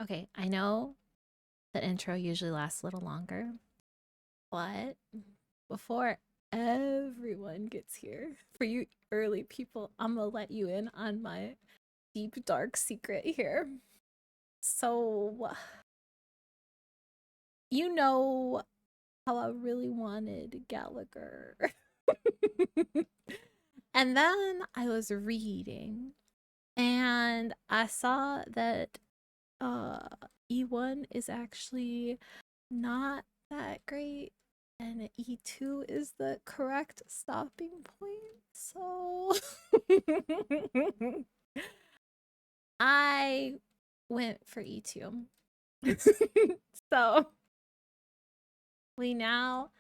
Okay, I know the intro usually lasts a little longer, but before everyone gets here, for you early people, I'm gonna let you in on my deep, dark secret here. So, you know how I really wanted Gallagher. And then I was reading and I saw that uh E1 is actually not that great and E2 is the correct stopping point. So I went for E2. So we now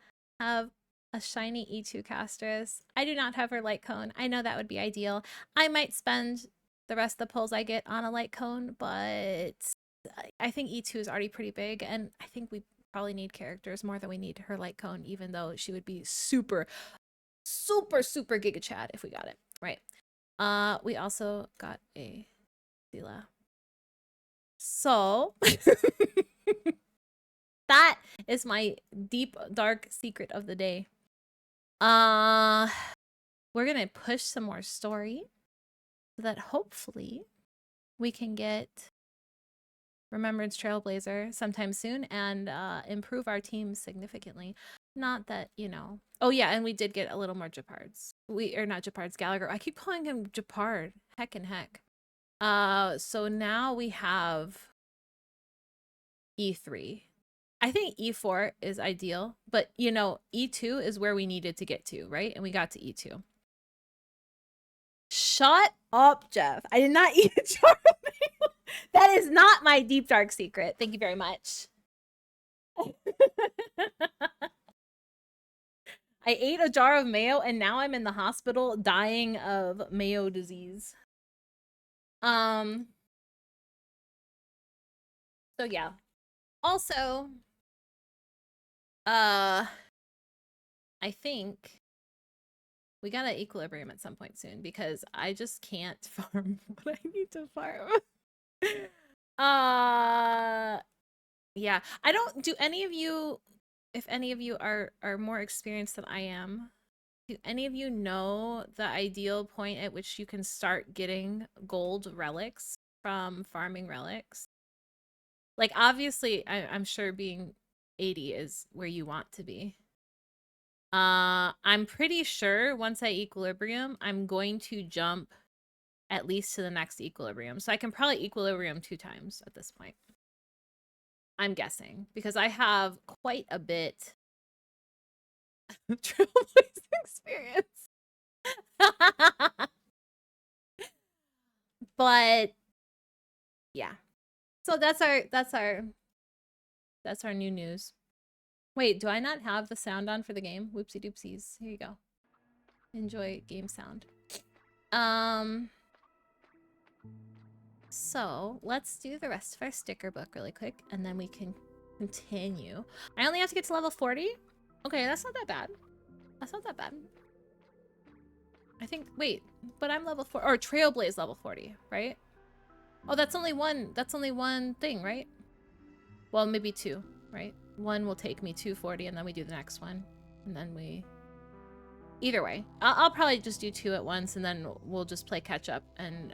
have a shiny E2 Castress. I do not have her light cone. I know that would be ideal. I might spend the rest of the pulls I get on a light cone, but I think E2 is already pretty big, and I think we probably need characters more than we need her light cone, even though she would be super, super Giga Chad if we got it. Right. We also got a Sela. So that is my deep, dark secret of the day. We're gonna push some more story so that hopefully we can get Remembrance Trailblazer sometime soon and improve our team significantly. Not that, you know. Oh yeah, and we did get a little more Jepards. Not Jepards, Gallagher. I keep calling him Jepard. Heck and heck. So now we have E3. I think E4 is ideal, but you know, E2 is where we needed to get to, right? And we got to E2. Shut up, Jeff. I did not eat a jar of mayo. That is not my deep dark secret. Thank you very much. I ate a jar of mayo and now I'm in the hospital dying of mayo disease. So yeah. Also, I think we gotta equilibrium at some point soon because I just can't farm what I need to farm. Yeah. I don't do any of you, if any of you are more experienced than I am, do any of you know the ideal point at which you can start getting gold relics from farming relics? Like obviously I'm sure being 80 is where you want to be. I'm pretty sure once I equilibrium, I'm going to jump at least to the next equilibrium. So I can probably equilibrium 2 times at this point. I'm guessing because I have quite a bit of trailblazing experience. But yeah. So that's our new news. Wait, do I not have the sound on for the game? Whoopsie doopsies. Here you go. Enjoy game sound. So let's do the rest of our sticker book really quick and then we can continue. I only have to get to level 40? Okay, that's not that bad. That's not that bad. I think, wait, but I'm level 4, or Trailblaze level 40, right? Oh, that's only one thing, right? Well, maybe 2, right? One will take me to 40 and then we do the next one. And then we... Either way, I'll probably just do 2 at once and then we'll just play catch up and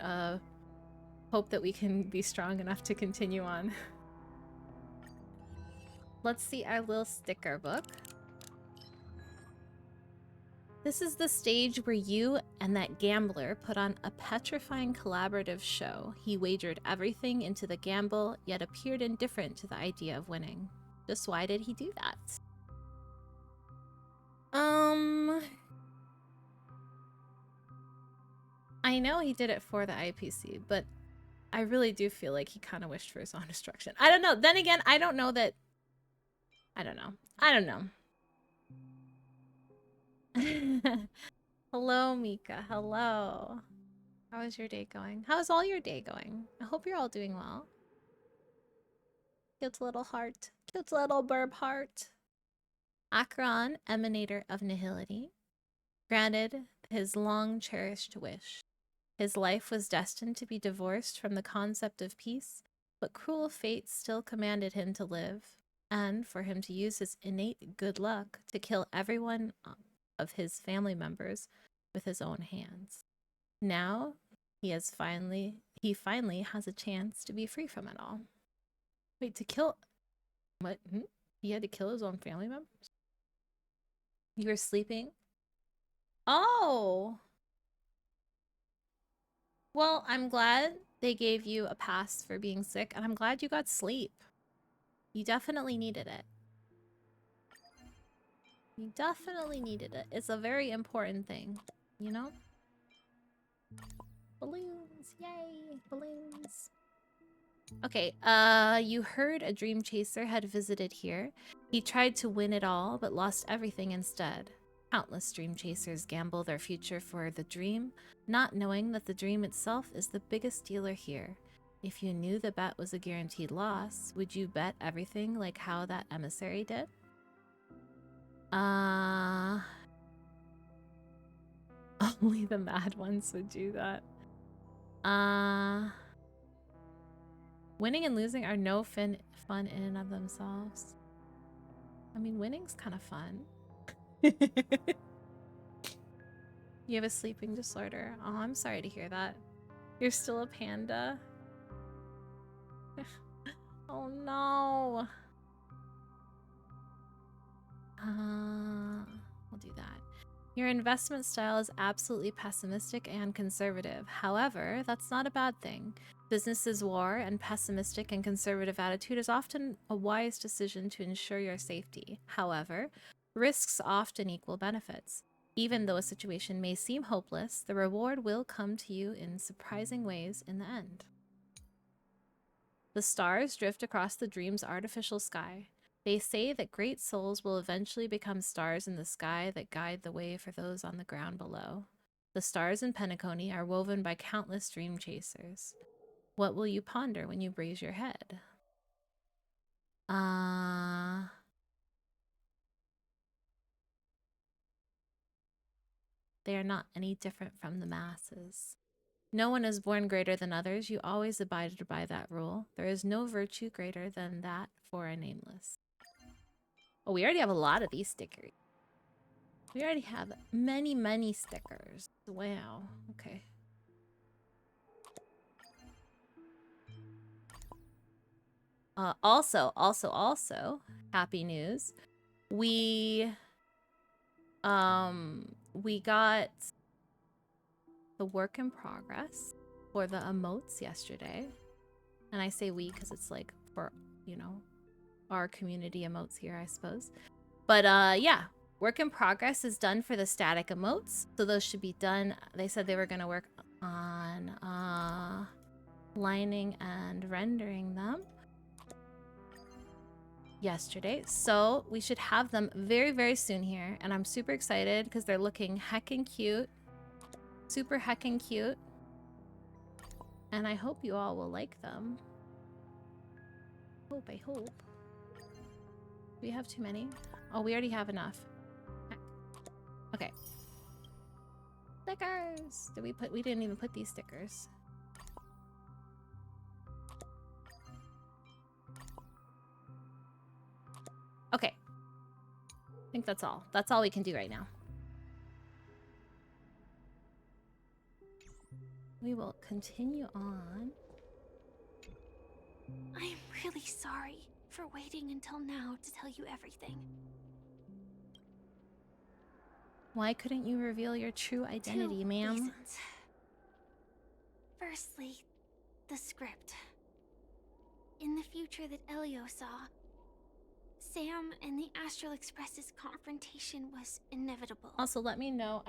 hope that we can be strong enough to continue on. Let's see our little sticker book. This is the stage where you and that gambler put on a petrifying collaborative show. He wagered everything into the gamble, yet appeared indifferent to the idea of winning. Just why did he do that? I know he did it for the IPC, but I really do feel like he kind of wished for his own destruction. I don't know. Then again, I don't know that... I don't know. I don't know. Hello, Mika. Hello. How is your day going? How's all your day going? I hope you're all doing well. Cute little heart. Cute little burb heart. Acheron, emanator of nihility, granted his long-cherished wish. His life was destined to be divorced from the concept of peace, But cruel fate still commanded him to live, and for him to use his innate good luck to kill everyone of his family members with his own hands. Now he finally has a chance to be free from it all. Wait, to kill what? He had to kill his own family members? You were sleeping? Oh. Well, I'm glad they gave you a pass for being sick, and I'm glad you got sleep. You definitely needed it. You definitely needed it. It's a very important thing, you know? Balloons! Yay! Balloons! Okay, you heard a dream chaser had visited here. He tried to win it all, but lost everything instead. Countless dream chasers gamble their future for the dream, not knowing that the dream itself is the biggest dealer here. If you knew the bet was a guaranteed loss, would you bet everything like how that emissary did? Only the mad ones would do that. Winning and losing are no fun in and of themselves. I mean, winning's kind of fun. You have a sleeping disorder. Oh, I'm sorry to hear that. You're still a panda? Oh no. We'll do that. Your investment style is absolutely pessimistic and conservative. However, that's not a bad thing. Business's war and pessimistic and conservative attitude is often a wise decision to ensure your safety. However, risks often equal benefits. Even though a situation may seem hopeless, the reward will come to you in surprising ways in the end. The stars drift across the dream's artificial sky. They say that great souls will eventually become stars in the sky that guide the way for those on the ground below. The stars in Penacony are woven by countless dream chasers. What will you ponder when you raise your head? They are not any different from the masses. No one is born greater than others. You always abided by that rule. There is no virtue greater than that for a nameless. Oh, we already have a lot of these stickers. We already have many, many stickers. Wow. Okay. Also, happy news. We got the work in progress for the emotes yesterday. And I say we because it's like for, you know, our community emotes here, I suppose. But yeah, work in progress is done for the static emotes. So those should be done. They said they were going to work on lining and rendering them yesterday. So we should have them very, very soon here. And I'm super excited because they're looking heckin' cute. Super heckin' cute. And I hope you all will like them. I hope. Do we have too many? Oh, we already have enough. Okay. Stickers! We didn't even put these stickers. Okay. I think that's all. That's all we can do right now. We will continue on. I'm really sorry for waiting until now to tell you everything. Why couldn't you reveal your true identity, ma'am? Firstly, the script. In the future that Elio saw, Sam and the Astral Express's confrontation was inevitable. Also, let me know.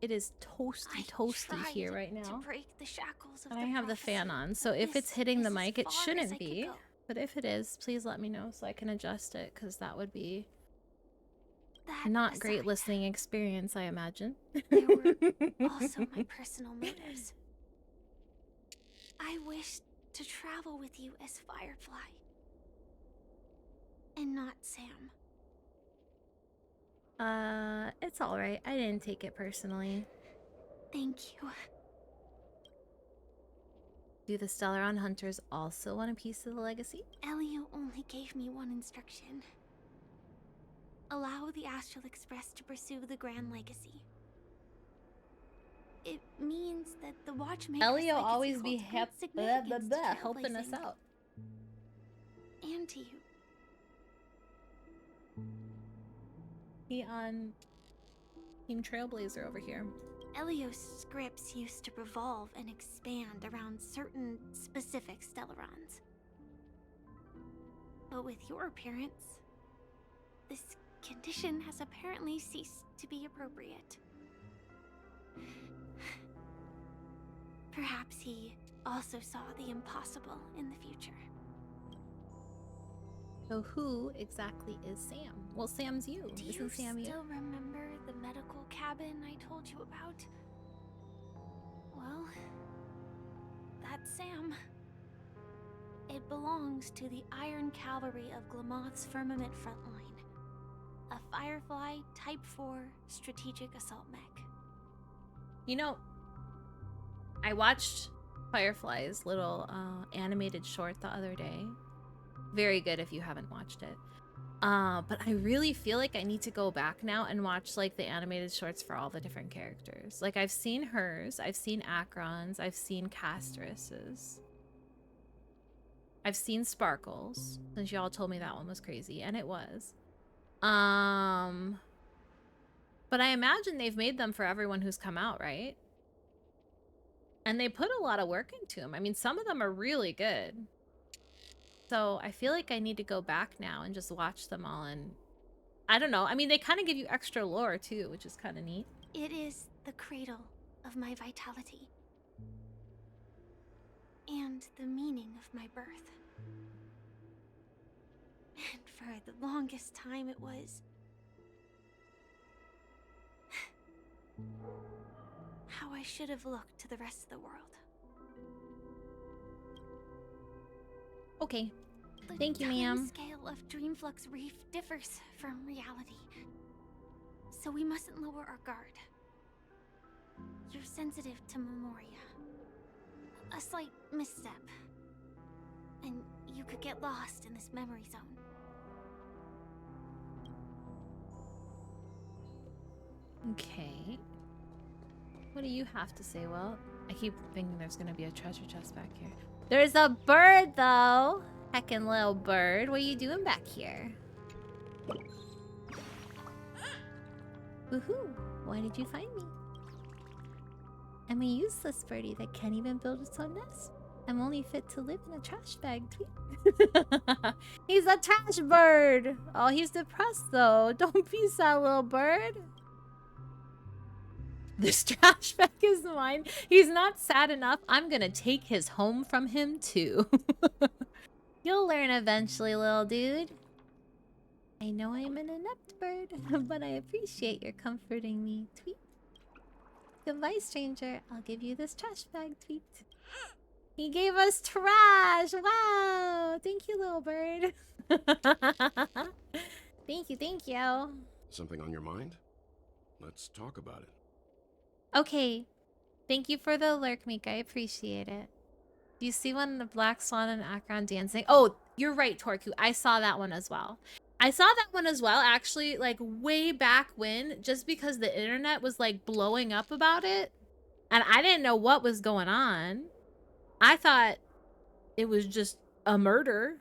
It is toasty here right now. To break the shackles of and I have the fan on, so if it's hitting the mic, it shouldn't be. But if it is, please let me know so I can adjust it, because that would be not great listening experience, I imagine. There were also my personal motives. I wished to travel with you as Firefly. And not Sam. It's alright. I didn't take it personally. Thank you. Do the Stellaron Hunters also want a piece of the legacy? Elio only gave me one instruction. Allow the Astral Express to pursue the Grand Legacy. It means that the Watchmaker's Elio legacy always be holds great significance to helping us trailblazing out. and to you. He on Team Trailblazer over here. Elio's scripts used to revolve and expand around certain specific Stellarons. But with your appearance, this condition has apparently ceased to be appropriate. Perhaps he also saw the impossible in the future. So who exactly is Sam? Well, Sam's you. Do Isn't you Sam you? still remember the medical cabin I told you about? Well, that's Sam. It belongs to the Iron Cavalry of Glamoth's Firmament Frontline, a Firefly Type 4 strategic assault mech. You know, I watched Firefly's little animated short the other day. Very good if you haven't watched it. But I really feel like I need to go back now and watch like the animated shorts for all the different characters. Like I've seen hers, I've seen Akron's, I've seen Castrus's. I've seen Sparkles, since y'all told me that one was crazy, and it was. But I imagine they've made them for everyone who's come out, right? And they put a lot of work into them. I mean, some of them are really good. So I feel like I need to go back now and just watch them all. And I don't know. I mean, they kind of give you extra lore too, which is kind of neat. It is the cradle of my vitality. And the meaning of my birth. And for the longest time it was how I should have looked to the rest of the world. Okay. The Thank you, time ma'am. scale of Dreamflux Reef differs from reality, so we mustn't lower our guard. You're sensitive to Memoria. A slight misstep, and you could get lost in this memory zone. Okay. What do you have to say? Well, I keep thinking there's gonna be a treasure chest back here. There's a bird, though. Heckin' little bird. What are you doing back here? Woohoo! Why did you find me? I'm a useless birdie that can't even build its own nest. I'm only fit to live in a trash bag. He's a trash bird. Oh, he's depressed, though. Don't be sad, little bird. This trash bag is mine. He's not sad enough. I'm gonna take his home from him, too. You'll learn eventually, little dude. I know I'm an inept bird, but I appreciate your comforting me. Tweet. Goodbye, stranger. I'll give you this trash bag. Tweet. He gave us trash. Wow. Thank you, little bird. Thank you, thank you. Something on your mind? Let's talk about it. Okay. Thank you for the lurk, Meek. I appreciate it. Do you see one of the Black Swan and Akron dancing? Oh, you're right, Torku. I saw that one as well. I saw that one as well, actually, like, way back when, just because the internet was, like, blowing up about it. And I didn't know what was going on. I thought it was just a murder.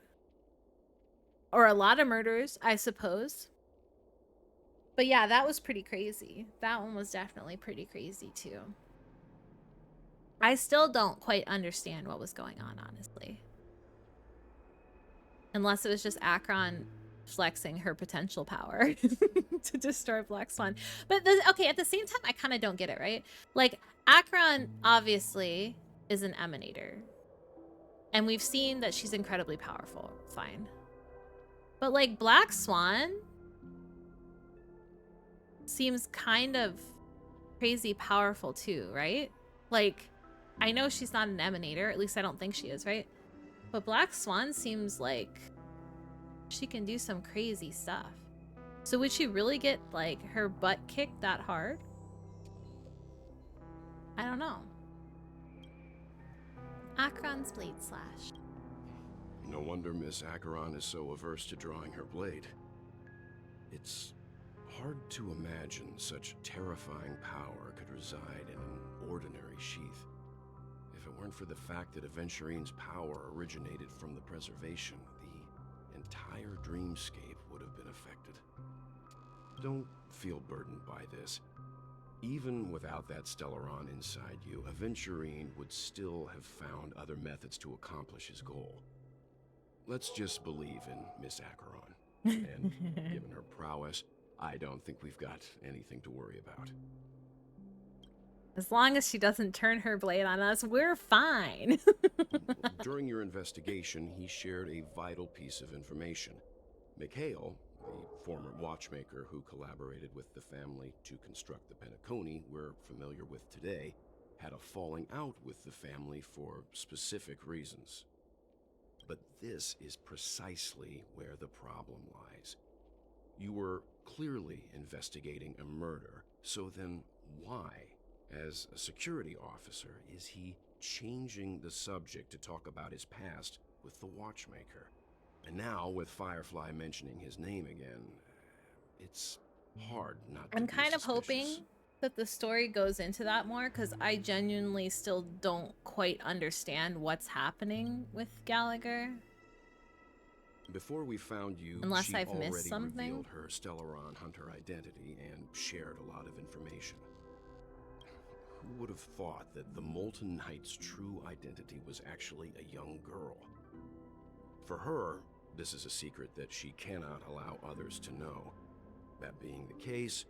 Or a lot of murders, I suppose. But yeah, that was pretty crazy. That one was definitely pretty crazy, too. I still don't quite understand what was going on, honestly. Unless it was just Akron flexing her potential power to destroy Black Swan. But, okay, at the same time, I kind of don't get it, right? Like, Akron, obviously, is an emanator. And we've seen that she's incredibly powerful. Fine. But, like, Black Swan seems kind of crazy powerful, too, right? Like, I know she's not an emanator. At least I don't think she is, right? But Black Swan seems like she can do some crazy stuff. So would she really get, like, her butt kicked that hard? I don't know. Akron's blade slash. No wonder Miss Acheron is so averse to drawing her blade. It's hard to imagine such terrifying power could reside in an ordinary sheath. If it weren't for the fact that Aventurine's power originated from the preservation, the entire dreamscape would have been affected. Don't feel burdened by this. Even without that Stellaron inside you, Aventurine would still have found other methods to accomplish his goal. Let's just believe in Miss Acheron. And given her prowess, I don't think we've got anything to worry about. As long as she doesn't turn her blade on us, we're fine. During your investigation, he shared a vital piece of information. Mikhail, the former watchmaker who collaborated with the family to construct the Penacony we're familiar with today, had a falling out with the family for specific reasons. But this is precisely where the problem lies. You were clearly investigating a murder, so then why, as a security officer, is he changing the subject to talk about his past with the watchmaker? And now, with Firefly mentioning his name again, it's hard not to I'm be kind of hoping suspicious. that the story goes into that more, because I genuinely still don't quite understand what's happening with Gallagher. Before we found you, Unless she I've already missed something. revealed her Stellaron hunter identity and shared a lot of information. Who would have thought that the Molten Knight's true identity was actually a young girl? For her, this is a secret that she cannot allow others to know. That being the case,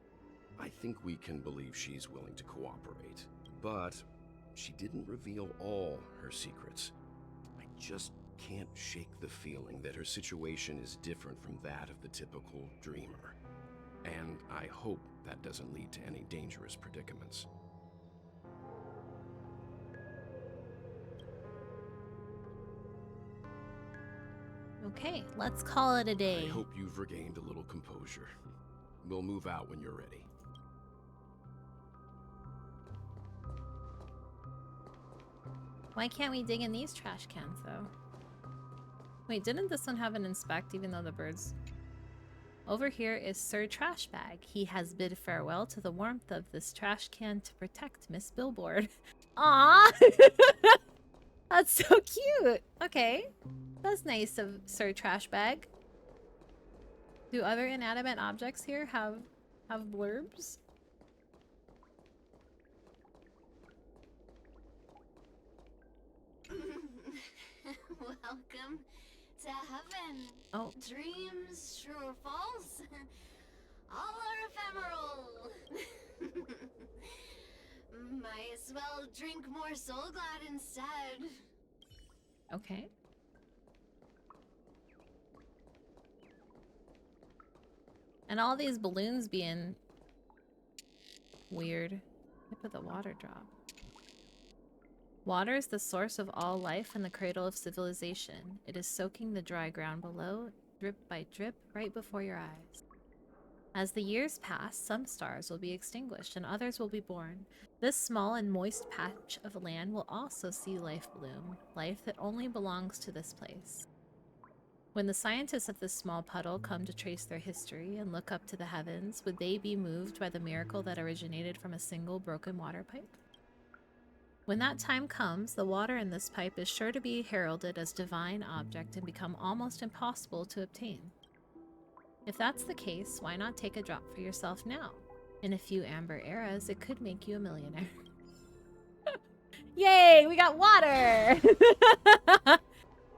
I think we can believe she's willing to cooperate. But she didn't reveal all her secrets. I just can't shake the feeling that her situation is different from that of the typical dreamer. And I hope that doesn't lead to any dangerous predicaments. Okay, let's call it a day. I hope you've regained a little composure. We'll move out when you're ready. Why can't we dig in these trash cans, though? Wait, didn't this one have an inspect, even though the birds... Over here is Sir Trashbag. He has bid farewell to the warmth of this trash can to protect Miss Billboard. Aww! That's so cute! Okay. That's nice of Sir Trashbag. Do other inanimate objects here have blurbs? Welcome to heaven. Oh. Dreams, true or false, all are ephemeral. Might as well drink more Soul Glad instead. Okay. And all these balloons being weird. Tip of the water drop. Water is the source of all life and the cradle of civilization. It is soaking the dry ground below, drip by drip, right before your eyes. As the years pass, some stars will be extinguished and others will be born. This small and moist patch of land will also see life bloom, life that only belongs to this place. When the scientists of this small puddle come to trace their history and look up to the heavens, would they be moved by the miracle that originated from a single broken water pipe? When that time comes, the water in this pipe is sure to be heralded as divine object and become almost impossible to obtain. If that's the case, why not take a drop for yourself now? In a few amber eras, it could make you a millionaire. Yay, we got water!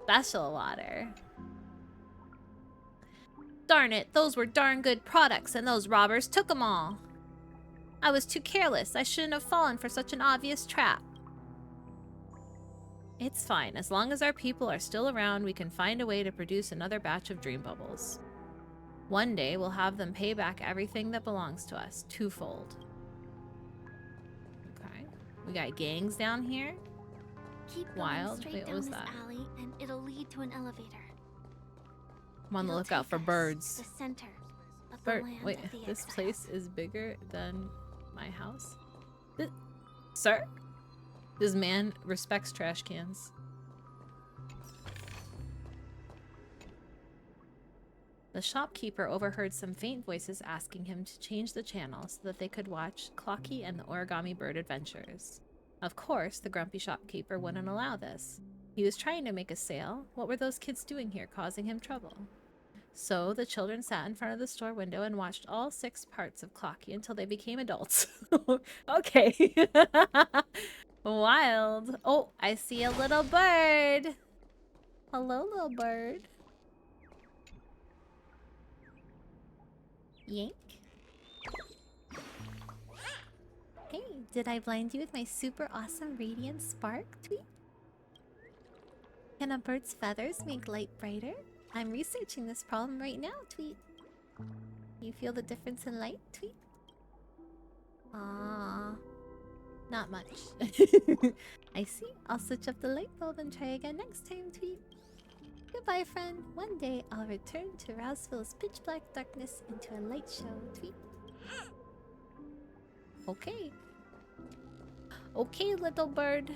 Special water. Darn it, those were darn good products and those robbers took them all. I was too careless. I shouldn't have fallen for such an obvious trap. It's fine. As long as our people are still around, we can find a way to produce another batch of dream bubbles. One day, we'll have them pay back everything that belongs to us, twofold. Okay. We got gangs down here. Keep going Wild. straight Wait, what down was this that? alley, and it'll lead to an elevator. I'm on the It'll lookout take for us birds. to the center of the Bird. land Wait, of the this exiles. place is bigger than my house? Sir? This man respects trash cans. The shopkeeper overheard some faint voices asking him to change the channel so that they could watch Clocky and the Origami Bird Adventures. Of course, the grumpy shopkeeper wouldn't allow this. He was trying to make a sale. What were those kids doing here, causing him trouble? So the children sat in front of the store window and watched all 6 parts of Clocky until they became adults. Okay. Wild. Oh, I see a little bird. Hello, little bird. Yank. Hey, did I blind you with my super awesome radiant spark, Tweet? Can a bird's feathers make light brighter? I'm researching this problem right now, Tweet. You feel the difference in light, Tweet? Ah, not much. I see. I'll switch up the light bulb and try again next time, Tweet. Goodbye, friend. One day I'll return to Rouseville's pitch black darkness into a light show, Tweet. Okay. Okay, little bird.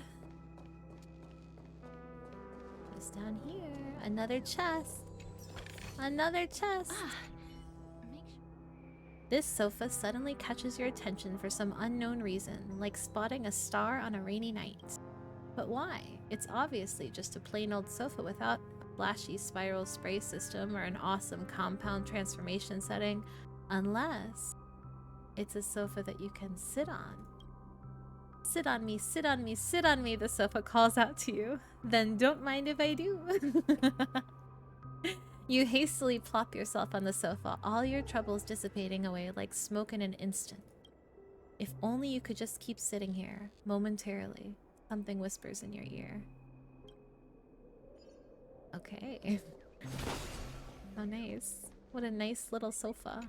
What's down here? Another chest. Another chest. This sofa suddenly catches your attention for some unknown reason, like spotting a star on a rainy night. But why? It's obviously just a plain old sofa without a flashy spiral spray system or an awesome compound transformation setting, unless it's a sofa that you can sit on. Sit on me, sit on me, sit on me, the sofa calls out to you. Then don't mind if I do. You hastily plop yourself on the sofa, all your troubles dissipating away like smoke in an instant. If only you could just keep sitting here, momentarily. Something whispers in your ear. Okay. How nice. What a nice little sofa.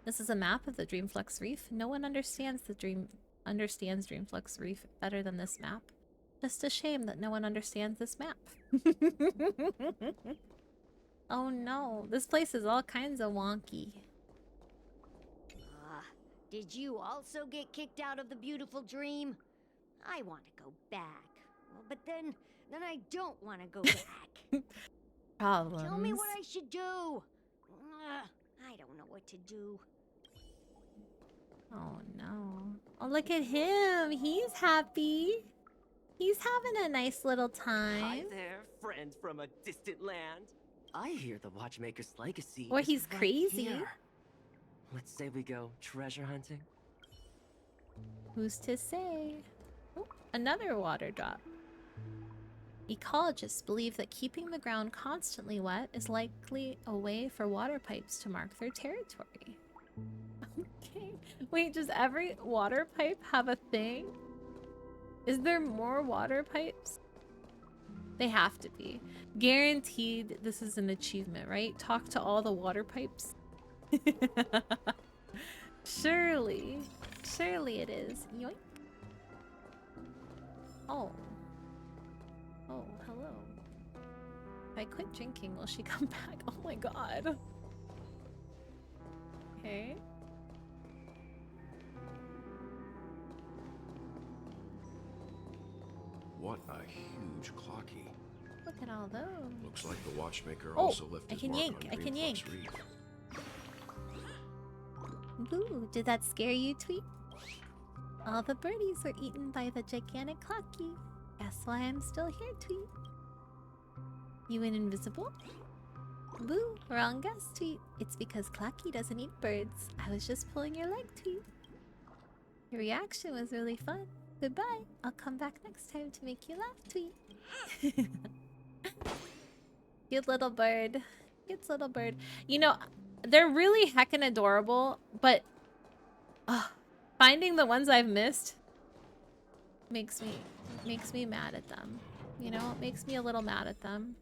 This is a map of the Dreamflux Reef. No one understands Dreamflux Reef better than this map. Just a shame that no one understands this map. Oh no, this place is all kinds of wonky. Did you also get kicked out of the beautiful dream? I want to go back. But then I don't want to go back. Problems. Tell me what I should do. I don't know what to do. Oh no. Oh, look at him. He's happy. He's having a nice little time. Hi there, friend from a distant land. I hear the Watchmaker's legacy. Or is he's right crazy. here. Let's say we go treasure hunting. Who's to say? Oh, another water drop. Ecologists believe that keeping the ground constantly wet is likely a way for water pipes to mark their territory. Okay. Wait, does every water pipe have a thing? Is there more water pipes? They have to be. Guaranteed this is an achievement, right? Talk to all the water pipes. Surely. Surely it is. Yoink. Oh. Oh, hello. If I quit drinking, will she come back? Oh my god. Okay. What a huge clocky. Look at all those. Looks like the watchmaker Oh, also left I his can mark yank, on I can Dreamflux yank. Reef. Boo, did that scare you, Tweet? All the birdies were eaten by the gigantic clocky. Guess why I'm still here, Tweet? You went invisible? Boo, wrong guess, Tweet. It's because Clocky doesn't eat birds. I was just pulling your leg, Tweet. Your reaction was really fun. Goodbye. I'll come back next time to make you laugh, Tweet. Cute little bird. Cute little bird. You know, they're really heckin' adorable, but finding the ones I've missed makes me mad at them. You know, it makes me a little mad at them.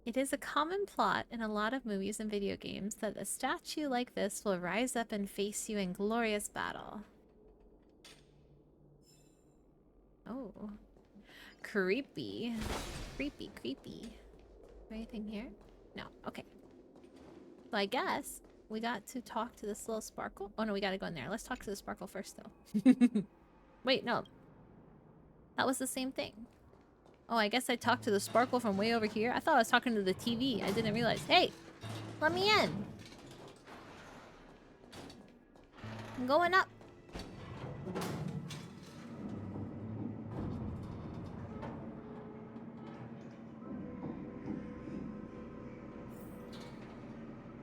It is a common plot in a lot of movies and video games that a statue like this will rise up and face you in glorious battle. Oh. Creepy. Creepy, creepy. Is there anything here? No. Okay. So I guess we got to talk to this little sparkle. Oh no, we gotta go in there. Let's talk to the sparkle first though. Wait, no. That was the same thing. Oh, I guess I talked to the sparkle from way over here. I thought I was talking to the TV. I didn't realize. Hey, let me in. I'm going up.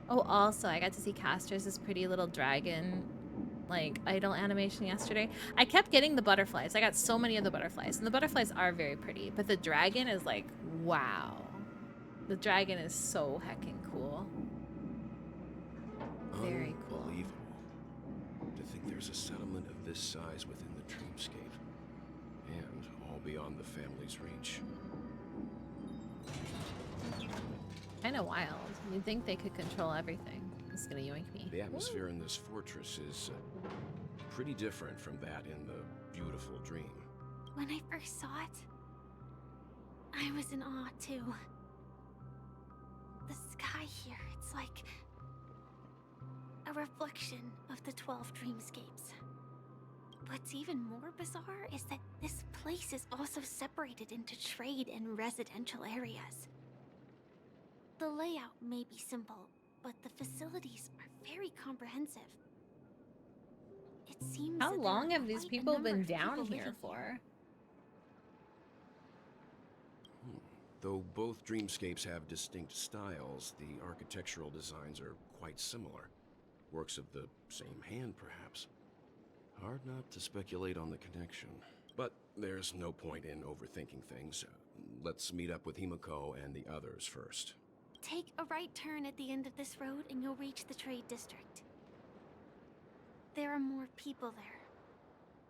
Oh, also, I got to see Castor's pretty little dragon, like, idol animation yesterday. I kept getting the butterflies. I got so many of the butterflies, and the butterflies are very pretty, but the dragon is like, wow. The dragon is so heckin' cool. Very cool. Unbelievable. To think there's a settlement of this size within the dreamscape. And all beyond the family's reach. Kinda wild. You'd think they could control everything. It's gonna yoink me. The atmosphere in this fortress is pretty different from that in the beautiful dream. When I first saw it, I was in awe too. The sky here, it's like a reflection of the 12 dreamscapes. What's even more bizarre is that this place is also separated into trade and residential areas. The layout may be simple, but the facilities are very comprehensive. It seems How that there long are have these quite a people number been of down people here living for? Though both dreamscapes have distinct styles, the architectural designs are quite similar. Works of the same hand, perhaps. Hard not to speculate on the connection. But there's no point in overthinking things. Let's meet up with Himiko and the others first. Take a right turn at the end of this road and you'll reach the trade district. There are more people there,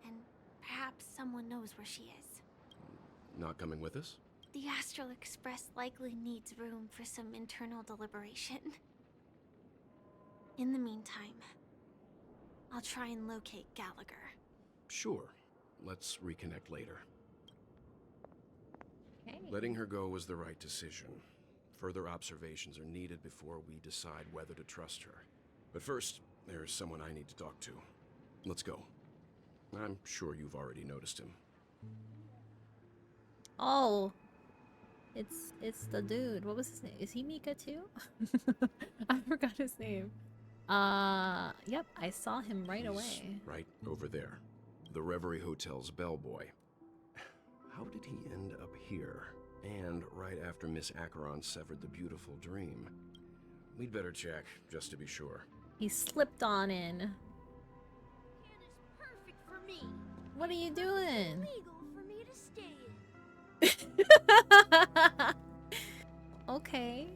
and perhaps someone knows where she is. Not coming with us? The Astral Express likely needs room for some internal deliberation. In the meantime, I'll try and locate Gallagher. Sure. Let's reconnect later. Okay. Letting her go was the right decision. Further observations are needed before we decide whether to trust her. But first, there's someone I need to talk to. Let's go. I'm sure you've already noticed him. Oh. It's the dude. What was his name? Is he Mika too? I forgot his name. Yep, I saw him right He's away. right over there. The Reverie Hotel's bellboy. How did he end up here? And right after Miss Acheron severed the beautiful dream. We'd better check, just to be sure. He slipped on in. Hannah's perfect for me. What are you doing? Legal for me to stay in. Okay.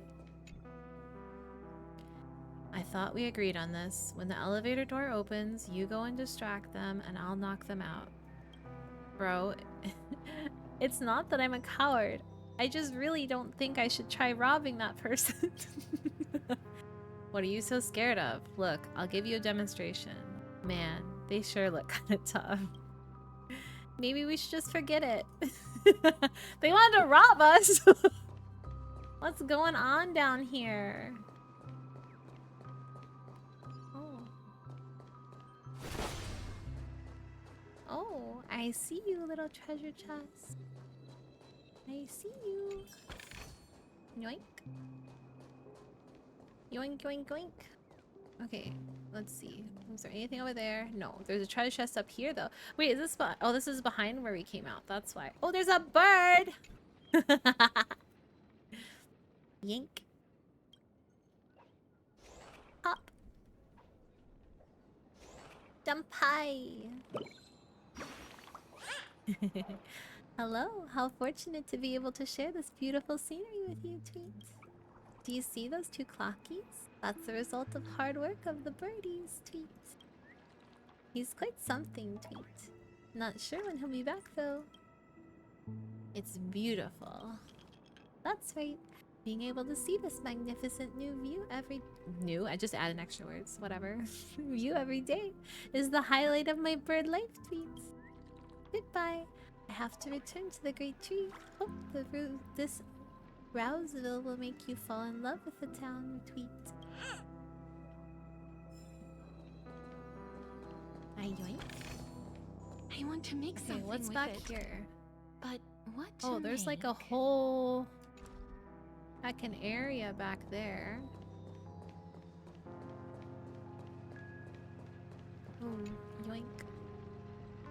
I thought we agreed on this. When the elevator door opens, you go and distract them, and I'll knock them out. Bro, it's not that I'm a coward. I just really don't think I should try robbing that person. What are you so scared of? Look, I'll give you a demonstration. Man, they sure look kinda tough. Maybe we should just forget it. They wanted to rob us! What's going on down here? Oh. Oh, I see you, little treasure chest. I see you. Yoink. Yoink, yoink, yoink. Okay, let's see. Is there anything over there? No, there's a treasure chest up here, though. Wait, is this oh, this is behind where we came out. That's why. Oh, there's a bird! Yink. Up. Dumpai. Hello, how fortunate to be able to share this beautiful scenery with you, Tweet. Do you see those two clockies? That's the result of hard work of the birdies, Tweet. He's quite something, Tweet. Not sure when he'll be back, though. It's beautiful. That's right. Being able to see this magnificent new view I just added extra words, whatever. View every day is the highlight of my bird life, Tweet. Goodbye. I have to return to the great tree. Hope this Rouseville will make you fall in love with the town, Tweet. I yoink. I want to make something What's with back it, here? but What to Oh, there's like a make? whole an area back there. Ooh, yoink.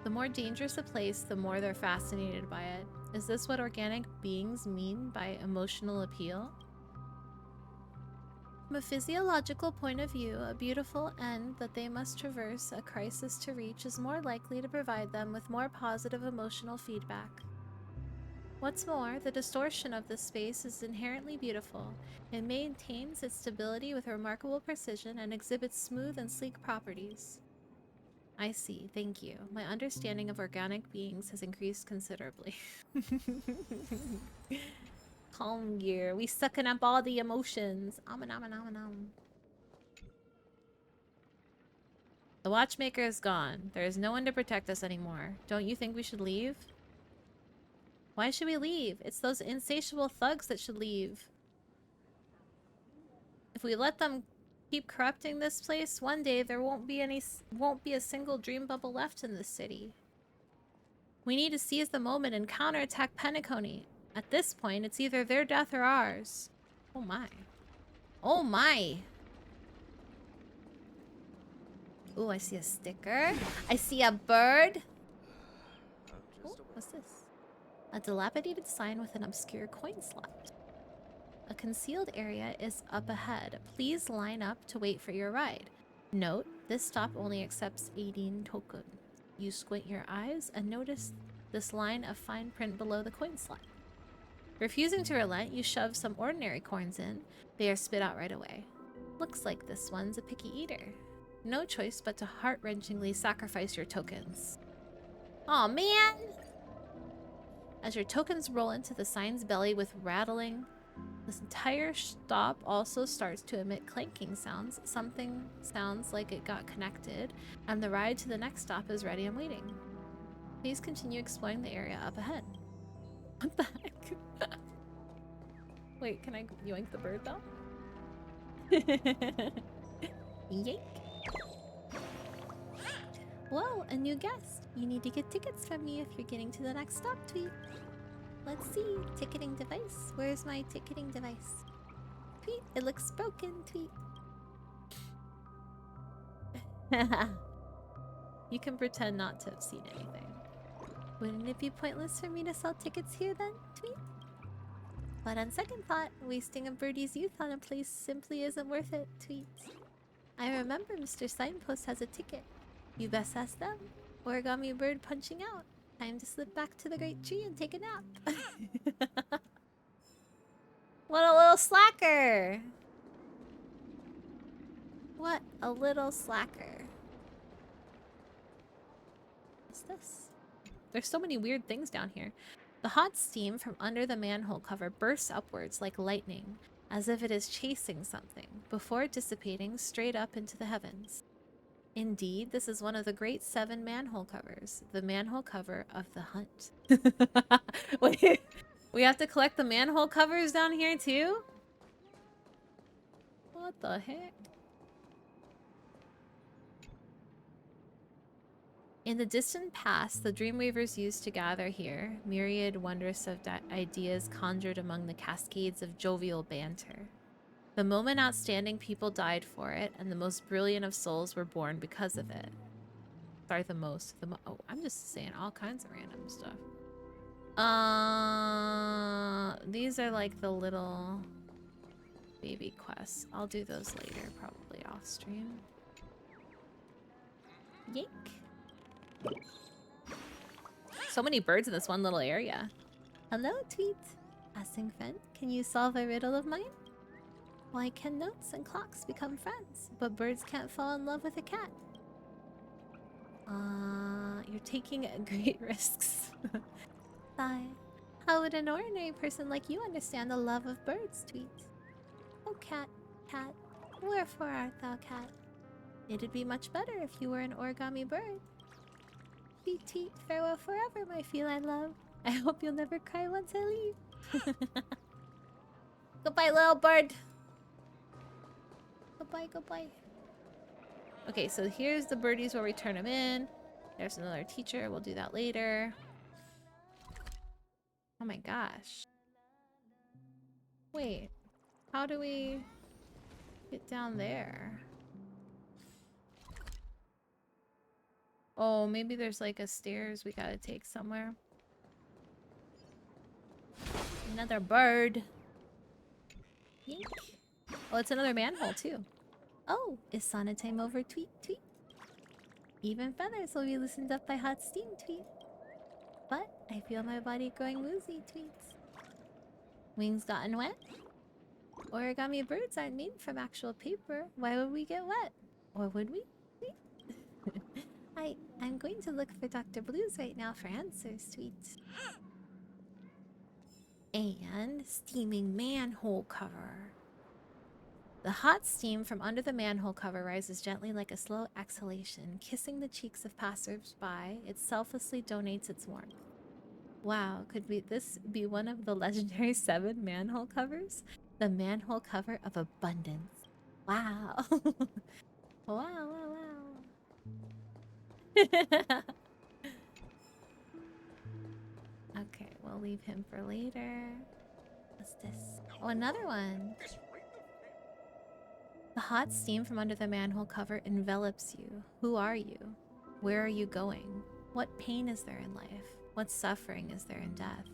The more dangerous a place, the more they're fascinated by it. Is this what organic beings mean by emotional appeal? From a physiological point of view, a beautiful end that they must traverse, a crisis to reach, is more likely to provide them with more positive emotional feedback. What's more, the distortion of this space is inherently beautiful. It maintains its stability with remarkable precision and exhibits smooth and sleek properties. I see, thank you. My understanding of organic beings has increased considerably. Calm gear. We sucking up all the emotions. The watchmaker is gone. There is no one to protect us anymore. Don't you think we should leave? Why should we leave? It's those insatiable thugs that should leave. If we let them keep corrupting this place, one day there won't be a single dream bubble left in this city. We need to seize the moment and counterattack Penacony. At this point, it's either their death or ours. Oh my. Oh my! Ooh, I see a sticker. I see a bird. Ooh, what's this? A dilapidated sign with an obscure coin slot. A concealed area is up ahead. Please line up to wait for your ride. Note, this stop only accepts 18 token. You squint your eyes and notice this line of fine print below the coin slot. Refusing to relent, you shove some ordinary coins in. They are spit out right away. Looks like this one's a picky eater. No choice but to heart-wrenchingly sacrifice your tokens. Aw, man! As your tokens roll into the sign's belly with rattling, this entire stop also starts to emit clanking sounds. Something sounds like it got connected, and the ride to the next stop is ready and waiting. Please continue exploring the area up ahead. What the heck? Wait, can I yoink the bird though? Yank. Whoa, a new guest. You need to get tickets from me if you're getting to the next stop, Tweet. Let's see. Ticketing device. Where's my ticketing device? Tweet. It looks broken, Tweet. You can pretend not to have seen anything. Wouldn't it be pointless for me to sell tickets here then, Tweet? But on second thought, wasting a birdie's youth on a place simply isn't worth it, Tweet. I remember Mr. Signpost has a ticket. You best ask them. Origami bird punching out. Time to slip back to the great tree and take a nap. What a little slacker! What a little slacker. What's this? There's so many weird things down here. The hot steam from under the manhole cover bursts upwards like lightning, as if it is chasing something, before dissipating straight up into the heavens. Indeed, this is one of the great 7 manhole covers, the manhole cover of the hunt. Wait, we have to collect the manhole covers down here too? What the heck? In the distant past, the Dreamweavers used to gather here, myriad wondrous of ideas conjured among the cascades of jovial banter. The moment outstanding people died for it, and the most brilliant of souls were born because of it. Sorry, oh, I'm just saying all kinds of random stuff. These are like the little baby quests. I'll do those later, probably off stream. Yank. So many birds in this one little area. Hello, Tweet. Asking friend, can you solve a riddle of mine? Why can notes and clocks become friends, but birds can't fall in love with a cat? You're taking great risks. Sigh. How would an ordinary person like you understand the love of birds, Tweet? Oh, cat, cat, wherefore art thou, cat? It'd be much better if you were an origami bird. Tweet, tweet, farewell forever, my feline love. I hope you'll never cry once I leave. Goodbye, little bird. Goodbye, goodbye. Okay, so here's the birdies where we turn them in. There's another teacher. We'll do that later. my gosh. Wait, how do we get down there? Oh, maybe there's like a stairs we gotta take somewhere. Another bird. Yink. Oh, it's another manhole too. Oh, is sauna time over? Tweet, tweet. Even feathers will be loosened up by hot steam, tweet. But I feel my body growing woozy, tweets. Wings gotten wet? Origami birds aren't made from actual paper. Why would we get wet? Or would we? I'm going to look for Dr. Blues right now for answers, tweets. And steaming manhole cover. The hot steam from under the manhole cover rises gently like a slow exhalation, kissing the cheeks of passers-by. It selflessly donates its warmth. Wow, this be one of the legendary 7 manhole covers? The manhole cover of abundance. Wow. Wow, wow, wow. Okay, we'll leave him for later. What's this? Oh, another one. The hot steam from under the manhole cover envelops you. Who are you? Where are you going? What pain is there in life? What suffering is there in death?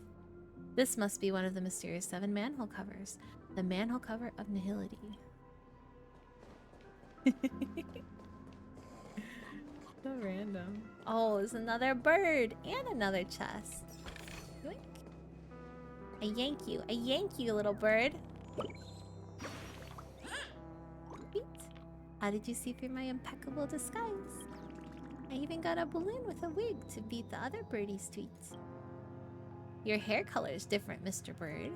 This must be one of the mysterious 7 manhole covers. The manhole cover of nihility. So random. Oh, there's another bird and another chest. Yoink. I yank you, little bird. Sweet. How did you see through my impeccable disguise? I even got a balloon with a wig to beat the other birdie's tweets. Your hair color is different, Mr. Bird.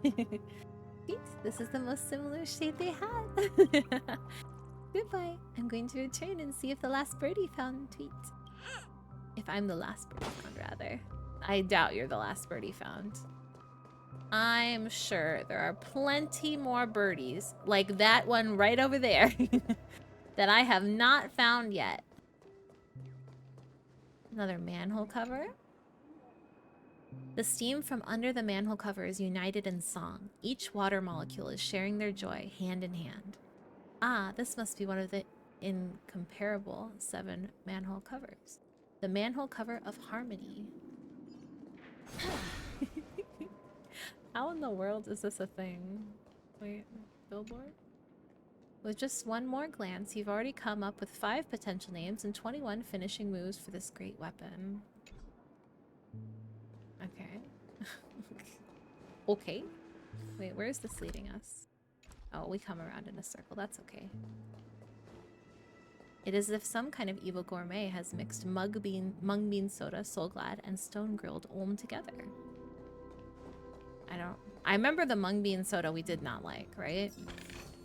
Sweet. This is the most similar shade they had. Goodbye. I'm going to return and see if the last birdie found tweet. If I'm the last birdie found, rather. I doubt you're the last birdie found. I'm sure there are plenty more birdies, like that one right over there, that I have not found yet. Another manhole cover. The steam from under the manhole cover is united in song. Each water molecule is sharing their joy hand in hand. Ah, this must be one of the incomparable 7 manhole covers. The manhole cover of harmony. How in the world is this a thing? Wait, billboard? With just one more glance, you've already come up with 5 potential names and 21 finishing moves for this great weapon. Okay. Okay. Wait, where is this leading us? Oh, we come around in a circle. That's okay. It is as if some kind of evil gourmet has mixed mung bean soda, soul glad, and stone grilled Olm together. I remember the mung bean soda we did not like, right?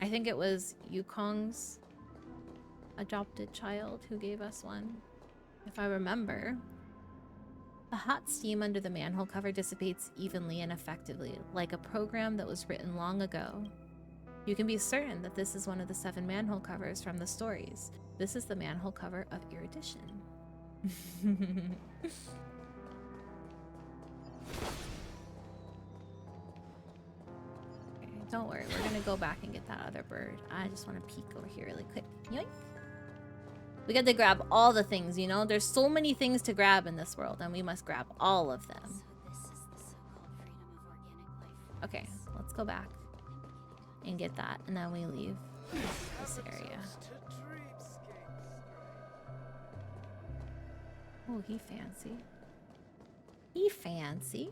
I think it was Yukong's adopted child who gave us one, if I remember. The hot steam under the manhole cover dissipates evenly and effectively, like a program that was written long ago. You can be certain that this is one of the 7 manhole covers from the stories. This is the manhole cover of erudition. Okay, don't worry, we're gonna go back and get that other bird. I just want to peek over here really quick. Yoink! We got to grab all the things, you know? There's so many things to grab in this world, and we must grab all of them. So this is the so-called freedom of organic life. Okay, let's go back and get that, and then we leave this area. Oh, he fancy. He fancy.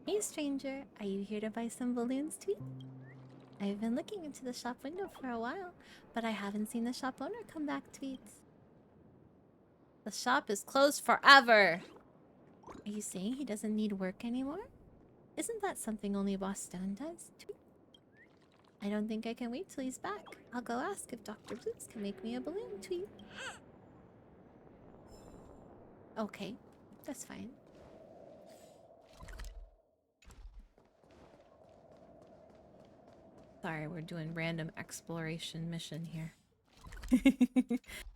Hey, stranger. Are you here to buy some balloons, tweet? I've been looking into the shop window for a while, but I haven't seen the shop owner come back, tweets. The shop is closed forever. Are you saying he doesn't need work anymore? Isn't that something only Boss Stone does, tweet? I don't think I can wait till he's back. I'll go ask if Dr. Blues can make me a balloon, tweet. Okay, that's fine. Sorry, we're doing random exploration mission here.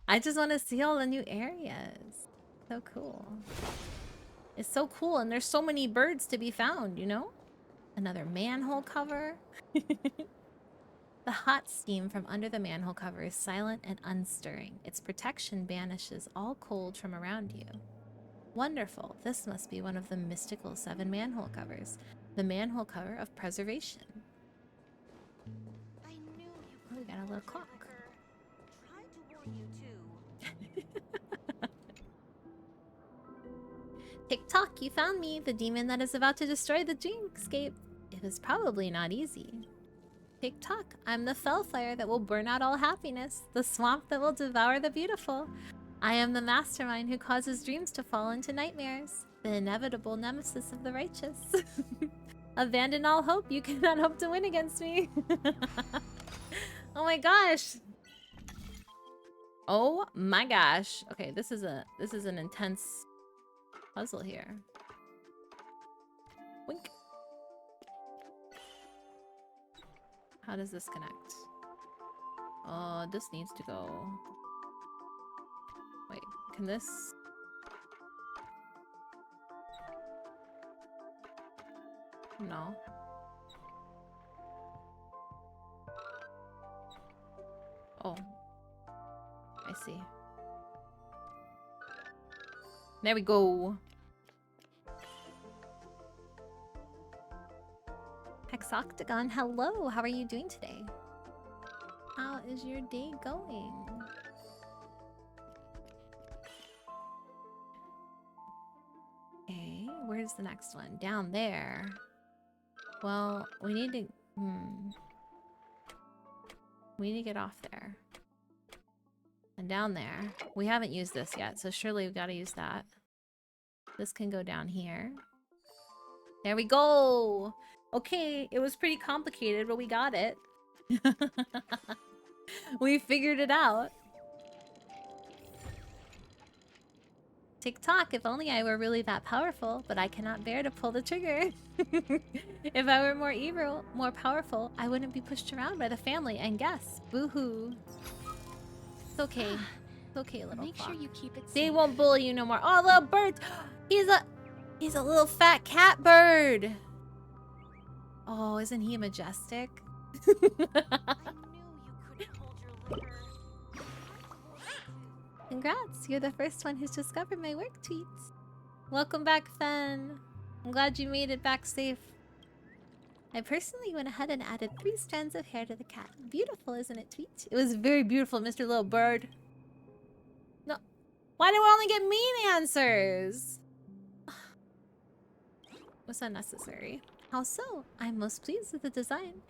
I just want to see all the new areas. So cool. It's so cool, and there's so many birds to be found, you know? Another manhole cover. The hot steam from under the manhole cover is silent and unstirring. Its protection banishes all cold from around you. Wonderful. This must be one of the mystical 7 manhole covers. The manhole cover of preservation. I knew you Oh, we got a little clock. tried to warn you too. Tick-tock, you found me, the demon that is about to destroy the dreamscape. It was probably not easy. Tick-tock, I'm the fellfire that will burn out all happiness, the swamp that will devour the beautiful. I am the mastermind who causes dreams to fall into nightmares, the inevitable nemesis of the righteous. Abandon all hope, you cannot hope to win against me. Oh my gosh. Oh my gosh. Okay, this is an intense puzzle here. Wink. How does this connect? Oh, this needs to go. Wait, can this? No. Oh. I see. There we go. Hexoctagon, hello. How are you doing today? How is your day going? Okay, where's the next one? Down there. Well, we need to... We need to get off there. And down there. We haven't used this yet, so surely we've got to use that. This can go down here. There we go! Okay, it was pretty complicated, but we got it. We figured it out. Tick-tock, if only I were really that powerful, but I cannot bear to pull the trigger. If I were more evil, more powerful, I wouldn't be pushed around by the family and guests. Boo-hoo. It's okay. It's okay, little Make clock. sure you keep it safe. They won't bully you no more. Oh, little bird! He's a little fat cat bird! Oh, isn't he majestic? I knew you couldn't hold your liquor. Congrats, you're the first one who's discovered my work tweets. Welcome back, Fen. I'm glad you made it back safe. I personally went ahead and added 3 strands of hair to the cat. Beautiful, isn't it, Tweet? It was very beautiful, Mr. Little Bird. No. Why do we only get mean answers? Was unnecessary. How so? I'm most pleased with the design.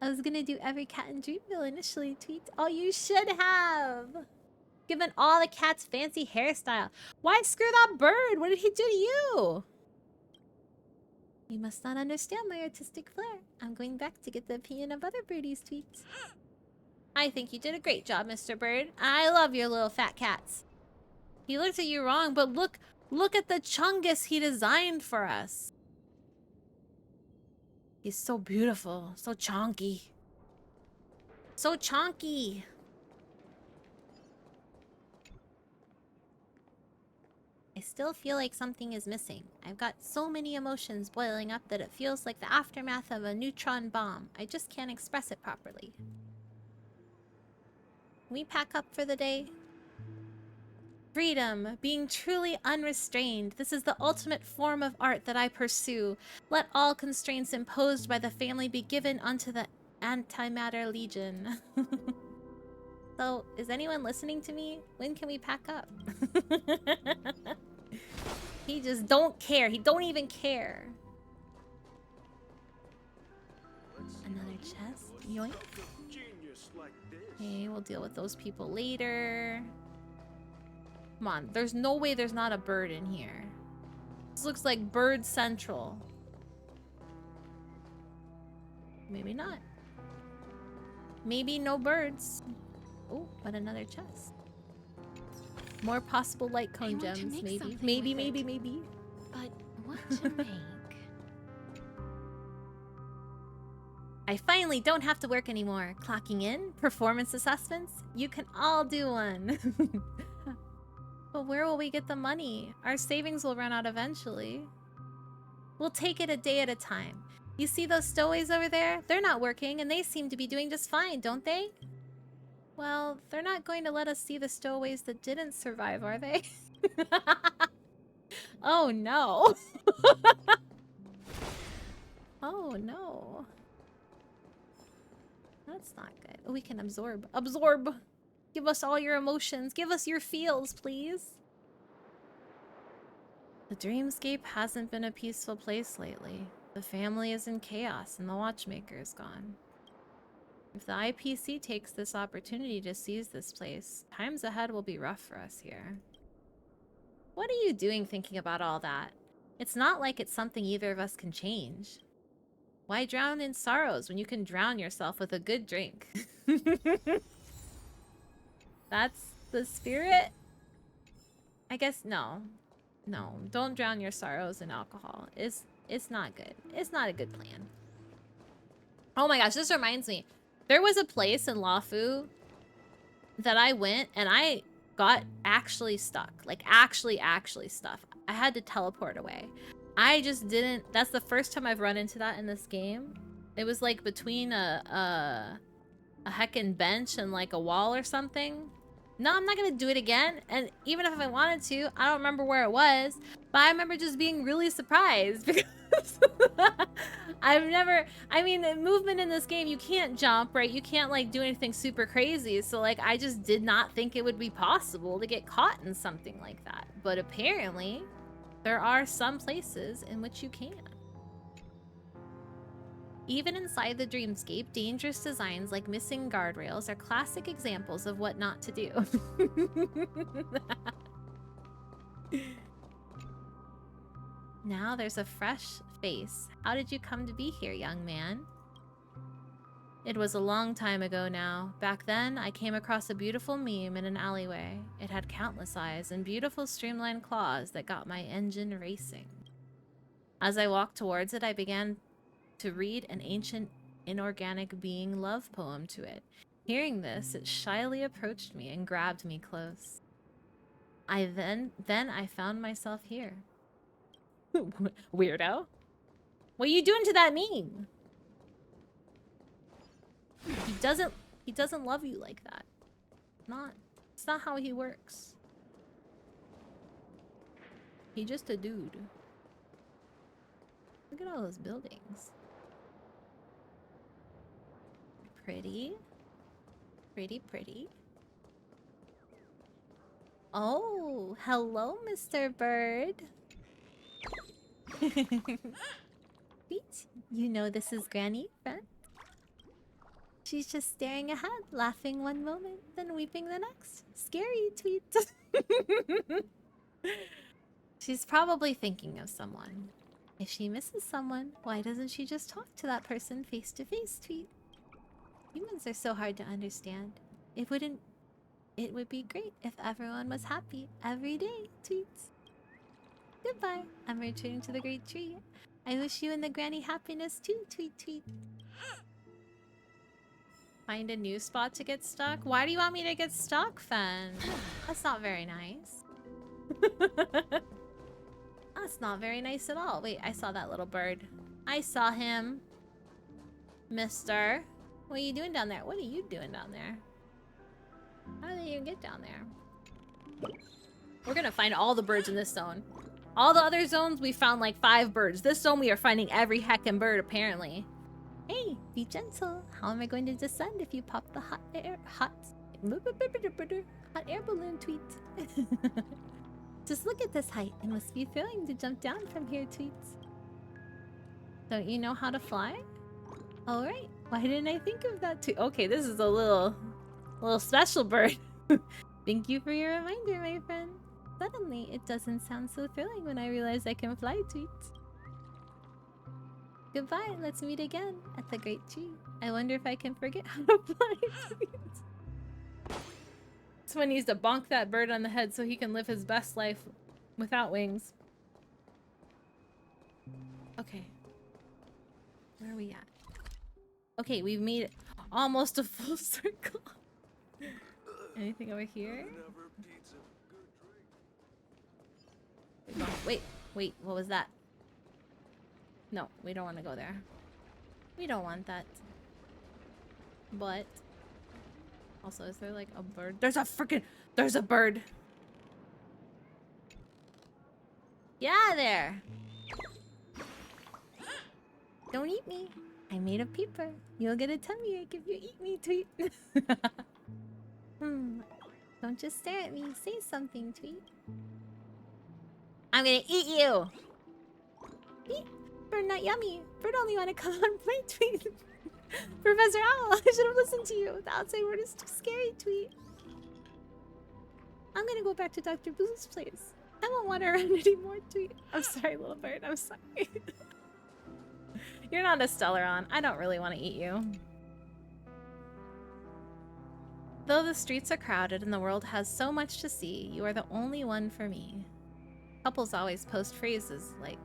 I was gonna do every cat in Dreamville initially, Tweet. Oh, you should have! Given all the cat's fancy hairstyle. Why screw that bird? What did he do to you? You must not understand my artistic flair. I'm going back to get the opinion of other birdies' tweets. I think you did a great job, Mr. Bird. I love your little fat cats. He looked at you wrong, but look at the chungus he designed for us. He's so beautiful, so chonky. So chonky. I still feel like something is missing. I've got so many emotions boiling up that it feels like the aftermath of a neutron bomb. I just can't express it properly. Can we pack up for the day? Freedom, being truly unrestrained. This is the ultimate form of art that I pursue. Let all constraints imposed by the family be given unto the Antimatter Legion. So, is anyone listening to me? When can we pack up? He just don't care. He don't even care. Another chest. Yoink. Okay, we'll deal with those people later. Come on. There's no way there's not a bird in here. This looks like Bird Central. Maybe not. Maybe no birds. Oh, but another chest. More possible light cone want to gems, make maybe. something Maybe, with it. maybe. But what to make? I finally don't have to work anymore. Clocking in, performance assessments. You can all do one. But where will we get the money? Our savings will run out eventually. We'll take it a day at a time. You see those stowaways over there? They're not working and they seem to be doing just fine, don't they? Well, they're not going to let us see the stowaways that didn't survive, are they? Oh no. Oh no. That's not good. Oh, we can absorb. Absorb! Give us all your emotions. Give us your feels, please. The dreamscape hasn't been a peaceful place lately. The family is in chaos and the watchmaker is gone. If the IPC takes this opportunity to seize this place, times ahead will be rough for us here. What are you doing thinking about all that? It's not like it's something either of us can change. Why drown in sorrows when you can drown yourself with a good drink? That's the spirit? I guess no. No, don't drown your sorrows in alcohol. It's not good. It's not a good plan. Oh my gosh, this reminds me. There was a place in Lafu that I went and I got actually stuck. Like actually stuck. I had to teleport away. I just didn't. That's the first time I've run into that in this game. It was like between a heckin' bench and like a wall or something. No, I'm not gonna do it again. And even if I wanted to, I don't remember where it was. But I remember just being really surprised because I mean, the movement in this game, you can't jump, right? You can't like do anything super crazy. So like, I just did not think it would be possible to get caught in something like that. But apparently, there are some places in which you can. Even inside the dreamscape, dangerous designs like missing guardrails are classic examples of what not to do. Now there's a fresh face. How did you come to be here, young man? It was a long time ago now. Back then, I came across a beautiful meme in an alleyway. It had countless eyes and beautiful streamlined claws that got my engine racing. As I walked towards it, I began to read an ancient inorganic being love poem to it. Hearing this, it shyly approached me and grabbed me close. Then I found myself here. Weirdo. What are you doing to that meme? He doesn't love you like that. It's not how he works. He's just a dude. Look at all those buildings. Pretty. Pretty, pretty. Oh, hello, Mr. Bird. Sweet. You know this is Granny, friend? She's just staring ahead, laughing one moment, then weeping the next. Scary tweet. She's probably thinking of someone. If she misses someone, why doesn't she just talk to that person face to face, tweet? Humans are so hard to understand. It would be great if everyone was happy every day, tweets. Goodbye. I'm returning to the great tree. I wish you and the granny happiness too, tweet, tweet. Find a new spot to get stuck? Why do you want me to get stuck, Fen? That's not very nice. That's not very nice at all. Wait, I saw that little bird. I saw him. Mister. What are you doing down there? What are you doing down there? How did you even get down there? We're gonna find all the birds in this zone. All the other zones, we found like 5 birds. This zone, we are finding every heckin' bird, apparently. Hey, be gentle. How am I going to descend if you pop the hot air balloon tweet? Just look at this height. It must be thrilling to jump down from here, tweets. Don't you know how to fly? Alright, why didn't I think of that too? Okay, this is a little special bird. Thank you for your reminder, my friend. Suddenly, it doesn't sound so thrilling when I realize I can fly, tweets. Goodbye, let's meet again at the Great Tree. I wonder if I can forget how to fly, tweets. Someone needs to bonk that bird on the head so he can live his best life without wings. Okay. Where are we at? Okay, we've made almost a full circle. Anything over here? No, wait, what was that? No, we don't want to go there. We don't want that. But also, is there like a bird? There's a bird. Yeah, there. Don't eat me. I made a peeper. You'll get a tummy ache if you eat me, Tweet. Don't just stare at me. Say something, Tweet. I'm gonna eat you. Eat. Bird not yummy. Bird only want to come on play, Tweet. Professor Owl, I should have listened to you. The outside word is too scary, Tweet. I'm gonna go back to Dr. Blue's place. I won't wander around anymore, Tweet. I'm sorry, little bird. I'm sorry. You're not a Stellaron. I don't really want to eat you. Though the streets are crowded and the world has so much to see, you are the only one for me. Couples always post phrases like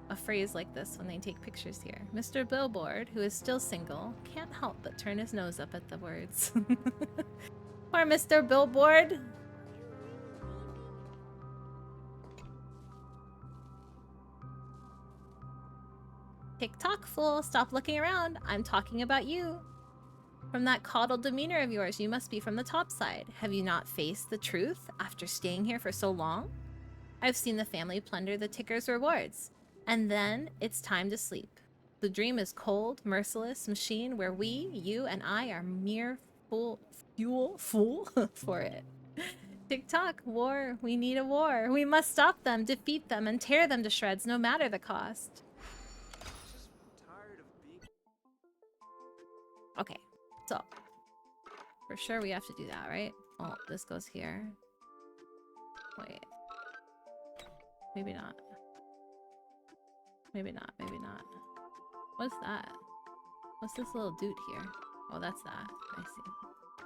a phrase like this when they take pictures here. Mr. Billboard, who is still single, can't help but turn his nose up at the words. Poor Mr. Billboard. TikTok fool, stop looking around. I'm talking about you. From that coddled demeanor of yours, you must be from the top side. Have you not faced the truth after staying here for so long? I've seen the family plunder the ticker's rewards. And then it's time to sleep. The dream is cold, merciless machine where we, you and I, are mere fool for it. TikTok, war. We need a war. We must stop them, defeat them, and tear them to shreds no matter the cost. Okay, so for sure we have to do that, right? Oh, this goes here. Wait. Maybe not. Maybe not, maybe not. What's that? What's this little dude here? Oh, that's that. I see.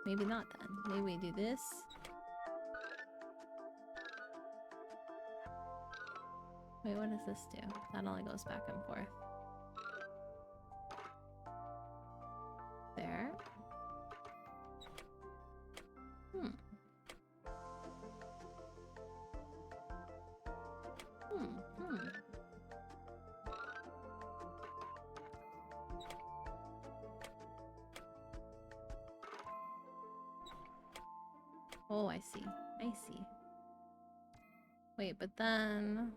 Maybe not then. Maybe we do this. Wait, what does this do? That only goes back and forth. There. Oh, I see. I see. Wait, but then...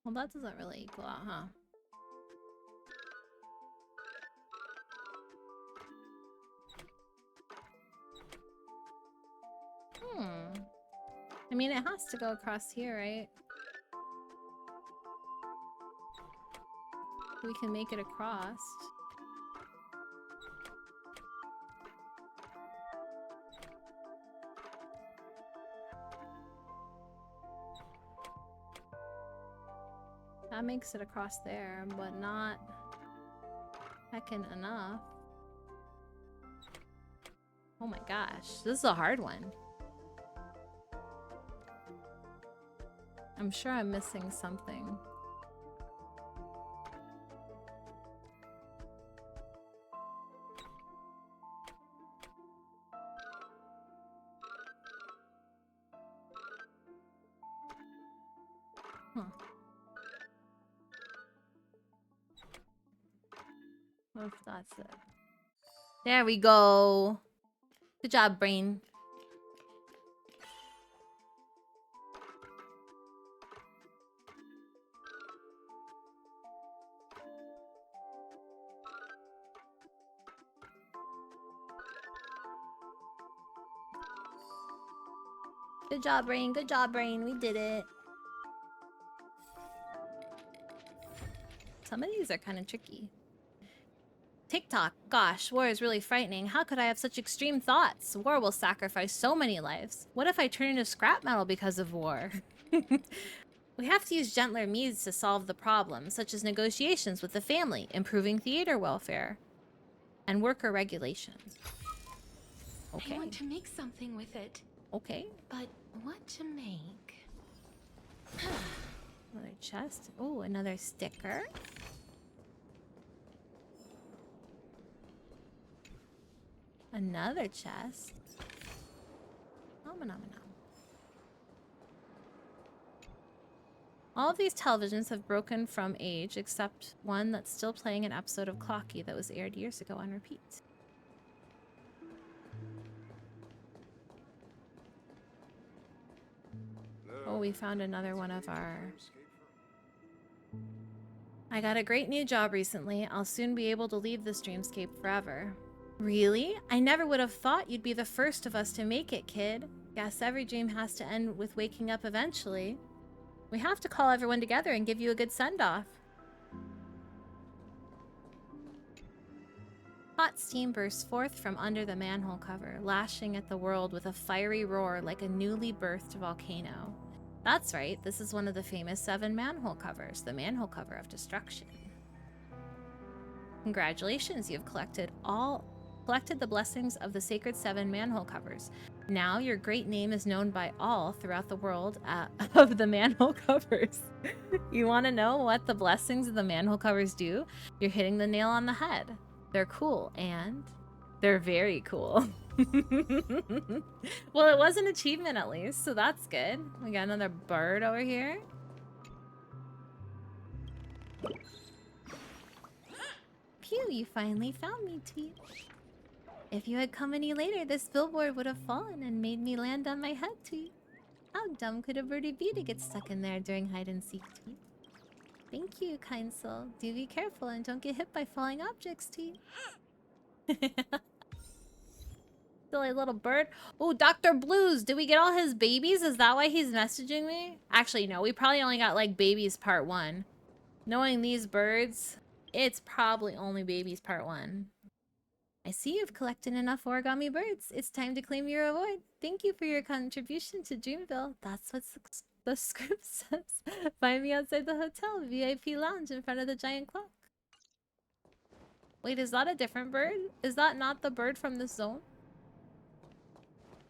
Well, that doesn't really equal out, huh? I mean, it has to go across here, right? We can make it across. That makes it across there, but not heckin' enough. Oh my gosh, this is a hard one. I'm sure I'm missing something. Huh. What if that's it? There we go. Good job, brain. Good job, brain. Good job, brain. We did it. Some of these are kind of tricky. TikTok. Gosh, war is really frightening. How could I have such extreme thoughts? War will sacrifice so many lives. What if I turn into scrap metal because of war? We have to use gentler means to solve the problem, such as negotiations with the family, improving theater welfare, and worker regulations. Okay. I want to make something with it. Okay. But what to make? Another chest. Oh, another sticker. Another chest. Nom nom nom. All of these televisions have broken from age, except one that's still playing an episode of Clocky that was aired years ago on repeat. Oh, we found another one of our... I got a great new job recently. I'll soon be able to leave this dreamscape forever. Really? I never would have thought you'd be the first of us to make it, kid. Guess every dream has to end with waking up eventually. We have to call everyone together and give you a good send-off. Hot steam bursts forth from under the manhole cover, lashing at the world with a fiery roar like a newly birthed volcano. That's right, this is one of the famous 7 manhole covers, the manhole cover of destruction. Congratulations, you have collected the blessings of the sacred 7 manhole covers. Now your great name is known by all throughout the world of the manhole covers. You want to know what the blessings of the manhole covers do? You're hitting the nail on the head. They're cool, and they're very cool. Well, it was an achievement at least, so that's good. We got another bird over here. Phew, you finally found me, Tweet. If you had come any later, this billboard would have fallen and made me land on my head, Tweet. How dumb could a birdie be to get stuck in there during hide-and-seek, Tweet? Thank you, kind soul. Do be careful and don't get hit by falling objects, Tweet. Silly little bird. Oh, Dr. Blues. Did we get all his babies? Is that why he's messaging me? Actually, no. We probably only got, like, babies part 1. Knowing these birds, it's probably only babies part 1. I see you've collected enough origami birds. It's time to claim your reward. Thank you for your contribution to Dreamville. That's what the script says. Find me outside the hotel, VIP lounge in front of the giant clock. Wait, is that a different bird? Is that not the bird from this zone?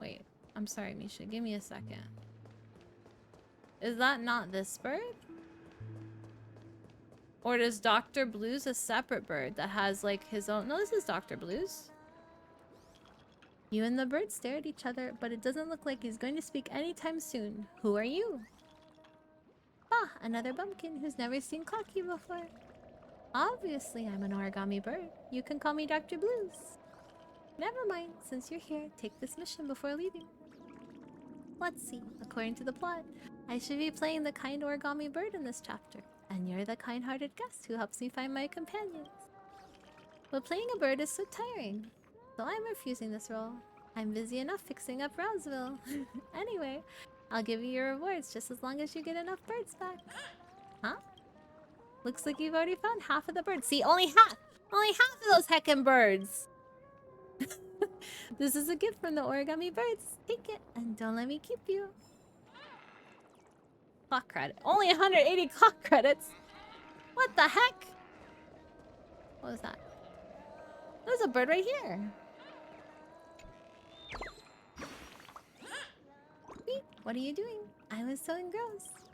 Wait, I'm sorry, Misha. Give me a second. Is that not this bird? Or does Dr. Blues a separate bird that has, like, his own... No, this is Dr. Blues. You and the bird stare at each other, but it doesn't look like he's going to speak anytime soon. Who are you? Ah, another bumpkin who's never seen Clocky before. Obviously, I'm an origami bird. You can call me Dr. Blues. Never mind, since you're here, take this mission before leaving. Let's see, according to the plot, I should be playing the kind origami bird in this chapter. And you're the kind-hearted guest who helps me find my companions. But playing a bird is so tiring, so I'm refusing this role. I'm busy enough fixing up Roseville. Anyway, I'll give you your rewards just as long as you get enough birds back. Huh? Looks like you've already found half of the birds. See, only half! Only half of those heckin' birds! This is a gift from the origami birds. Take it, and don't let me keep you. Clock credit. Only 180 clock credits? What the heck? What was that? There's a bird right here. Wait, what are you doing? I was so engrossed.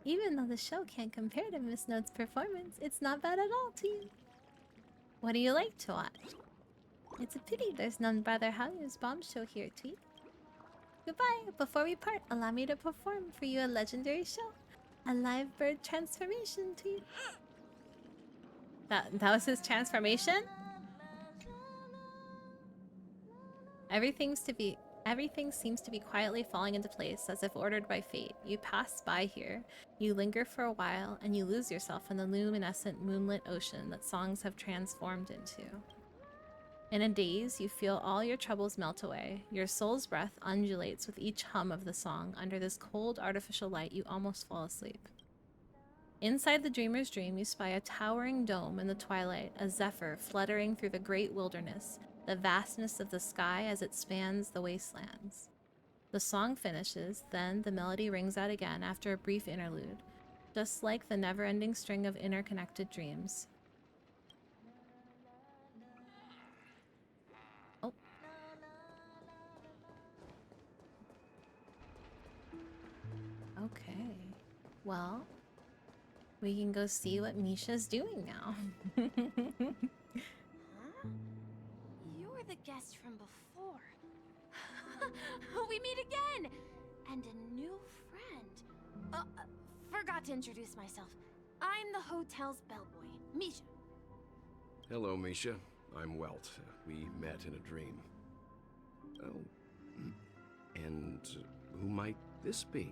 Even though the show can't compare to Miss Note's performance, it's not bad at all, team. What do you like to watch? It's a pity there's none Brother Halu's bomb show here, Tweet. Goodbye. Before we part, allow me to perform for you a legendary show. A live bird transformation, Tweet. That was his transformation? Everything seems to be quietly falling into place, as if ordered by fate. You pass by here, you linger for a while, and you lose yourself in the luminescent moonlit ocean that songs have transformed into. In a daze, you feel all your troubles melt away. Your soul's breath undulates with each hum of the song. Under this cold, artificial light, you almost fall asleep. Inside the dreamer's dream, you spy a towering dome in the twilight, a zephyr fluttering through the great wilderness, the vastness of the sky as it spans the wastelands. The song finishes, then the melody rings out again after a brief interlude, just like the never-ending string of interconnected dreams. Oh. Okay. Well, we can go see what Misha's doing now. You're the guest from before. We meet again! And a new friend. Forgot to introduce myself. I'm the hotel's bellboy, Misha. Hello, Misha. I'm Welt. We met in a dream. Oh. And who might this be?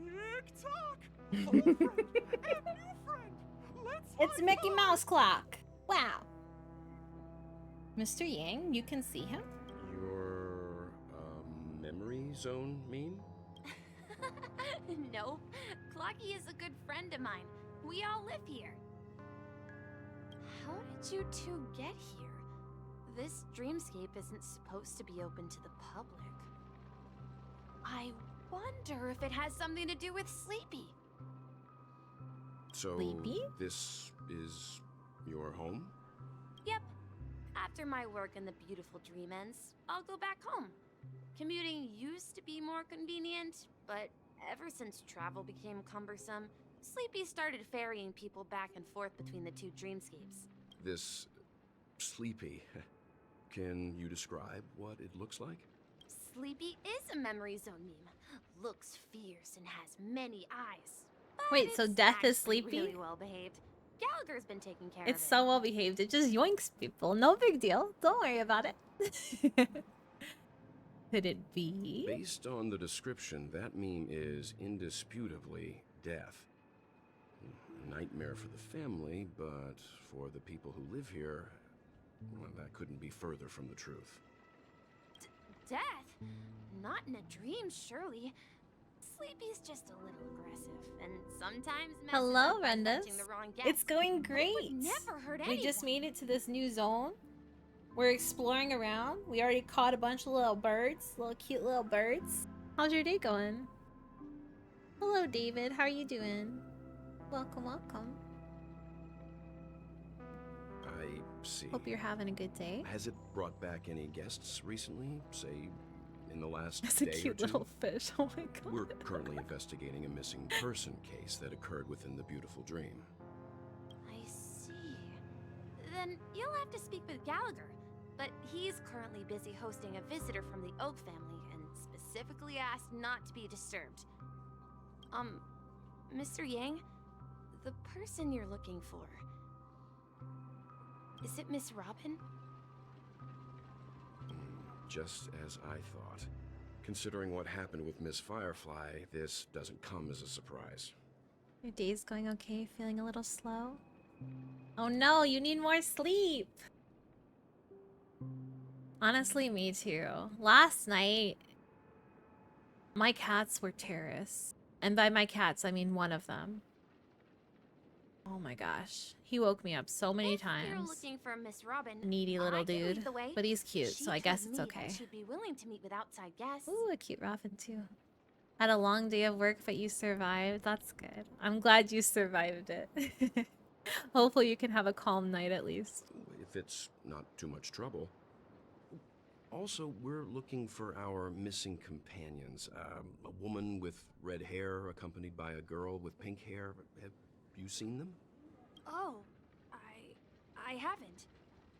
Tick-tock! Old friend and new friend! Let's It's high Mickey five! Mouse Clock. Wow. Mr. Yang, you can see him. Your, memory zone meme? Nope. Clocky is a good friend of mine. We all live here. How did you two get here? This dreamscape isn't supposed to be open to the public. I wonder if it has something to do with Sleepy. So, Sleepy? this is your home? Yep. After my work in the beautiful dream ends, I'll go back home. Commuting used to be more convenient, but ever since travel became cumbersome, Sleepy started ferrying people back and forth between the two dreamscapes. This Sleepy. Can you describe what it looks like? Sleepy is a memory zone meme. Looks fierce and has many eyes. But Wait, so it's Death is actually Sleepy? really well behaved. Gallagher's been taking care It's of it. so well behaved. It just yoinks people. No big deal. Don't worry about it. Could it be? Based on the description, that meme is indisputably death. A nightmare for the family, but for the people who live here, well, that couldn't be further from the truth. Death? Not in a dream, surely. Sleepy's just a little aggressive, and sometimes messes Hello, up by Rendas. touching the wrong guest. It's going But it great. would never hurt We just anyone. made it to this new zone. We're exploring around. We already caught a bunch of little birds, little cute little birds. How's your day going? Hello, David. How are you doing? Welcome, welcome. I see. Hope you're having a good day. Has it brought back any guests recently? Say, in the last That's a day or cute two? little fish. Oh my god. We're currently investigating a missing person case that occurred within the beautiful dream. I see. Then you'll have to speak with Gallagher. But he's currently busy hosting a visitor from the Oak family and specifically asked not to be disturbed. Mr. Yang, the person you're looking for, is it Miss Robin? Just as I thought. Considering what happened with Miss Firefly, this doesn't come as a surprise. Your day's going okay? Feeling a little slow? Oh no, you need more sleep! Honestly, me too. Last night, my cats were terrorists. And by my cats, I mean one of them. Oh my gosh. He woke me up so many If you're times. looking for Miss Robin, Needy I little can lead dude. the way. But he's cute, She so I guess told it's me okay. that she'd be willing to meet with outside guests. Ooh, a cute Robin too. Had a long day of work, but you survived. That's good. I'm glad you survived it. Hopefully you can have a calm night at least. If it's not too much trouble. Also, we're looking for our missing companions. A woman with red hair accompanied by a girl with pink hair. Have you seen them? Oh, I haven't.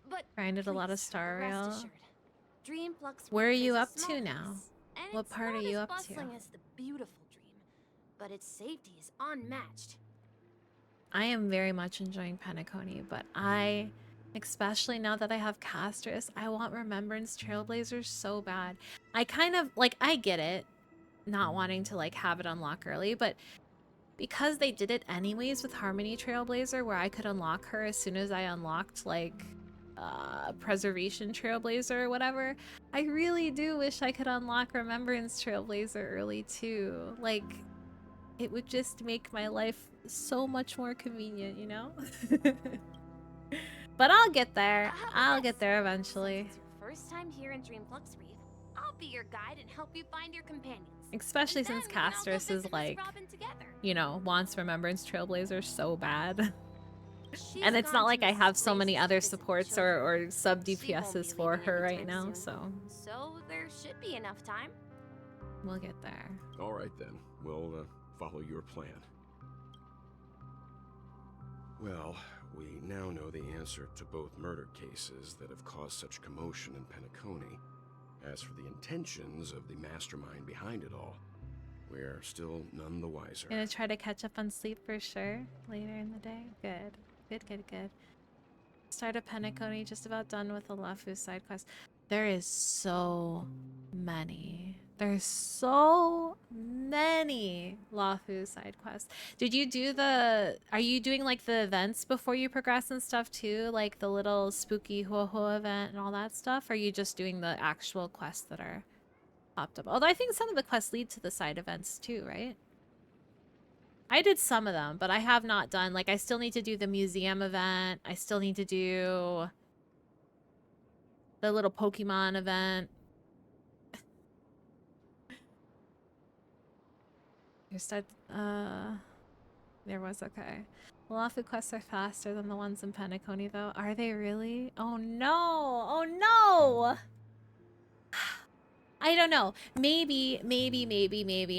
But Grinded a lot of please, Star rest Rail. assured, Dreamflux Where are is you a up small to now? place, and What it's part are not you as up to? bustling as the beautiful dream, but its safety is unmatched. I am very much enjoying Penacony, but especially now that I have Castris, I want Remembrance Trailblazers so bad. I kind of, like, I get it, not wanting to, like, have it unlock early, but because they did it anyways with Harmony Trailblazer, where I could unlock her as soon as I unlocked, like, Preservation Trailblazer or whatever, I really do wish I could unlock Remembrance Trailblazer early too. Like, it would just make my life so much more convenient, you know? But I'll get there. I'll Yes, get there eventually. Since it's your first time here in Dreamflux Reef, I'll be your guide and help you find your companions. Especially And since then we can all go Castris visit is Miss like, Robin together. you know, wants Remembrance Trailblazer so bad. She's And it's gone not like to I Mrs. have so many Grace's to other visit the supports children. or sub She won't be DPSs for leaving her right anytime now, soon. so So there should be enough time. we'll get there. All right, then. We'll follow your plan. Well, We now know the answer to both murder cases that have caused such commotion in Penacony. As for the intentions of the mastermind behind it all, we're still none the wiser. Gonna try to catch up on sleep for sure later in the day. Good. Good, good, good. Start a Penacony, just about done with the Lafu side quest. There is so many. There's so many Lafu side quests. Did you do are you doing like the events before you progress and stuff too? Like the little spooky Huohuo event and all that stuff? Or are you just doing the actual quests that are popped up? Although I think some of the quests lead to the side events too, right? I did some of them, but I have not done, like, I still need to do the museum event. I still need to do the little Pokemon event. There was, okay. Lafu quests are faster than the ones in Penacony, though. Are they really? Oh, no! Oh, no! I don't know. Maybe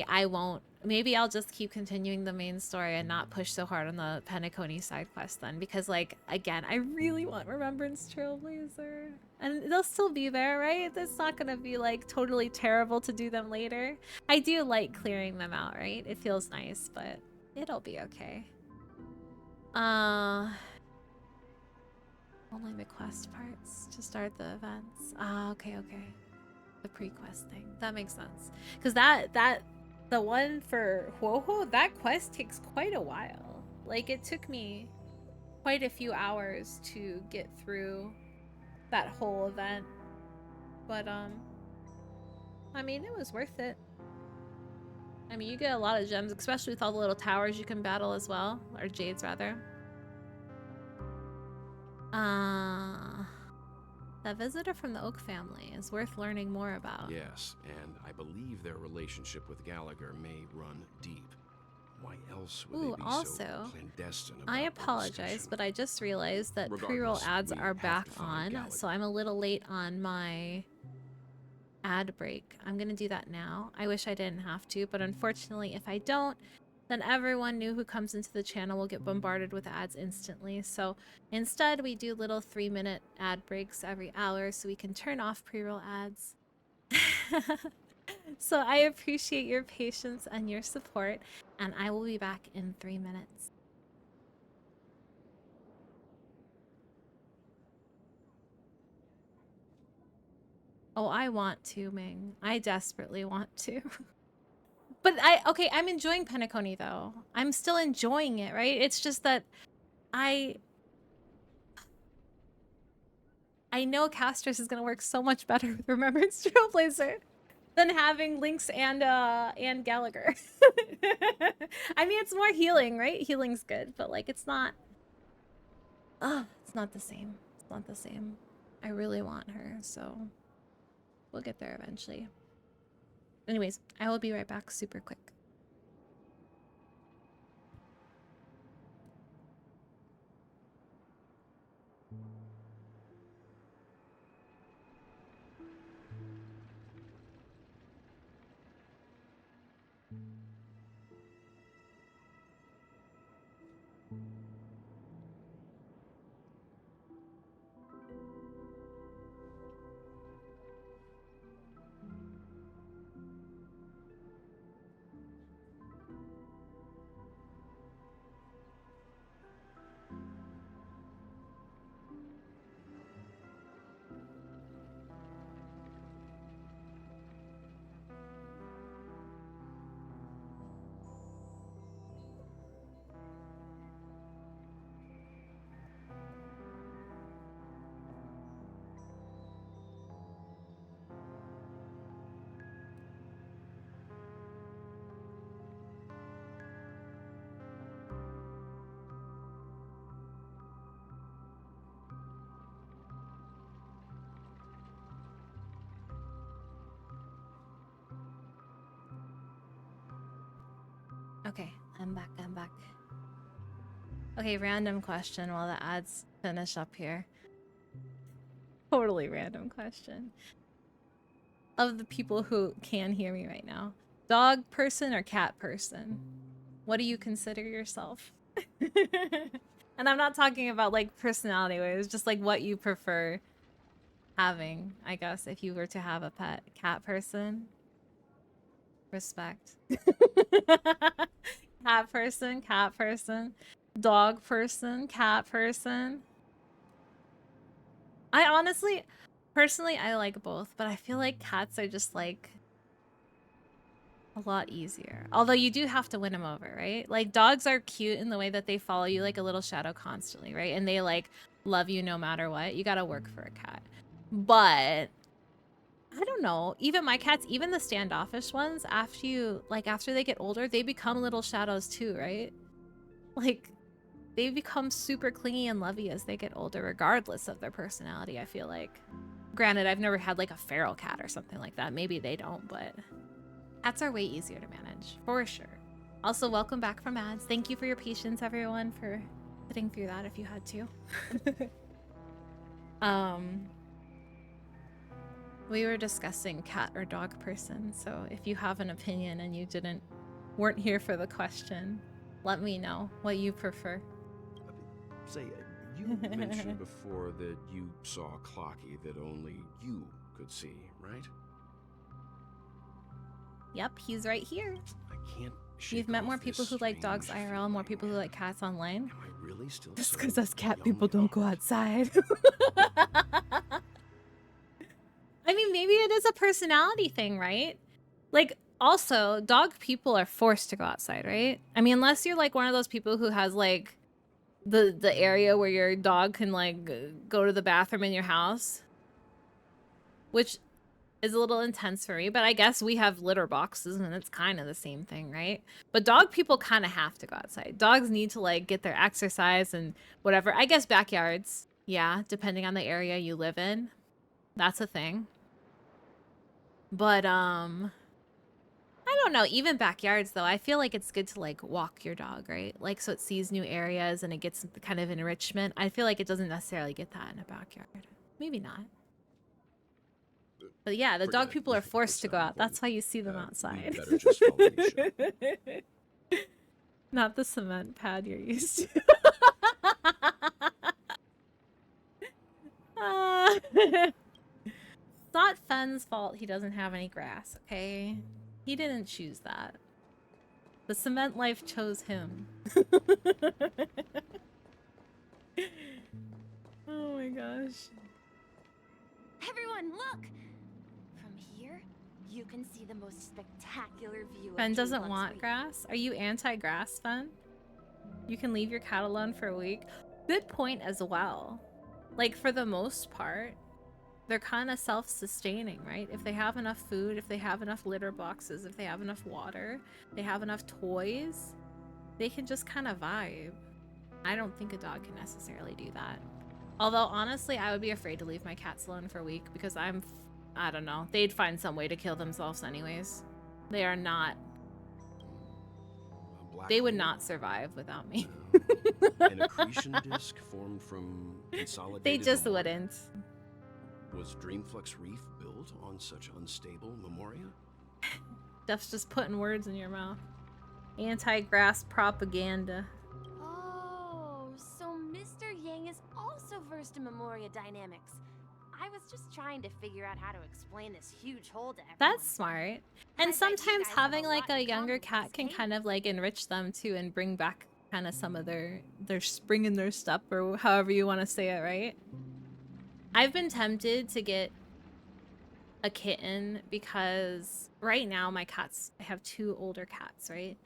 I won't. Maybe I'll just keep continuing the main story and not push so hard on the Penacony side quest then. Because, like, again, I really want Remembrance Trailblazer. And they'll still be there, right? It's not gonna be, like, totally terrible to do them later. I do like clearing them out, right? It feels nice, but it'll be okay. Only the quest parts to start the events. Ah, okay. The pre-quest thing. That makes sense. Because the one for Huohuo, that quest takes quite a while. Like, it took me quite a few hours to get through that whole event. But, I mean, it was worth it. I mean, you get a lot of gems, especially with all the little towers you can battle as well. Or jades, rather. That visitor from the Oak family is worth learning more about. Yes, and I believe their relationship with Gallagher may run deep. Why else would they be also, so clandestine about I their apologize, discussion? but I just realized that pre-roll Regardless, ads we are have back to find on, Gallagher. so I'm a little late on my ad break. I'm gonna do that now. I wish I didn't have to, but unfortunately, if I don't, then everyone new who comes into the channel will get bombarded with ads instantly. So instead, we do little 3-minute ad breaks every hour so we can turn off pre-roll ads. So I appreciate your patience and your support, and I will be back in 3 minutes. Oh, I want to, Ming. I desperately want to. But I'm enjoying Penacony though. I'm still enjoying it, right? It's just that I know Castris is gonna work so much better with Remembrance Trailblazer than having Lynx and Gallagher. I mean, it's more healing, right? Healing's good, but like it's not it's not the same. It's not the same. I really want her, so we'll get there eventually. Anyways, I will be right back super quick. Okay, I'm back. Okay, random question while the ads finish up here. Totally random question. Of the people who can hear me right now, dog person or cat person? What do you consider yourself? And I'm not talking about like personality ways, just like what you prefer having, I guess, if you were to have a pet. Cat person. Respect. Cat person, cat person. Dog person, cat person. I honestly, personally, I like both, but I feel like cats are just like a lot easier. Although you do have to win them over, right? Like dogs are cute in the way that they follow you like a little shadow constantly, right? And they like love you no matter what. You gotta work for a cat. But I don't know. Even my cats, even the standoffish ones, after they get older, they become little shadows too, right? Like they become super clingy and lovey as they get older, regardless of their personality, I feel like. Granted, I've never had like a feral cat or something like that. Maybe they don't, but cats are way easier to manage, for sure. Also, welcome back from ads. Thank you for your patience, everyone, for sitting through that if you had to. We were discussing cat or dog person, so if you have an opinion and you weren't here for the question, let me know what you prefer. Say, you mentioned before that you saw Clocky that only you could see, right? Yep, he's right here. I can't shake You've met off more people this who like dogs strange IRL, more feeling. people who like cats online. Am I really still Just so because us cat young people don't at go heart? outside. I mean, maybe it is a personality thing, right? Like, also, dog people are forced to go outside, right? I mean, unless you're like one of those people who has like the area where your dog can like go to the bathroom in your house, which is a little intense for me, but I guess we have litter boxes and it's kind of the same thing, right? But dog people kind of have to go outside. Dogs need to like get their exercise and whatever. I guess backyards, yeah, depending on the area you live in. That's a thing. But I don't know, even backyards though, I feel like it's good to like walk your dog, right? Like so it sees new areas and it gets the kind of enrichment. I feel like it doesn't necessarily get that in a backyard. Maybe not. But yeah, the Forget dog it. people are forced It's to not go out. important. That's why you see them We outside. better just follow the show. Not the cement pad you're used to. It's not Fenn's fault he doesn't have any grass, okay? He didn't choose that. The cement life chose him. Oh my gosh. Everyone, look! From here, you can see the most spectacular view Fen of doesn't Dreamflux want Reef. grass? Are you anti-grass, Fen? You can leave your cat alone for a week? Good point as well. Like, for the most part, they're kind of self-sustaining, right? If they have enough food, if they have enough litter boxes, if they have enough water, they have enough toys, they can just kind of vibe. I don't think a dog can necessarily do that. Although, honestly, I would be afraid to leave my cats alone for a week because I don't know. They'd find some way to kill themselves anyways. They are not... They would not survive without me. An accretion disk formed from consolidated They just memoria? wouldn't. Was Dreamflux Reef built on such unstable memoria? Duff's just putting words in your mouth. Anti-grass propaganda. Oh, so Mr. Yang is also versed in Memoria dynamics. I was just trying to figure out how to explain this huge hole to everyone. That's smart. I And bet you sometimes guys have having a like lot a in younger common with cat this can game. kind of like enrich them too and bring back kind of some of their spring in their step or however you want to say it, right? I've been tempted to get a kitten because right now I have 2 older cats, right?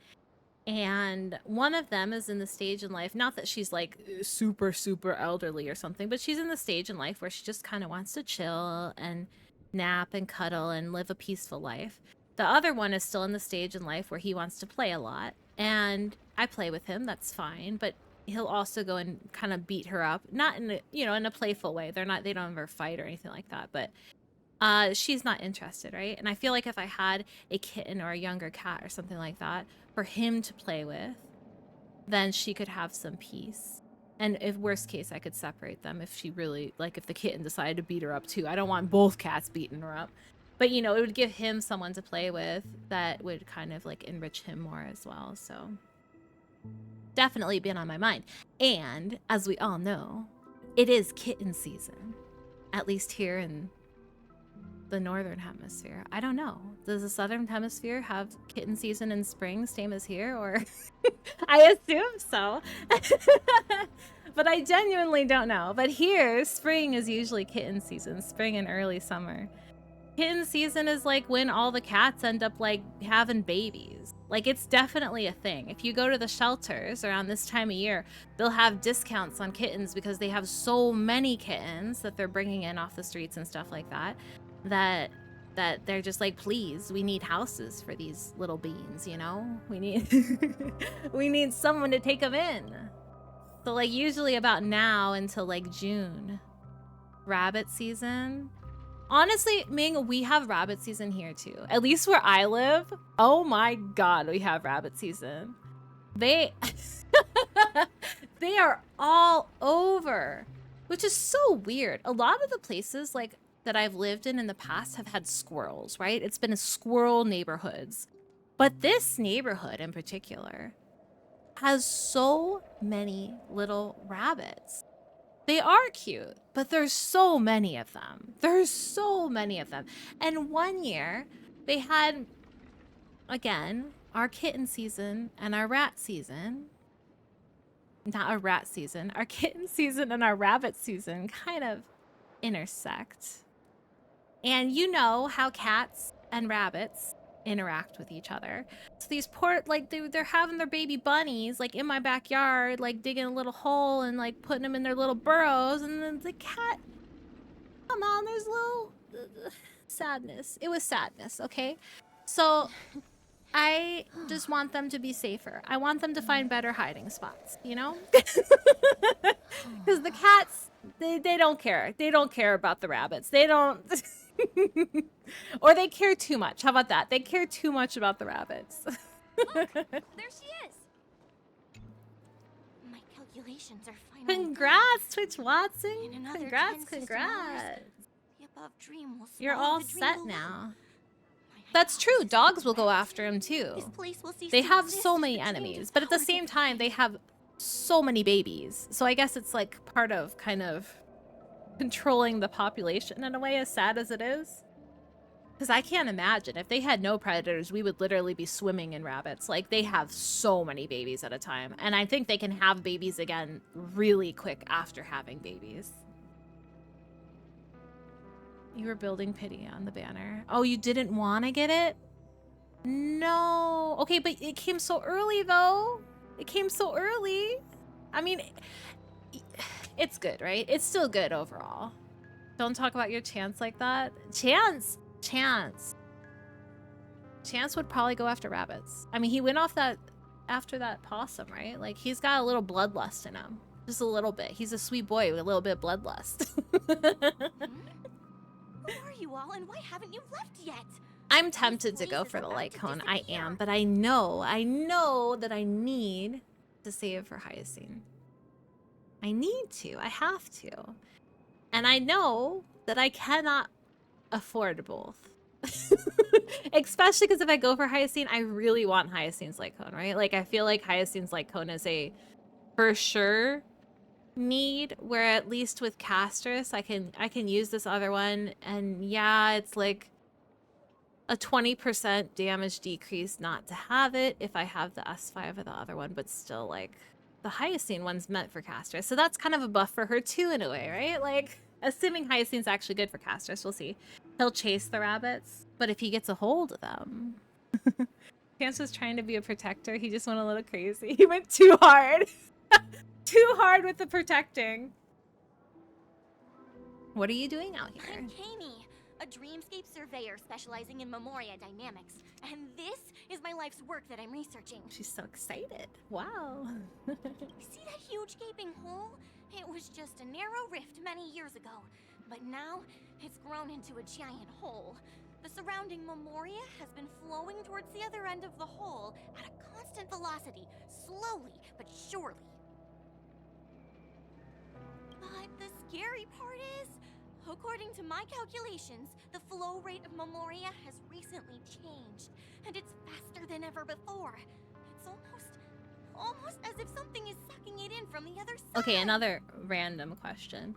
And one of them is in the stage in life, not that she's like super, super elderly or something, but she's in the stage in life where she just kind of wants to chill and nap and cuddle and live a peaceful life. The other one is still in the stage in life where he wants to play a lot. And I play with him, that's fine, but he'll also go and kind of beat her up. Not in a, in a playful way. They don't ever fight or anything like that, but she's not interested, right? And I feel like if I had a kitten or a younger cat or something like that for him to play with, then she could have some peace. And if worst case, I could separate them if she really, like if the kitten decided to beat her up too. I don't want both cats beating her up. But, it would give him someone to play with that would kind of like enrich him more as well, so. definitely been on my mind. And as we all know, it is kitten season, at least here in the northern hemisphere. I don't know. Does the southern hemisphere have kitten season in spring, same as here? Or I assume so. But I genuinely don't know. But here, spring is usually kitten season, spring and early summer. Kitten season is like when all the cats end up like having babies. Like it's definitely a thing. If you go to the shelters around this time of year, they'll have discounts on kittens because they have so many kittens that they're bringing in off the streets and stuff like that. That they're just like, please, we need houses for these little beans, you know? We need we need someone to take them in. So like usually about now until like June, rabbit season. Honestly, Ming, we have rabbit season here too. At least where I live. Oh my god, we have rabbit season. They they are all over, which is so weird. A lot of the places like that I've lived in the past have had squirrels, right? It's been a squirrel neighborhoods. But this neighborhood in particular has so many little rabbits. They are cute, but there's so many of them. There's so many of them. And one year, they had, again, our kitten season and our rat season. Not our rat season. Our kitten season and our rabbit season kind of intersect. And you know how cats and rabbits interact with each other. So these poor, like, they're having their baby bunnies, like, in my backyard, like, digging a little hole and, like, putting them in their little burrows. And then the cat, come on, there's little sadness. It was sadness, okay? So I just want them to be safer. I want them to find better hiding spots, you know? Because the cats, they don't care. They don't care about the rabbits. They don't... Or they care too much. How about that? They care too much about the rabbits. Look, there she is. My calculations are finally Congrats, Twitch Watson. In another Congrats, 10 system hours, congrats. the above dream will You're swallow all the dream set below. now. My That's true. hypothesis Dogs will is go correct. after him too. This place will cease They to have exist so if many the dream enemies, gets but at the powerful. same time, they have so many babies. So I guess it's like part of kind of controlling the population in a way, as sad as it is. Because I can't imagine if they had no predators, we would literally be swimming in rabbits. Like, they have so many babies at a time. And I think they can have babies again really quick after having babies. You were building pity on the banner. Oh, you didn't want to get it? No. Okay, but it came so early, though. It came so early. I mean, it's good, right? It's still good overall. Don't talk about your Chance like that. Chance would probably go after rabbits. I mean, he went off that after that possum, right? Like, he's got a little bloodlust in him. Just a little bit. He's a sweet boy with a little bit of bloodlust. Who are you all, and why haven't you left yet? I'm tempted to go for the light cone. I am, but I know that I need to save for Hyacinth. I need to. I have to. And I know that I cannot afford both. Especially because if I go for Hyacinth, I really want Hyacinth's light cone, right? Like, I feel like Hyacinth's light cone is a for sure need, where at least with Castrus I can use this other one, and yeah, it's like a 20% damage decrease not to have it if I have the S5 of the other one, but still, like, the Hyacinth one's meant for Castrus, so that's kind of a buff for her too in a way, right? Like, assuming Hyacinth's actually good for Castrus, we'll see. He'll chase the rabbits, but if he gets a hold of them... Chance was trying to be a protector, he just went a little crazy. He went too hard. Too hard with the protecting. What are you doing out here? I'm Kami, a dreamscape surveyor specializing in Memoria dynamics. And this is my life's work that I'm researching. She's so excited. Wow. See that huge gaping hole? It was just a narrow rift many years ago. But now, it's grown into a giant hole. The surrounding Memoria has been flowing towards the other end of the hole at a constant velocity, slowly but surely. But the scary part is, according to my calculations, the flow rate of Memoria has recently changed, and it's faster than ever before. It's almost almost as if something is sucking it in from the other side. Okay, another random question.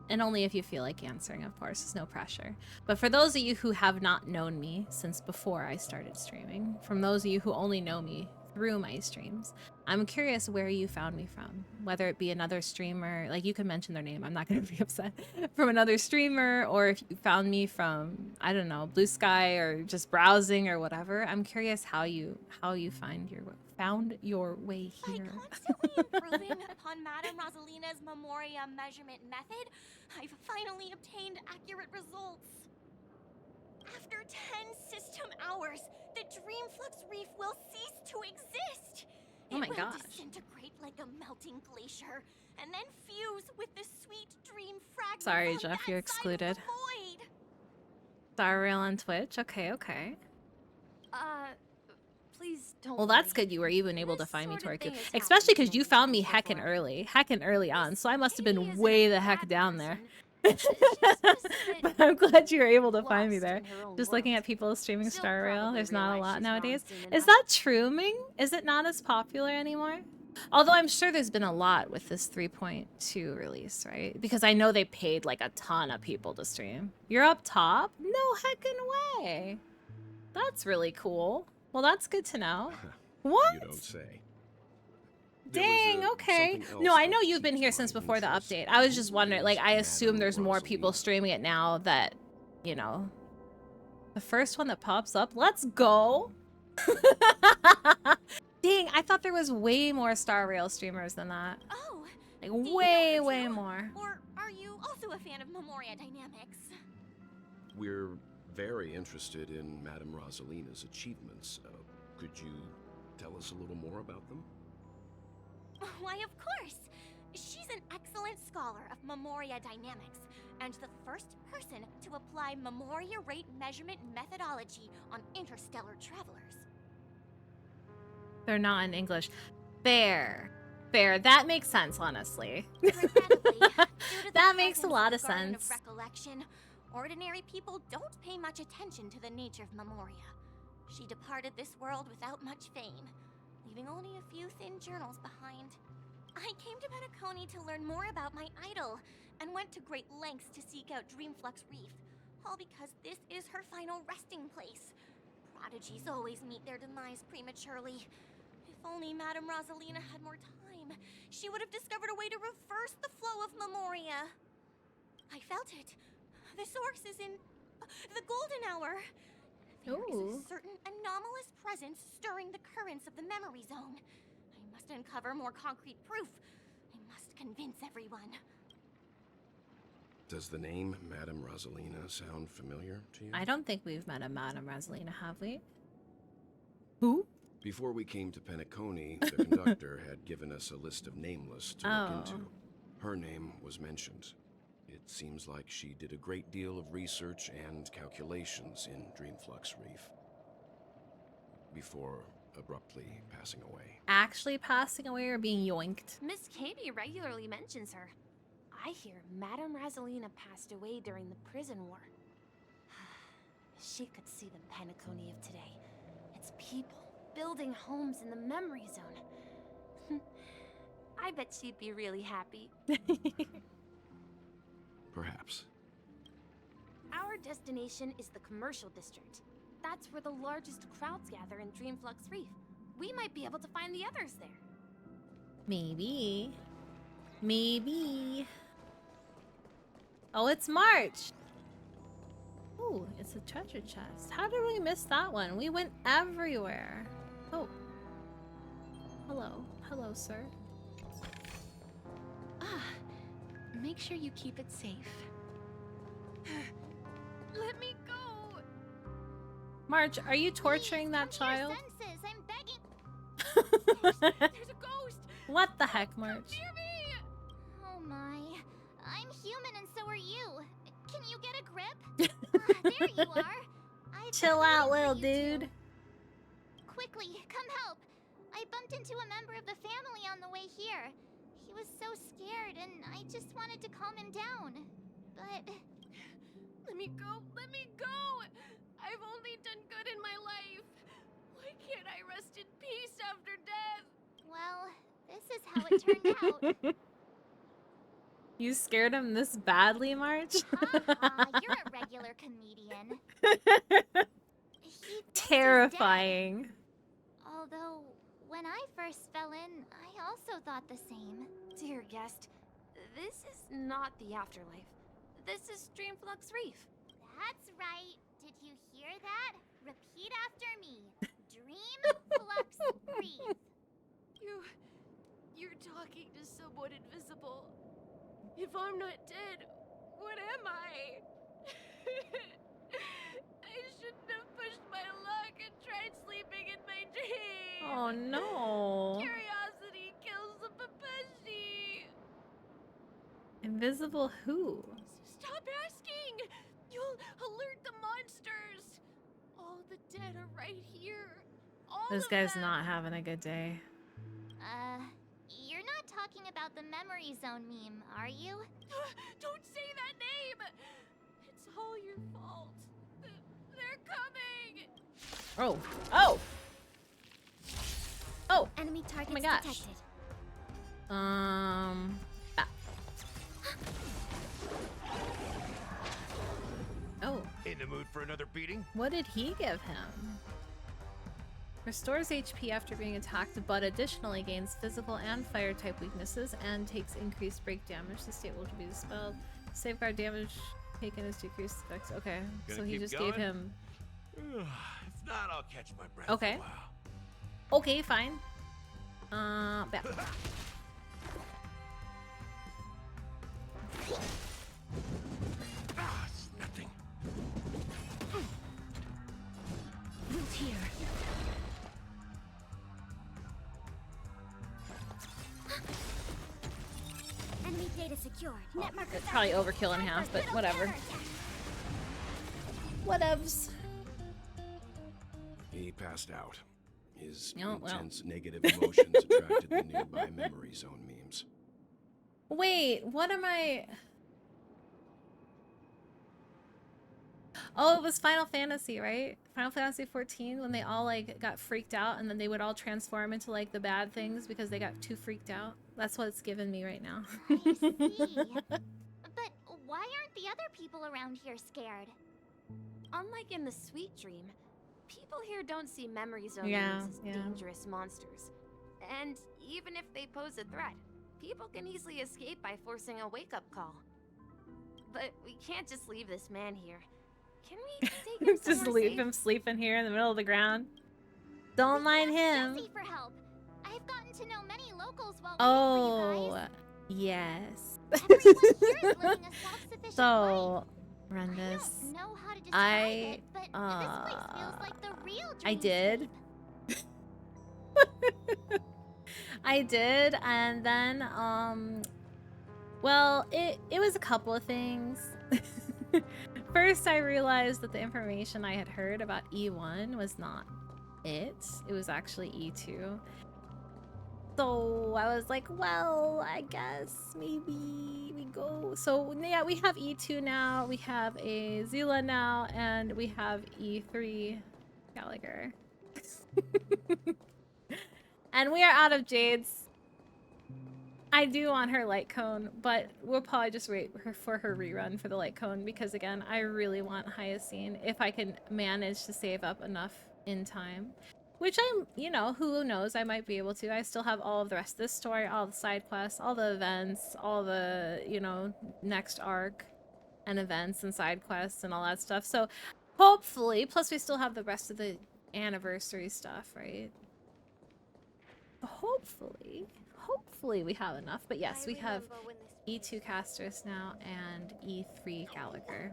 And only if you feel like answering, of course. There's no pressure. But for those of you who have not known me since before I started streaming, from those of you who only know me through my streams, I'm curious where you found me from. Whether it be another streamer, like you can mention their name, I'm not going to be upset, from another streamer, or if you found me from, I don't know, Blue Sky or just browsing or whatever. I'm curious how you found your way here. By constantly improving upon Madame Rosalina's Memoria measurement method, I've finally obtained accurate results. After 10 system hours, the Dreamflux Reef will cease to exist. Oh my it will gosh. disintegrate like a melting glacier, and then fuse with the sweet dream fragments. Sorry, on Jeff, that you're side of the excluded. void. Star Rail on Twitch. Okay. Please don't. Well, that's worry. good you were even able to This find me, sort of Torku. thing has Especially happened because you many found me times heckin' early on, so I must have been Katie way isn't the a heck bad down there. person. She's just a But bit I'm glad you were able to find me lost there. in her own Just looking world. at people streaming She'll Star Rail, probably there's not a realize lot she's wrong nowadays. soon Is enough. that true, Ming? Is it not as popular anymore? Although I'm sure there's been a lot with this 3.2 release, right? Because I know they paid like a ton of people to stream. You're up top? No heckin' way. That's really cool. Well, that's good to know. What? You don't say. There was, Dang, okay. something No, else I know that you've been piqued here my since before the interest. update. I was just wondering, like, I Is assume there's more people Rosalina. streaming it now that, you know. The first one that pops up, let's go. Dang, I thought there was way more Star Rail streamers than that. Oh, Like, do you know way, her way too? more. Or are you also a fan of Memoria Dynamics? We're very interested in Madame Rosalina's achievements. Could you tell us a little more about them? Why, of course. She's an excellent scholar of Memoria Dynamics, and the first person to apply Memoria rate measurement methodology on interstellar travelers. They're not in English. Fair. Fair. That makes sense, honestly. Regrettably, due to the That makes a presence lot of of Garden sense. Recollection, ordinary people don't pay much attention to the nature of Memoria. She departed this world without much fame, leaving only a few thin journals behind. I came to Penacony to learn more about my idol, and went to great lengths to seek out Dreamflux Reef, all because this is her final resting place. Prodigies always meet their demise prematurely. If only Madame Rosalina had more time, she would have discovered a way to reverse the flow of Memoria. I felt it. The source is in the golden hour. There is Ooh. a certain anomalous presence stirring the currents of the memory zone. I must uncover more concrete proof. I must convince everyone. Does the name Madame Rosalina sound familiar to you? I don't think we've met a Madame Rosalina, have we? Who? Before we came to Penacony, the conductor had given us a list of nameless to look Oh. into. Her name was mentioned. It seems like she did a great deal of research and calculations in Dreamflux Reef before abruptly passing away. Actually passing away or being yoinked? Miss Katie regularly mentions her. I hear Madame Rosalina passed away during the prison war. She could see the Penacony of today. Its people building homes in the memory zone. I bet she'd be really happy. Perhaps. Our destination is the commercial district. That's where the largest crowds gather in Dreamflux Reef. We might be able to find the others there. Maybe. Maybe. Oh, it's March. Oh, it's a treasure chest. How did we miss that one? We went everywhere. Oh. Hello. Hello, sir. Ah, make sure you keep it safe. Let me go! March, are you torturing that Please, come to your child? senses. I'm begging. There's a ghost! What the heck, March? Near me! Oh my. I'm human and so are you. Can you get a grip? There you are. I've Chill been out, waiting little for you dude. Quickly, come help. I bumped into a member of the family on the way here. He was so scared and I just wanted to calm him down. But... Let me go! Let me go! I've only done good in my life. Why can't I rest in peace after death? Well, this is how it turned out. You scared him this badly, March? Haha, you're a regular comedian. He thinks he's dead. Terrifying. Although, when I first fell in, I also thought the same. Dear guest, this is not the afterlife. This is Dreamflux Reef. That's right. Did you hear that? Repeat after me. Dreamflux Reef. You're talking to someone invisible. If I'm not dead, what am I? I shouldn't have pushed my luck and tried sleeping in my dream. Oh no. Curiosity kills the papashi. Invisible who? Stop asking. You'll alert the monsters. All the dead are right here. All This of guy's them. not having a good day. You're not talking about the memory zone meme, are you? Don't say that name. It's all your fault. They're coming. Oh. Oh! Oh! Enemy targets my gosh. detected. Ah. Oh. In the mood for another beating? What did he give him? Restores HP after being attacked, but additionally gains physical and fire type weaknesses and takes increased break damage. The state will be dispelled. Safeguard damage taken is decreased effects. Okay, Gonna so he keep just going? gave him. If not, I'll catch my breath Okay. for a while. Okay, fine. Back. Ah, it's nothing. Who's here? Enemy data secured. Net marker. Probably overkill in half, but whatever. Whatevs. He passed out. His Oh, well. intense negative emotions attracted the nearby memory zone memes. Wait, what am I? Oh, it was Final Fantasy, right? Final Fantasy 14 when they all like got freaked out and then they would all transform into like the bad things because they got too freaked out. That's what it's given me right now. I see. But why aren't the other people around here scared? Unlike in the Sweet Dream, people here don't see memory zone Yeah, memes as yeah. dangerous monsters. And even if they pose a threat, people can easily escape by forcing a wake-up call. But we can't just leave this man here. Can we take him Just somewhere leave safe? him sleeping here in the middle of the ground. Don't mind him. Jesse for help. I've gotten to know many locals while Oh, waiting yes. for you guys. Everyone here is living a self-sufficient life. So, I Rundus, don't know how to describe I, it, but this place feels like the real I did. dreamscape. I did, and then, well, it was a couple of things. First, I realized that the information I had heard about E1 was not it. It was actually E2. So I was like, well, I guess maybe we go. So yeah, we have E2 now, we have a Zila now, and we have E3 Gallagher. And we are out of Jades. I do want her light cone, but we'll probably just wait for her rerun for the light cone because again, I really want Hyacine if I can manage to save up enough in time. Which I'm, you know, who knows, I might be able to. I still have all of the rest of this story, all the side quests, all the events, all the, you know, next arc and events and side quests and all that stuff. So hopefully, plus we still have the rest of the anniversary stuff, right? Hopefully we have enough. But yes, we have E2 casters now and E3 Gallagher.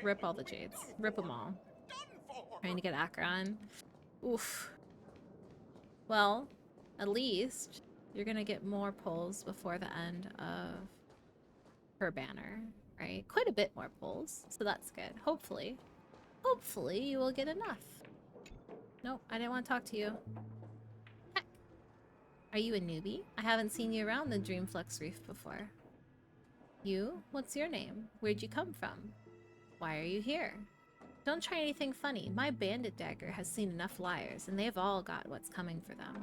Rip all the Jades. Rip them all. Trying to get Akron. Oof. Well, at least you're gonna get more pulls before the end of her banner, right? Quite a bit more pulls, so that's good. Hopefully you will get enough. Nope, I didn't want to talk to you. Heck. Are you a newbie? I haven't seen you around the Dreamflux Reef before. You? What's your name? Where'd you come from? Why are you here? Don't try anything funny. My bandit dagger has seen enough liars, and they've all got what's coming for them.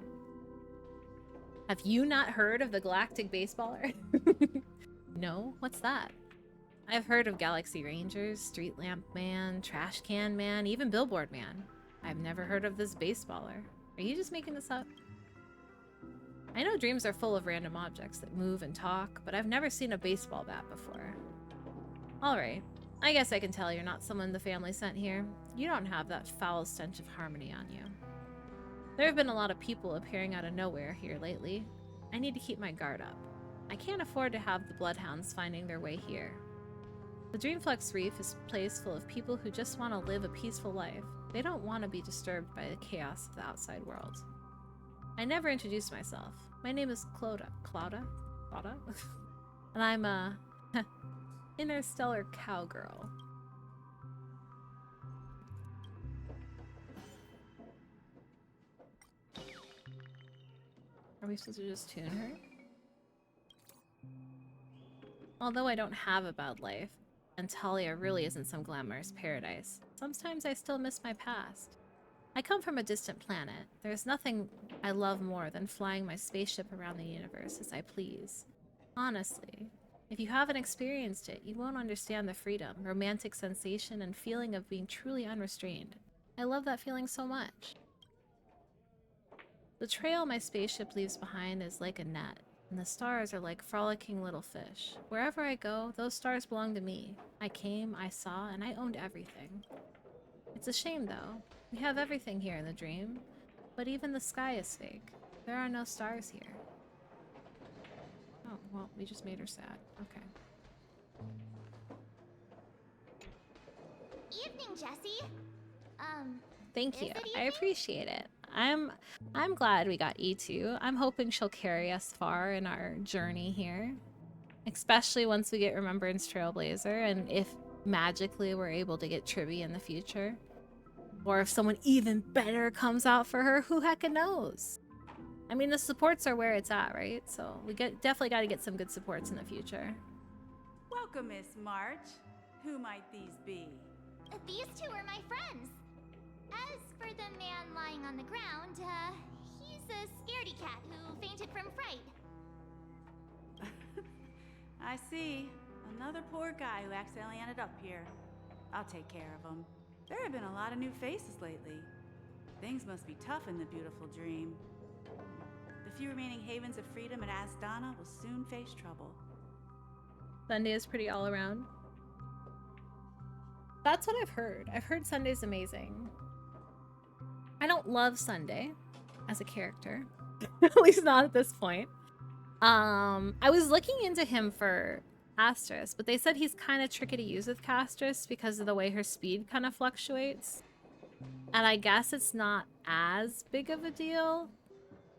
Have you not heard of the Galactic Baseballer? No? What's that? I've heard of Galaxy Rangers, Street Lamp Man, Trash Can Man, even Billboard Man. I've never heard of this baseballer. Are you just making this up? I know dreams are full of random objects that move and talk, but I've never seen a baseball bat before. Alright, I guess I can tell you're not someone the family sent here. You don't have that foul stench of harmony on you. There have been a lot of people appearing out of nowhere here lately. I need to keep my guard up. I can't afford to have the bloodhounds finding their way here. The Dreamflux Reef is a place full of people who just want to live a peaceful life. They don't want to be disturbed by the chaos of the outside world. I never introduced myself. My name is Clauda? And I'm a interstellar cowgirl. Are we supposed to just tune her? Although I don't have a bad life, and Talia really isn't some glamorous paradise, sometimes I still miss my past. I come from a distant planet. There's nothing I love more than flying my spaceship around the universe as I please. Honestly, if you haven't experienced it, you won't understand the freedom, romantic sensation, and feeling of being truly unrestrained. I love that feeling so much. The trail my spaceship leaves behind is like a net, and the stars are like frolicking little fish. Wherever I go, those stars belong to me. I came, I saw, and I owned everything. It's a shame, though. We have everything here in the dream, but even the sky is fake. There are no stars here. Oh, well, we just made her sad. Okay. Evening, Jessie. Thank you. Is it I evening? appreciate it. I'm glad we got E2. I'm hoping she'll carry us far in our journey here. Especially once we get Remembrance Trailblazer, and if magically we're able to get Tribby in the future. Or if someone even better comes out for her, who hecka knows? I mean, the supports are where it's at, right? So we definitely got to get some good supports in the future. Welcome, Miss March. Who might these be? These two are my friends. As for the man lying on the ground, he's a scaredy cat who fainted from fright. I see. Another poor guy who accidentally ended up here. I'll take care of him. There have been a lot of new faces lately. Things must be tough in the beautiful dream. The few remaining havens of freedom at Asdana will soon face trouble. Sunday is pretty all around. That's what I've heard. I've heard Sunday's amazing. I don't love Sunday as a character. At least not at this point. I was looking into him for Castris, but they said he's kind of tricky to use with Castris because of the way her speed kind of fluctuates. And I guess it's not as big of a deal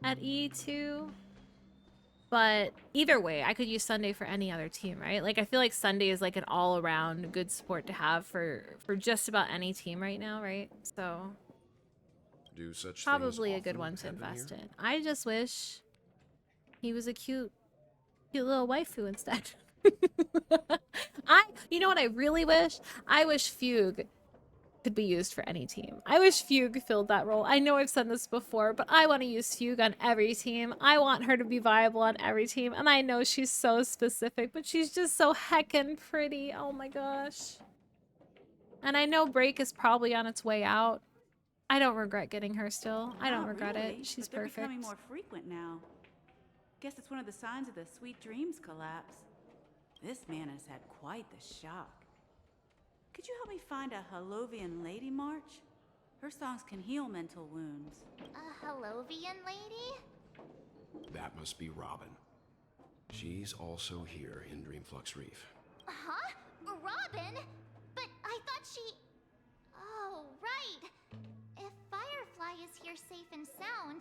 at E2. But either way, I could use Sunday for any other team, right? Like, I feel like Sunday is like an all-around good support to have for just about any team right now, right? So Do such probably a things good often one to happen invest here? in. I just wish he was a cute little waifu instead. You know what I really wish? I wish Fugue could be used for any team. I wish Fugue filled that role. I know I've said this before, but I want to use Fugue on every team. I want her to be viable on every team, and I know she's so specific, but she's just so heckin' pretty. Oh my gosh. And I know Break is probably on its way out. I don't regret getting her still. I don't Not regret really, it. She's but they're perfect. becoming more frequent now. Guess it's one of the signs of the Sweet Dreams collapse. This man has had quite the shock. Could you help me find a Halovian lady, March? Her songs can heal mental wounds. A Halovian lady? That must be Robin. She's also here in Dreamflux Reef. Huh? Robin? But I thought she... Oh, right. If Firefly is here safe and sound,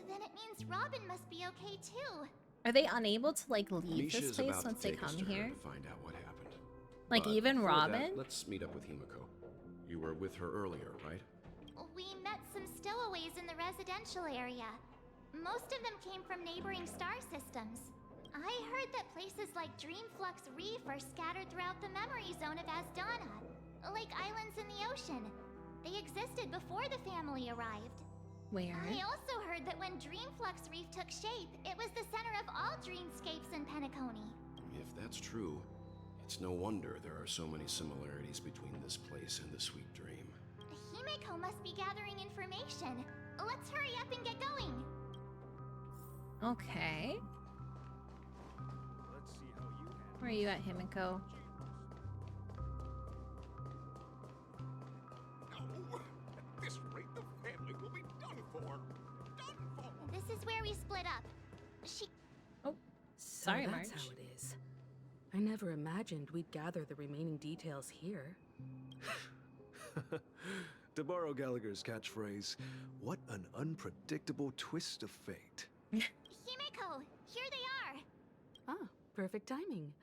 then it means Robin must be okay too. Are they unable to like leave Misha's this place about once to they take us come to her here? to find out what happened. Like But even before that, Robin? let's meet up with Himiko. You were with her earlier, right? We met some stowaways in the residential area. Most of them came from neighboring star systems. I heard that places like Dreamflux Reef are scattered throughout the memory zone of Asdana, like islands in the ocean. They existed before the family arrived. Where? I also heard that when Dreamflux Reef took shape, it was the center of all dreamscapes in Penacony. If that's true, it's no wonder there are so many similarities between this place and the Sweet Dream. Himeko must be gathering information. Let's hurry up and get going. Okay. Let's see how you handle Where are you at, Himiko? No, at this rate, the family will be done for. Done for. This is where we split up. She Sorry, so March. that's how it is. I never imagined we'd gather the remaining details here. To borrow Gallagher's catchphrase, what an unpredictable twist of fate. Himeko, here they are. Ah, perfect timing.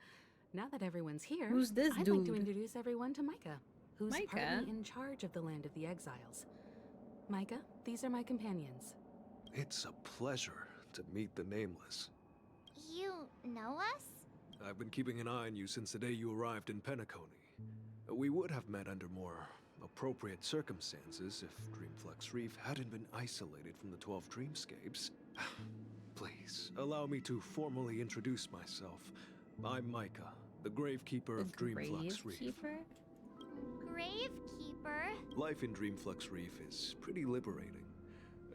Now that everyone's here, Who's this I'd like to dude? introduce everyone to Micah, who's Micah? partly in charge of the Land of the Exiles. Micah, these are my companions. It's a pleasure to meet the Nameless. You know us? I've been keeping an eye on you since the day you arrived in Penacony. We would have met under more appropriate circumstances if Dreamflux Reef hadn't been isolated from the 12 dreamscapes. Please, allow me to formally introduce myself. I'm Micah, the Gravekeeper of Dreamflux Reef. Gravekeeper? Gravekeeper. Life in Dreamflux Reef is pretty liberating.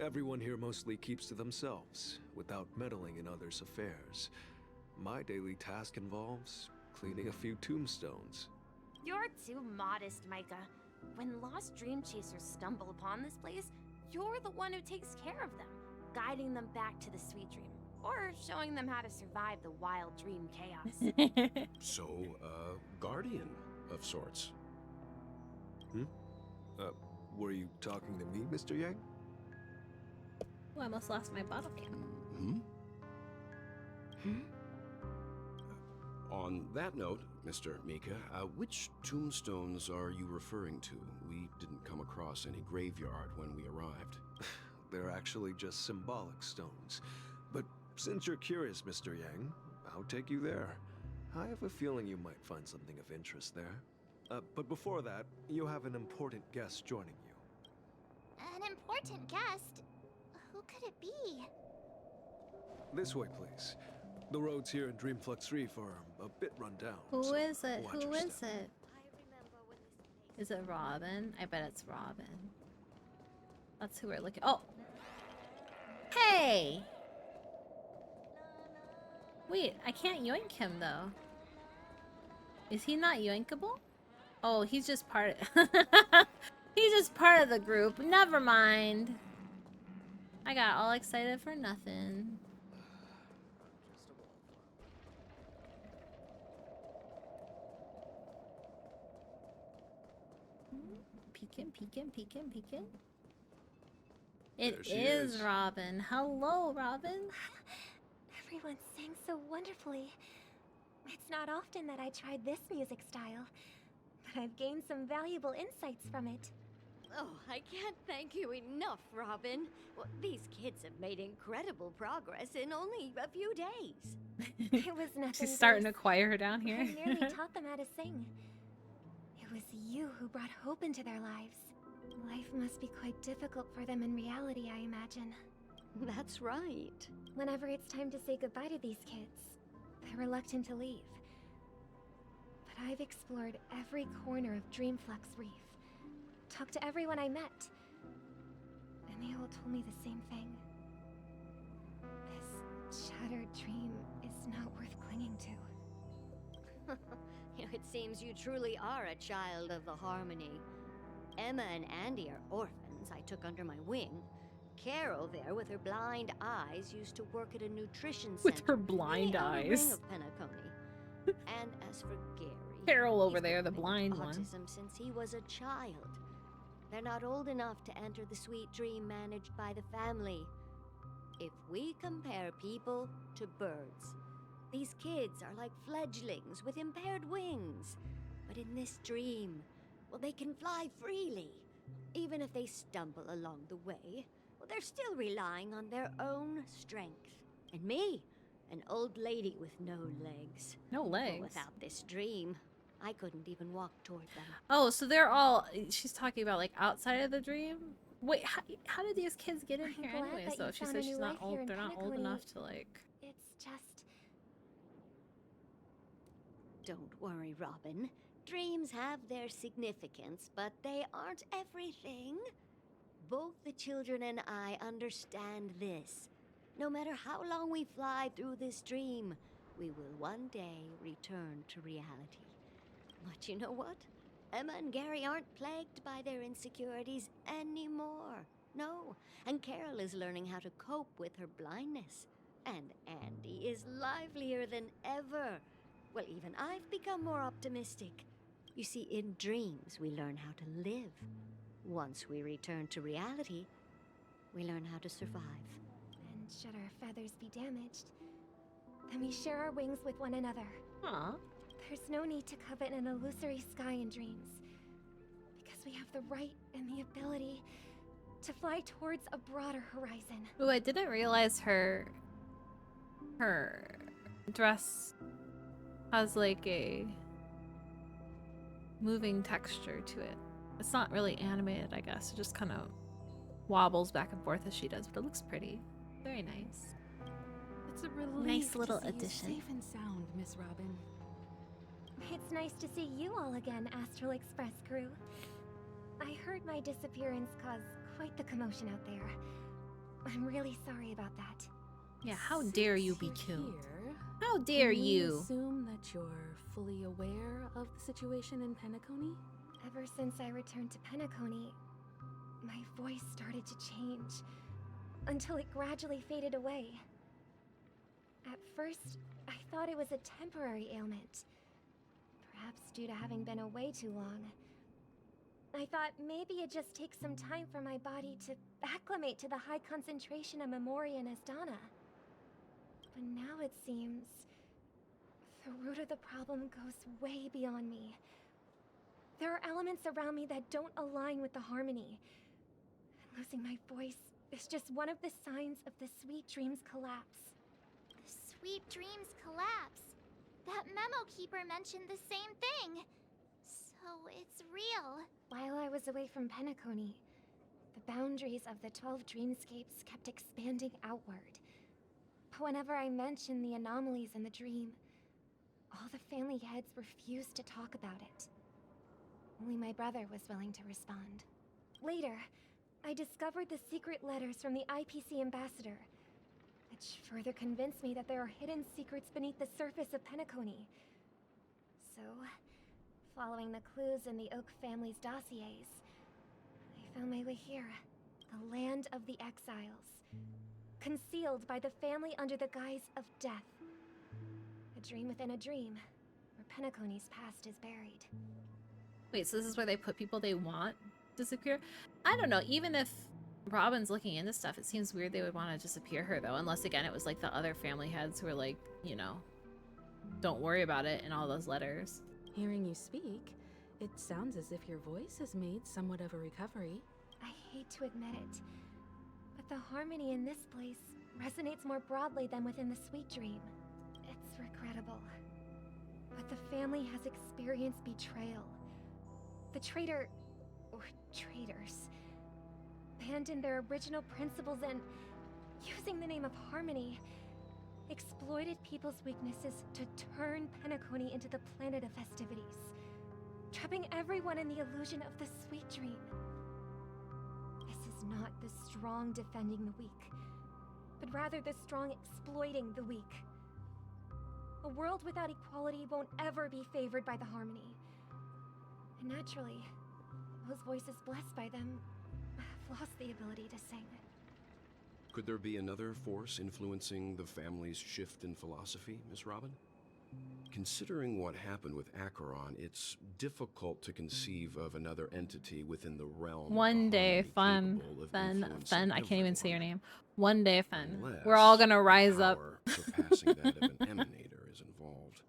Everyone here mostly keeps to themselves, without meddling in others' affairs. My daily task involves cleaning a few tombstones. You're too modest, Micah. When lost dream chasers stumble upon this place, you're the one who takes care of them, guiding them back to the sweet dream, or showing them how to survive the wild dream chaos. So, guardian of sorts. Were you talking to me, Mr. Yang? Oh, I almost lost my bottle cap. On that note, Mr. Mika, which tombstones are you referring to? We didn't come across any graveyard when we arrived. They're actually just symbolic stones. But since you're curious, Mr. Yang, I'll take you there. I have a feeling you might find something of interest there. But before that, you have an important guest joining you. An important guest? Who could it be? This way, please. The roads here in Dreamflux Reef are a bit run down. Who so is it? watch Who your is step. it? Is it Robin? I bet it's Robin. That's who we're looking. Oh! Hey! Wait, I can't yoink him though. Is he not yoinkable? Oh, he's just part of he's just part of the group. Never mind. I got all excited for nothing. Peeking, peeking, peeking, peeking. It There she is is. Robin. Hello, Robin. Everyone sang so wonderfully. It's not often that I tried this music style, but I've gained some valuable insights from it. Oh, I can't thank you enough, Robin. Well, these kids have made incredible progress in only a few days. It was nothing. She's starting Grace. to choir down here. I merely taught them how to sing. It was you who brought hope into their lives. Life must be quite difficult for them in reality, I imagine. That's right. Whenever it's time to say goodbye to these kids, they're reluctant to leave. But I've explored every corner of Dreamflux Reef, talked to everyone I met, and they all told me the same thing. This shattered dream is not worth clinging to. It seems you truly are a child of the Harmony. Emma and Andy are orphans I took under my wing. Carol there, with her blind eyes, used to work at a nutrition center. With her blind in the outer ring eyes. of Penacony. And as for Gary, Carol over he's there, the been blind with one. autism since he was a child. They're not old enough to enter the sweet dream managed by the family. If we compare people to birds, these kids are like fledglings with impaired wings. But in this dream, well, they can fly freely. Even if they stumble along the way, well, they're still relying on their own strength. And me, an old lady with no legs. No Well, legs. without this dream, I couldn't even walk toward them. Oh, so they're all. She's talking about like outside of the dream. Wait, how did these kids get in I'm here glad anyways? that Though you she found said a she's new not life old. here in They're not old Penacony. enough to like. It's just... Don't worry, Robin. Dreams have their significance, but they aren't everything. Both the children and I understand this. No matter how long we fly through this dream, we will one day return to reality. But you know what? Emma and Gary aren't plagued by their insecurities anymore. No, and Carol is learning how to cope with her blindness. And Andy is livelier than ever. Well, even I've become more optimistic. You see, in dreams, we learn how to live. Once we return to reality, we learn how to survive. And should our feathers be damaged, then we share our wings with one another. Aw. There's no need to covet an illusory sky in dreams, because we have the right and the ability to fly towards a broader horizon. Ooh, I didn't realize her dress has like a moving texture to it. It's not really animated, I guess. It just kind of wobbles back and forth as she does, but it looks pretty. Very nice. It's a relief Nice little to see addition. you safe and sound, Miss Robin. It's nice to see you all again, Astral Express crew. I heard my disappearance caused quite the commotion out there. I'm really sorry about that. Yeah, how dare you be Since you're killed? here, How dare can we you? assume that you're fully aware of the situation in Penacony? Ever since I returned to Penacony, my voice started to change, until it gradually faded away. At first, I thought it was a temporary ailment, perhaps due to having been away too long. I thought maybe it just takes some time for my body to acclimate to the high concentration of Memoria and Asdana. But now it seems the root of the problem goes way beyond me. There are elements around me that don't align with the harmony. Losing my voice is just one of the signs of the Sweet Dreams collapse. The Sweet Dreams collapse. That memo keeper mentioned the same thing. So it's real. While I was away from Penacony, the boundaries of the 12 dreamscapes kept expanding outward. But whenever I mentioned the anomalies in the dream, all the family heads refused to talk about it. Only my brother was willing to respond. Later, I discovered the secret letters from the IPC ambassador, which further convinced me that there are hidden secrets beneath the surface of Penacony. So, following the clues in the Oak family's dossiers, I found my way here, the land of the exiles, concealed by the family under the guise of death. A dream within a dream, where Penacony's past is buried. Wait, so this is where they put people they want disappear? I don't know. Even if Robin's looking into stuff, it seems weird they would want to disappear her, though. Unless, again, it was like the other family heads who were like, you know, don't worry about it in all those letters. Hearing you speak, it sounds as if your voice has made somewhat of a recovery. I hate to admit it, but the harmony in this place resonates more broadly than within the Sweet Dream. It's regrettable, but the family has experienced betrayal. The traitor, or traitors, abandoned their original principles and, using the name of harmony, exploited people's weaknesses to turn Penacony into the planet of festivities, trapping everyone in the illusion of the Sweet Dream. This is not the strong defending the weak, but rather the strong exploiting the weak. A world without equality won't ever be favored by the harmony. And naturally, those voices blessed by them have lost the ability to sing. Could there be another force influencing the family's shift in philosophy, Miss Robin? Considering what happened with Acheron, it's difficult to conceive of another entity within the realm One of day, harmony Fun, capable of Fun, influencing I can't even say your everyone, name. One day, Fun. unless We're all gonna rise a up. power surpassing that of an emanator is involved.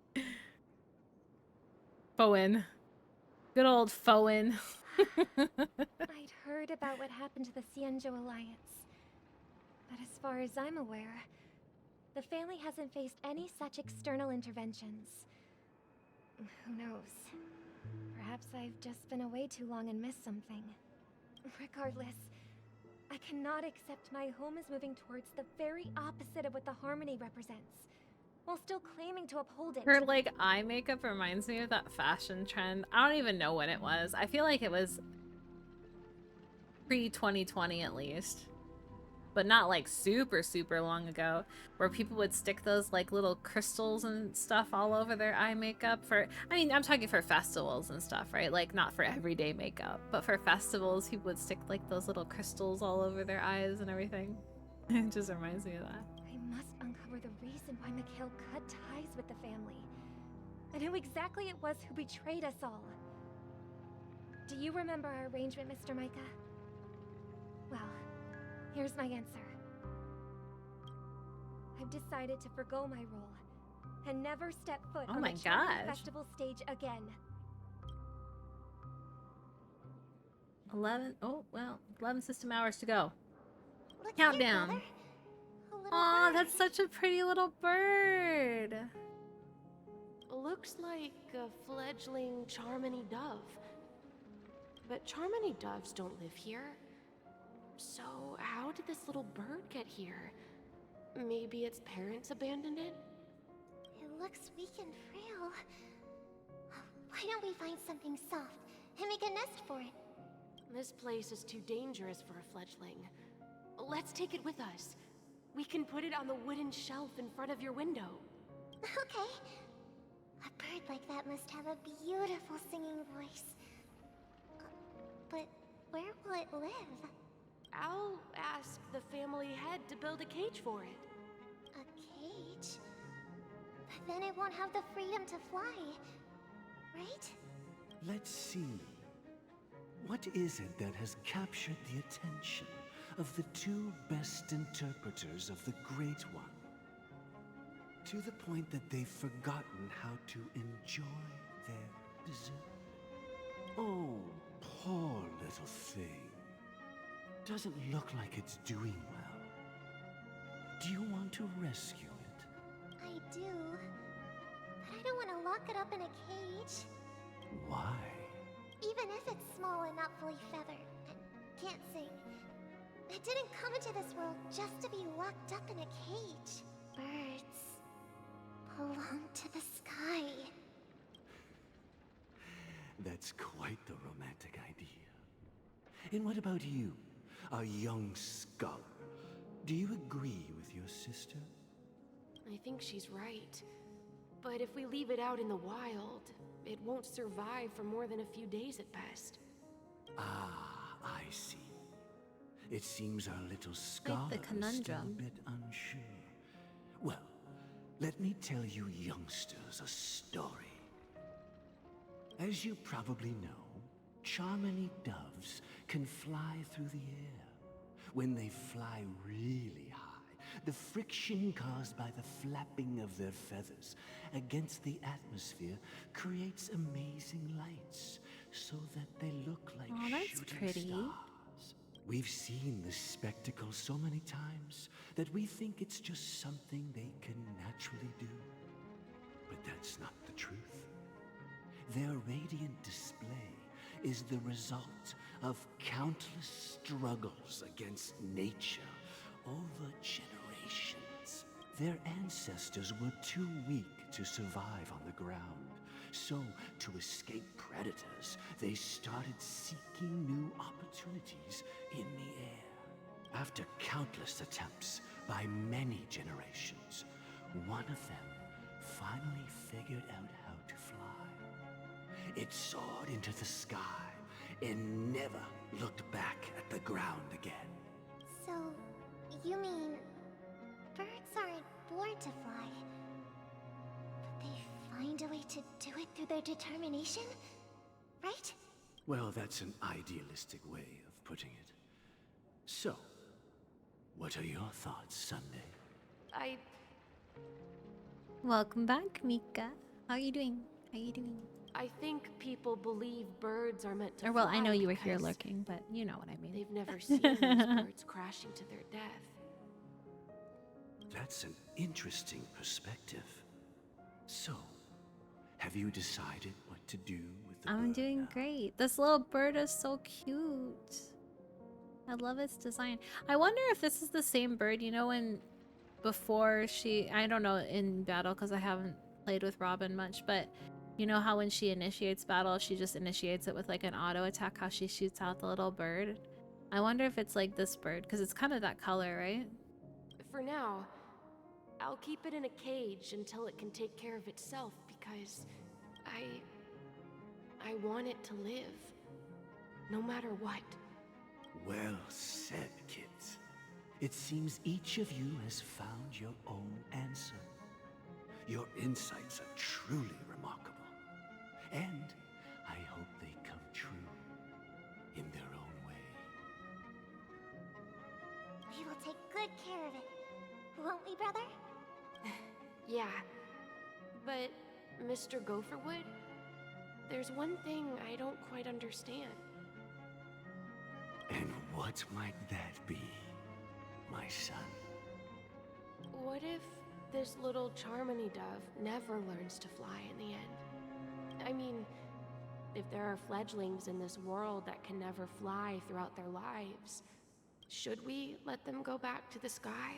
Fowen. Good old Fowen. I'd heard about what happened to the Cienjo Alliance, but as far as I'm aware, the family hasn't faced any such external interventions. Who knows? Perhaps I've just been away too long and missed something. Regardless, I cannot accept my home is moving towards the very opposite of what the Harmony represents, while still claiming to uphold it. Her like eye makeup reminds me of that fashion trend. I don't even know when it was. I feel like it was pre-2020 at least. But not like super long ago, where people would stick those like little crystals and stuff all over their eye makeup for, I mean, I'm talking for festivals and stuff, right? Like not for everyday makeup, but for festivals, people would stick like those little crystals all over their eyes and everything. It just reminds me of that. I must uncover the reason why Mikhail cut ties with the family, and who exactly it was who betrayed us all. Do you remember our arrangement, Mr. Micah? Well, here's my answer. I've decided to forgo my role and never step foot on the Charming Festival stage again. 11 system hours to go. Look Countdown. Here, brother. Aw, that's such a pretty little bird. Looks like a fledgling Charmony dove. But Charmony doves don't live here. So how did this little bird get here? Maybe its parents abandoned it? It looks weak and frail. Why don't we find something soft and make a nest for it? This place is too dangerous for a fledgling. Let's take it with us. We can put it on the wooden shelf in front of your window. Okay. A bird like that must have a beautiful singing voice. But where will it live? I'll ask the family head to build a cage for it. A cage? But then it won't have the freedom to fly, right? Let's see. What is it that has captured the attention of the two best interpreters of the Great One? To the point that they've forgotten how to enjoy their dessert. Oh, poor little thing. Doesn't look like it's doing well. Do you want to rescue it? I do. But I don't want to lock it up in a cage. Why? Even if it's small and not fully feathered and can't sing. It didn't come into this world just to be locked up in a cage. Birds belong to the sky. That's quite the romantic idea. And what about you, a young scholar? Do you agree with your sister? I think she's right. But if we leave it out in the wild, it won't survive for more than a few days at best. Ah, I see. It seems our little scholar is still a bit unsure. Well, let me tell you youngsters a story. As you probably know, Charmony doves can fly through the air. When they fly really high, the friction caused by the flapping of their feathers against the atmosphere creates amazing lights, so that they look like shooting stars. We've seen this spectacle so many times that we think it's just something they can naturally do. But that's not the truth. Their radiant display is the result of countless struggles against nature over generations. Their ancestors were too weak to survive on the ground. So, to escape predators, they started seeking new opportunities in the air. After countless attempts by many generations, one of them finally figured out how to fly. It soared into the sky and never looked back at the ground again. So, you mean birds aren't born to fly, but they find a way to do it through their determination, right? Well, that's an idealistic way of putting it. So, what are your thoughts, Sunday? Welcome back, Mika. How are you doing? How are you doing? I think people believe birds are meant to Or well, fly I know you were here because lurking, but you know what I mean. they've never seen these birds crashing to their death. That's an interesting perspective. So, have you decided what to do with the I'm bird doing now? great. This little bird is so cute. I love its design. I wonder if this is the same bird, you know, when before she, I don't know in battle because I haven't played with Robin much, but you know how when she initiates battle, she just initiates it with like an auto attack, how she shoots out the little bird. I wonder if it's like this bird because it's kind of that color, right? For now, I'll keep it in a cage until it can take care of itself because I want it to live. No matter what. Well said, kids. It seems each of you has found your own answer. Your insights are truly remarkable. And I hope they come true in their own way. We will take good care of it. Won't we, brother? Yeah. But, Mr. Gopherwood, there's one thing I don't quite understand. And what might that be, my son? What if this little Charmony dove never learns to fly in the end? I mean, if there are fledglings in this world that can never fly throughout their lives, should we let them go back to the sky?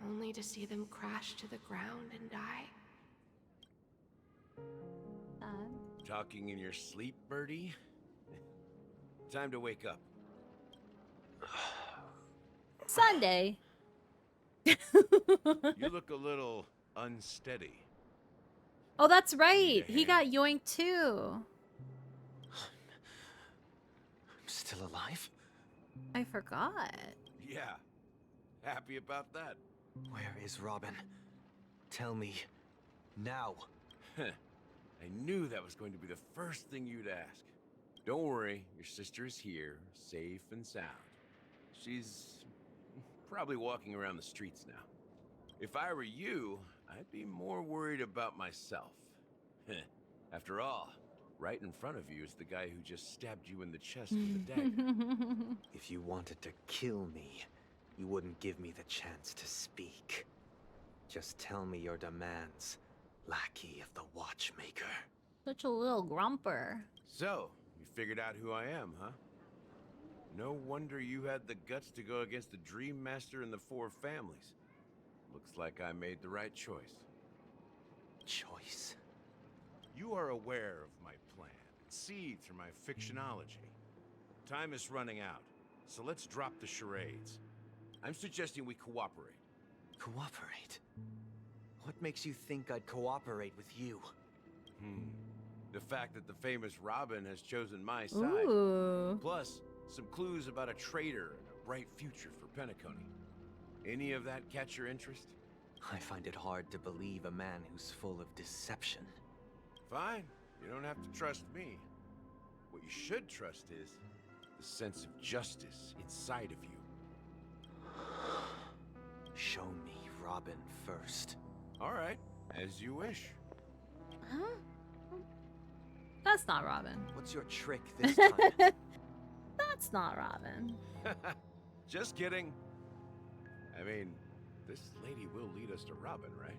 Only to see them crash to the ground and die? Talking in your sleep, Birdie? Time to wake up. Sunday. You look a little unsteady. Oh, that's right. He got yoinked too. I'm still alive? I forgot. Yeah. Happy about that. Where is Robin? Tell me. Now. I knew that was going to be the first thing you'd ask. Don't worry, your sister is here, safe and sound. She's probably walking around the streets now. If I were you, I'd be more worried about myself. After all, right in front of you is the guy who just stabbed you in the chest with a dagger. If you wanted to kill me, you wouldn't give me the chance to speak. Just tell me your demands, lackey of the Watchmaker. Such a little grumper. So, you figured out who I am, huh? No wonder you had the guts to go against the Dream Master and the Four Families. Looks like I made the right choice. Choice? You are aware of my plan, and see through my fictionology. Time is running out, so let's drop the charades. I'm suggesting we cooperate. Cooperate? What makes you think I'd cooperate with you? The fact that the famous Robin has chosen my side. Ooh. Plus, some clues about a traitor and a bright future for Penacony. Any of that catch your interest? I find it hard to believe a man who's full of deception. Fine. You don't have to trust me. What you should trust is the sense of justice inside of you. Show me Robin first. All right, as you wish. Huh? That's not Robin. What's your trick this time? That's not Robin. Just kidding. I mean, this lady will lead us to Robin, right?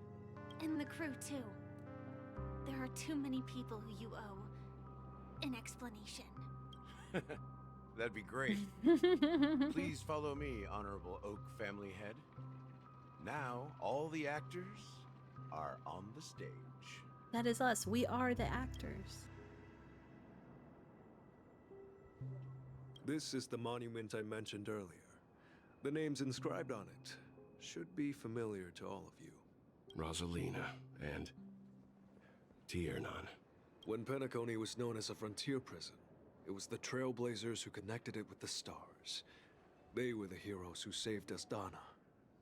And the crew, too. There are too many people who you owe an explanation. That'd be great. Please follow me, Honorable Oak Family Head. Now, all the actors are on the stage. That is us. We are the actors. This is the monument I mentioned earlier. The names inscribed on it should be familiar to all of you. Rosalina and Tiernan. When Penacony was known as a frontier prison, it was the Trailblazers who connected it with the stars. They were the heroes who saved Asdana,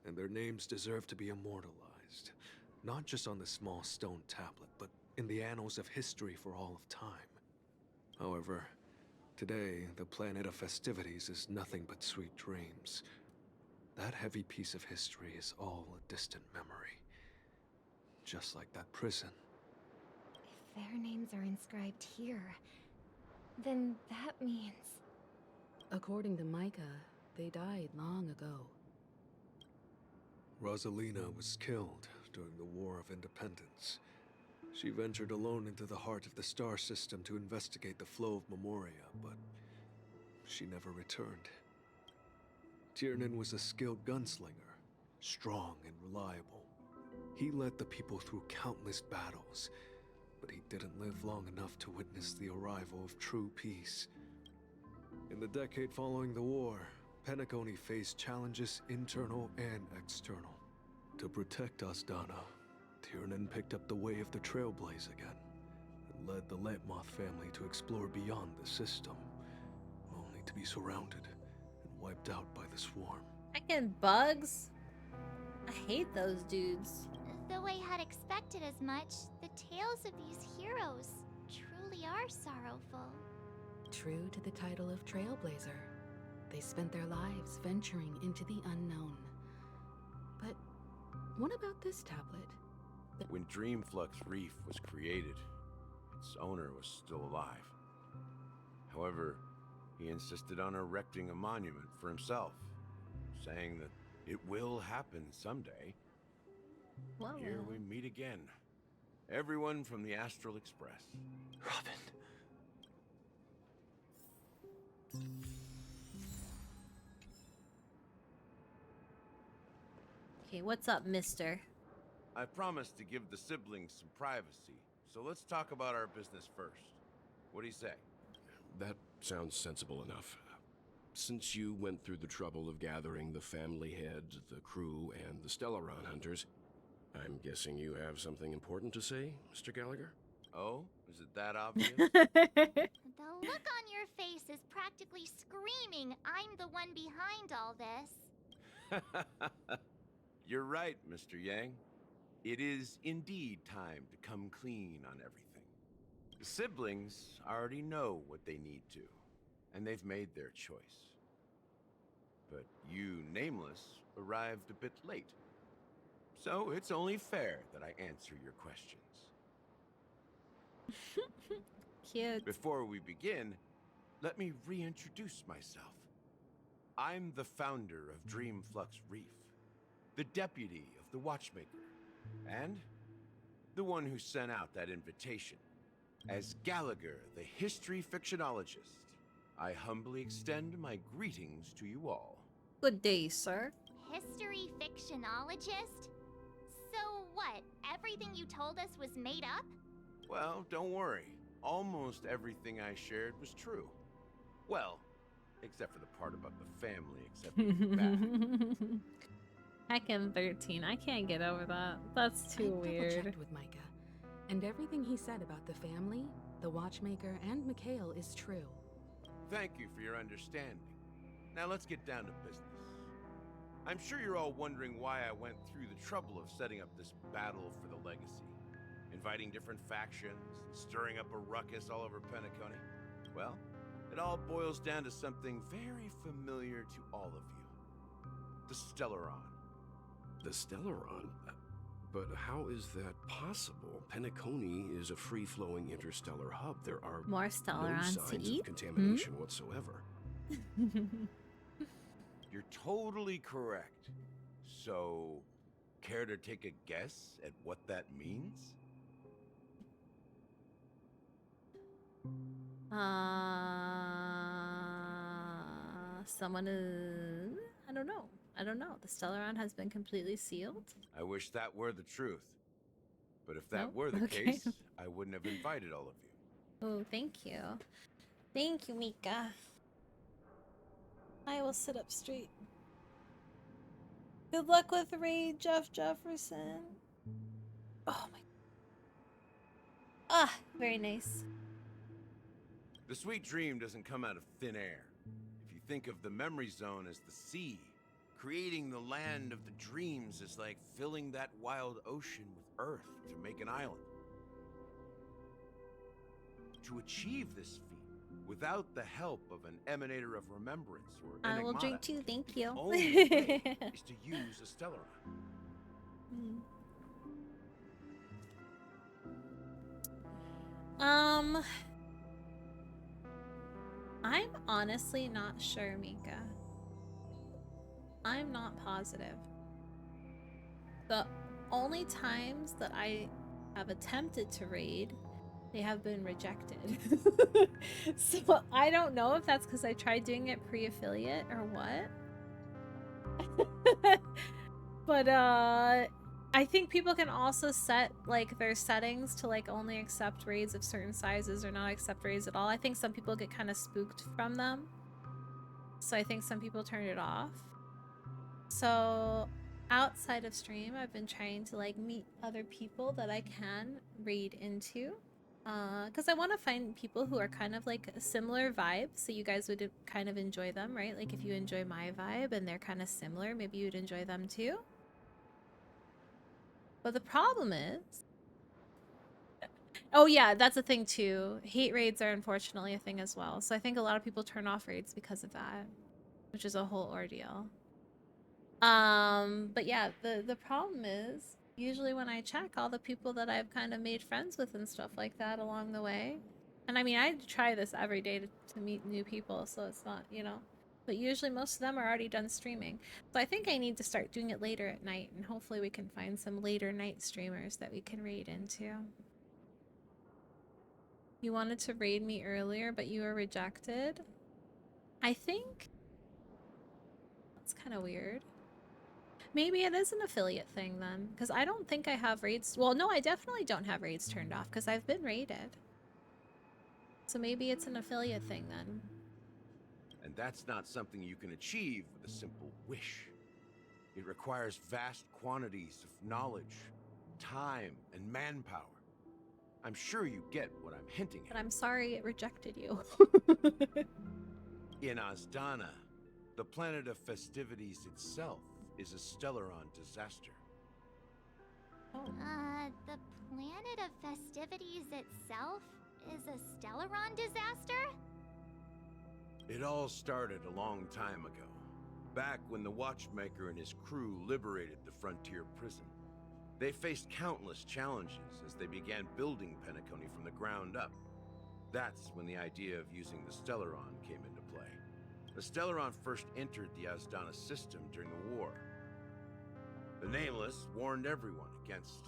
and their names deserve to be immortalized. Not just on this small stone tablet, but in the annals of history for all of time. However, today, the planet of festivities is nothing but sweet dreams. That heavy piece of history is all a distant memory. Just like that prison. If their names are inscribed here, then that means... According to Micah, they died long ago. Rosalina was killed during the War of Independence. She ventured alone into the heart of the star system to investigate the flow of Memoria, but she never returned. Tiernan was a skilled gunslinger, strong and reliable. He led the people through countless battles, but he didn't live long enough to witness the arrival of true peace. In the decade following the war, Penacony faced challenges internal and external. To protect Asdana, Tiernan picked up the way of the Trailblaze again, and led the Letmoth family to explore beyond the system, only to be surrounded and wiped out by the swarm. Freaking bugs. I hate those dudes. Though I had expected as much, the tales of these heroes truly are sorrowful. True to the title of Trailblazer, they spent their lives venturing into the unknown. But what about this tablet? When Dreamflux Reef was created, its owner was still alive. However, he insisted on erecting a monument for himself, saying that it will happen someday. Whoa. Here we meet again. Everyone from the Astral Express. Robin. Okay, what's up, mister? I promised to give the siblings some privacy, so let's talk about our business first. What do you say? That sounds sensible enough. Since you went through the trouble of gathering the family head, the crew, and the Stellaron hunters, I'm guessing you have something important to say, Mr. Gallagher? Oh, is it that obvious? The look on your face is practically screaming, I'm the one behind all this. You're right, Mr. Yang. It is indeed time to come clean on everything. The siblings already know what they need to, and they've made their choice. But you, Nameless, arrived a bit late. So it's only fair that I answer your questions. Cute. Before we begin, let me reintroduce myself. I'm the founder of Dreamflux Reef, the deputy of the Watchmaker, and the one who sent out that invitation. As Gallagher, the history fictionologist, I humbly extend my greetings to you all. Good day, sir. History fictionologist? So what, everything you told us was made up? Well, don't worry. Almost everything I shared was true. Well, except for the part about the family accepting bad. Heckin' 13. I can't get over that. That's too weird. I double-checked with Micah, and everything he said about the family, the Watchmaker, and Mikhail is true. Thank you for your understanding. Now let's get down to business. I'm sure you're all wondering why I went through the trouble of setting up this battle for the legacy. Inviting different factions, stirring up a ruckus all over Penacony. Well, it all boils down to something very familiar to all of you. The Stellaron. The Stellaron? But how is that possible? Penacony is a free-flowing interstellar hub. There are more no Stellarons signs to eat? of contamination whatsoever. You're totally correct. So, care to take a guess at what that means? Someone is... I don't know. The Stellaron has been completely sealed? I wish that were the truth. But if that No? were the Okay. case, I wouldn't have invited all of you. Oh, thank you. Thank you, Mika. I will sit up straight. Good luck with raid, Jeff Jefferson. Oh my... Ah, very nice. The sweet dream doesn't come out of thin air. If you think of the memory zone as the sea, creating the land of the dreams is like filling that wild ocean with earth to make an island. To achieve this feat, without the help of an emanator of remembrance or I will Enigmata, drink too, thank the you. only way is to use a Stellaron. I'm honestly not sure, Mika. I'm not positive. The only times that I have attempted to raid, they have been rejected. So I don't know if that's because I tried doing it pre-affiliate or what. But I think people can also set like their settings to like only accept raids of certain sizes or not accept raids at all. I think some people get kind of spooked from them. So I think some people turn it off. So outside of stream, I've been trying to like meet other people that I can raid into. Because I want to find people who are kind of like a similar vibe, so you guys would kind of enjoy them, right? Like if you enjoy my vibe and they're kind of similar, maybe you'd enjoy them too. But the problem is, oh yeah, that's a thing too. Hate raids are unfortunately a thing as well. So I think a lot of people turn off raids because of that, which is a whole ordeal. But yeah, the problem is usually when I check all the people that I've kind of made friends with and stuff like that along the way. And I mean, I try this every day to meet new people, so it's not, you know. But usually most of them are already done streaming. So I think I need to start doing it later at night, and hopefully we can find some later night streamers that we can raid into. You wanted to raid me earlier, but you were rejected? I think that's kind of weird. Maybe it is an affiliate thing then, because I don't think I have raids. Well, no, I definitely don't have raids turned off because I've been raided. So maybe it's an affiliate thing then. And that's not something you can achieve with a simple wish. It requires vast quantities of knowledge, time, and manpower. I'm sure you get what I'm hinting at. But I'm sorry it rejected you. In Azdana, the planet of festivities itself is a Stellaron disaster. The planet of festivities itself is a Stellaron disaster? It all started a long time ago, back when the Watchmaker and his crew liberated the frontier prison. They faced countless challenges as they began building Penacony from the ground up. That's when the idea of using the Stellaron came into play. The Stellaron first entered the Azdana system during the war. The Nameless warned everyone against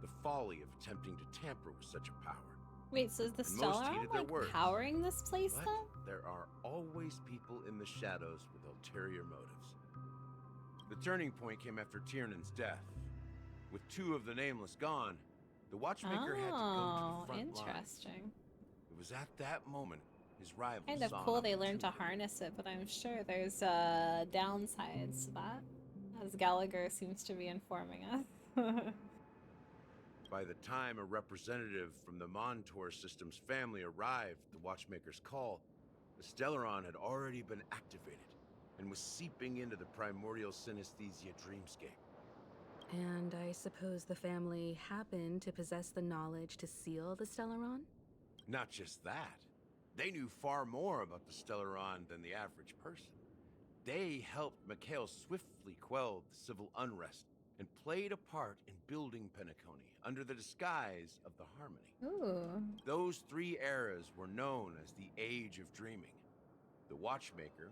the folly of attempting to tamper with such a power. Wait, so is the Stellaron like powering this place though? There are always people in the shadows with ulterior motives. The turning point came after Tiernan's death. With two of the Nameless gone, the Watchmaker had to go to the front interesting. lines. It was at that moment his rivals Kind of saw cool an they learned to opportunity. harness it, but I'm sure there's downsides to that, as Gallagher seems to be informing us. By the time a representative from the Montour System's family arrived at the Watchmaker's call, the Stellaron had already been activated and was seeping into the primordial synesthesia dreamscape. And I suppose the family happened to possess the knowledge to seal the Stellaron? Not just that. They knew far more about the Stellaron than the average person. They helped Mikhail swiftly quell the civil unrest and played a part in building Penacony under the disguise of the Harmony. Ooh. Those three eras were known as the Age of Dreaming. The Watchmaker,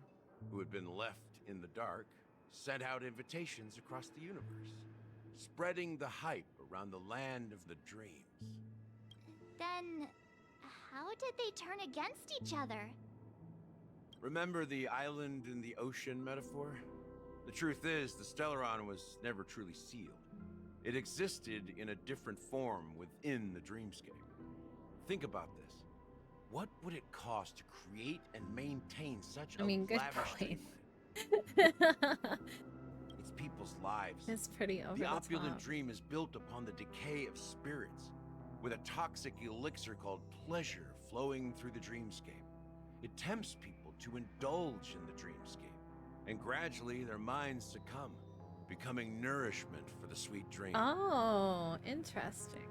who had been left in the dark, sent out invitations across the universe, spreading the hype around the land of the dreams. Then, how did they turn against each other? Remember the island in the ocean metaphor? The truth is, the Stellaron was never truly sealed. It existed in a different form within the dreamscape. Think about this. What would it cost to create and maintain such a good lavish point. dreamland? It's people's lives. It's pretty over The opulent top. dream is built upon the decay of spirits, with a toxic elixir called pleasure flowing through the dreamscape. It tempts people to indulge in the dreamscape, and gradually their minds succumb, becoming nourishment for the sweet dream. Oh, interesting.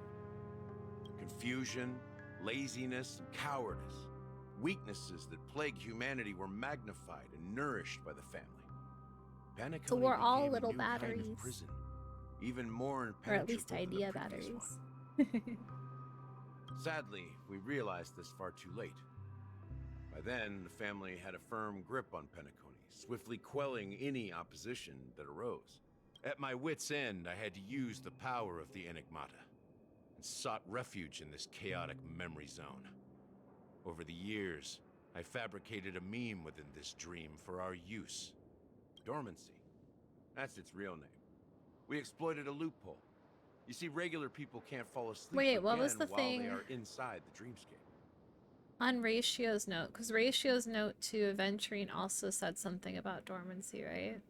Confusion, laziness, and cowardice, weaknesses that plague humanity, were magnified and nourished by the family. Penacony So we're all became a little new kind of batteries. prison, even more Or impenetrable at least than the idea previous batteries. one. Sadly, we realized this far too late. By then, the family had a firm grip on Penacony, swiftly quelling any opposition that arose. At my wit's end, I had to use the power of the Enigmata, and sought refuge in this chaotic memory zone. Over the years, I fabricated a meme within this dream for our use. Dormancy, That's its real name. We exploited a loophole. You see, regular people can't fall asleep Wait, what was again the while thing? they are inside the dreamscape. On Ratio's note, because Ratio's note to Aventurine also said something about dormancy, right?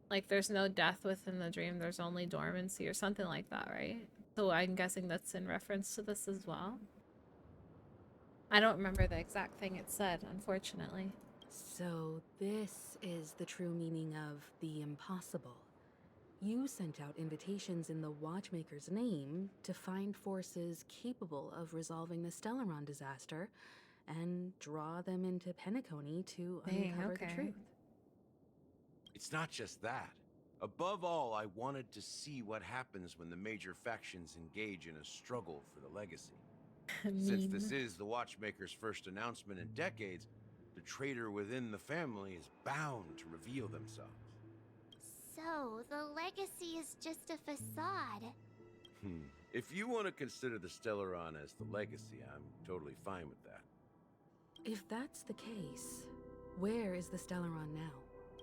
Like, there's no death within the dream, there's only dormancy or something like that, right? So I'm guessing that's in reference to this as well. I don't remember the exact thing it said, unfortunately. So this is the true meaning of the impossible. You sent out invitations in the Watchmaker's name to find forces capable of resolving the Stellaron disaster and draw them into Penacony to uncover the truth. It's not just that. Above all, I wanted to see what happens when the major factions engage in a struggle for the legacy. Since this is the Watchmaker's first announcement in decades, the traitor within the family is bound to reveal themselves. So, the legacy is just a facade. If you want to consider the Stellaron as the legacy, I'm totally fine with that. If that's the case, where is the Stellaron now?